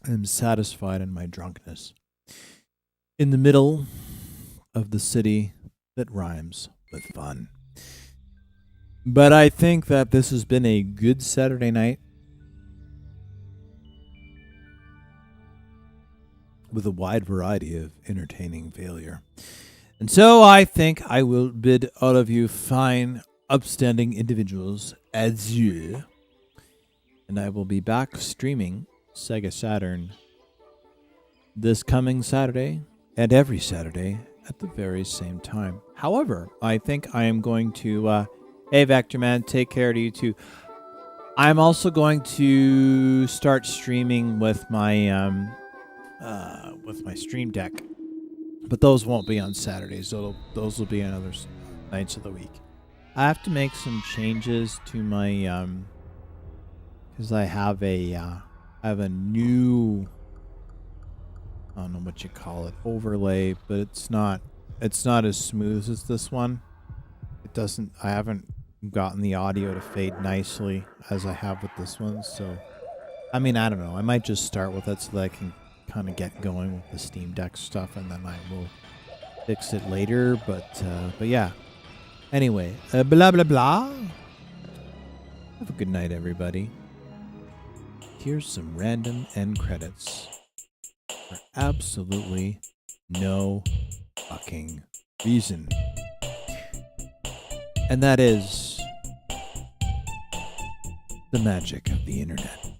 I'm satisfied in my drunkenness. In the middle of the city that rhymes with fun. But I think that this has been a good Saturday night with a wide variety of entertaining failure. And so I think I will bid all of you fine, upstanding individuals adieu. And I will be back streaming Sega Saturn this coming Saturday and every Saturday at the very same time. However, I think I am going to... hey, Vector Man, take care to you too. I'm also going to start streaming with my Stream Deck. But those won't be on Saturdays. Those will be on other nights of the week. I have to make some changes to my because I have a new, I don't know what you call it, overlay, but it's not as smooth as this one. I haven't gotten the audio to fade nicely as I have with this one. So I mean, I don't know. I might just start with it so that I can kind of get going with the Steam Deck stuff, and then I will fix it later. But yeah. Anyway, blah blah blah. Have a good night, everybody. Here's some random end credits for absolutely no fucking reason, and that is the magic of the internet.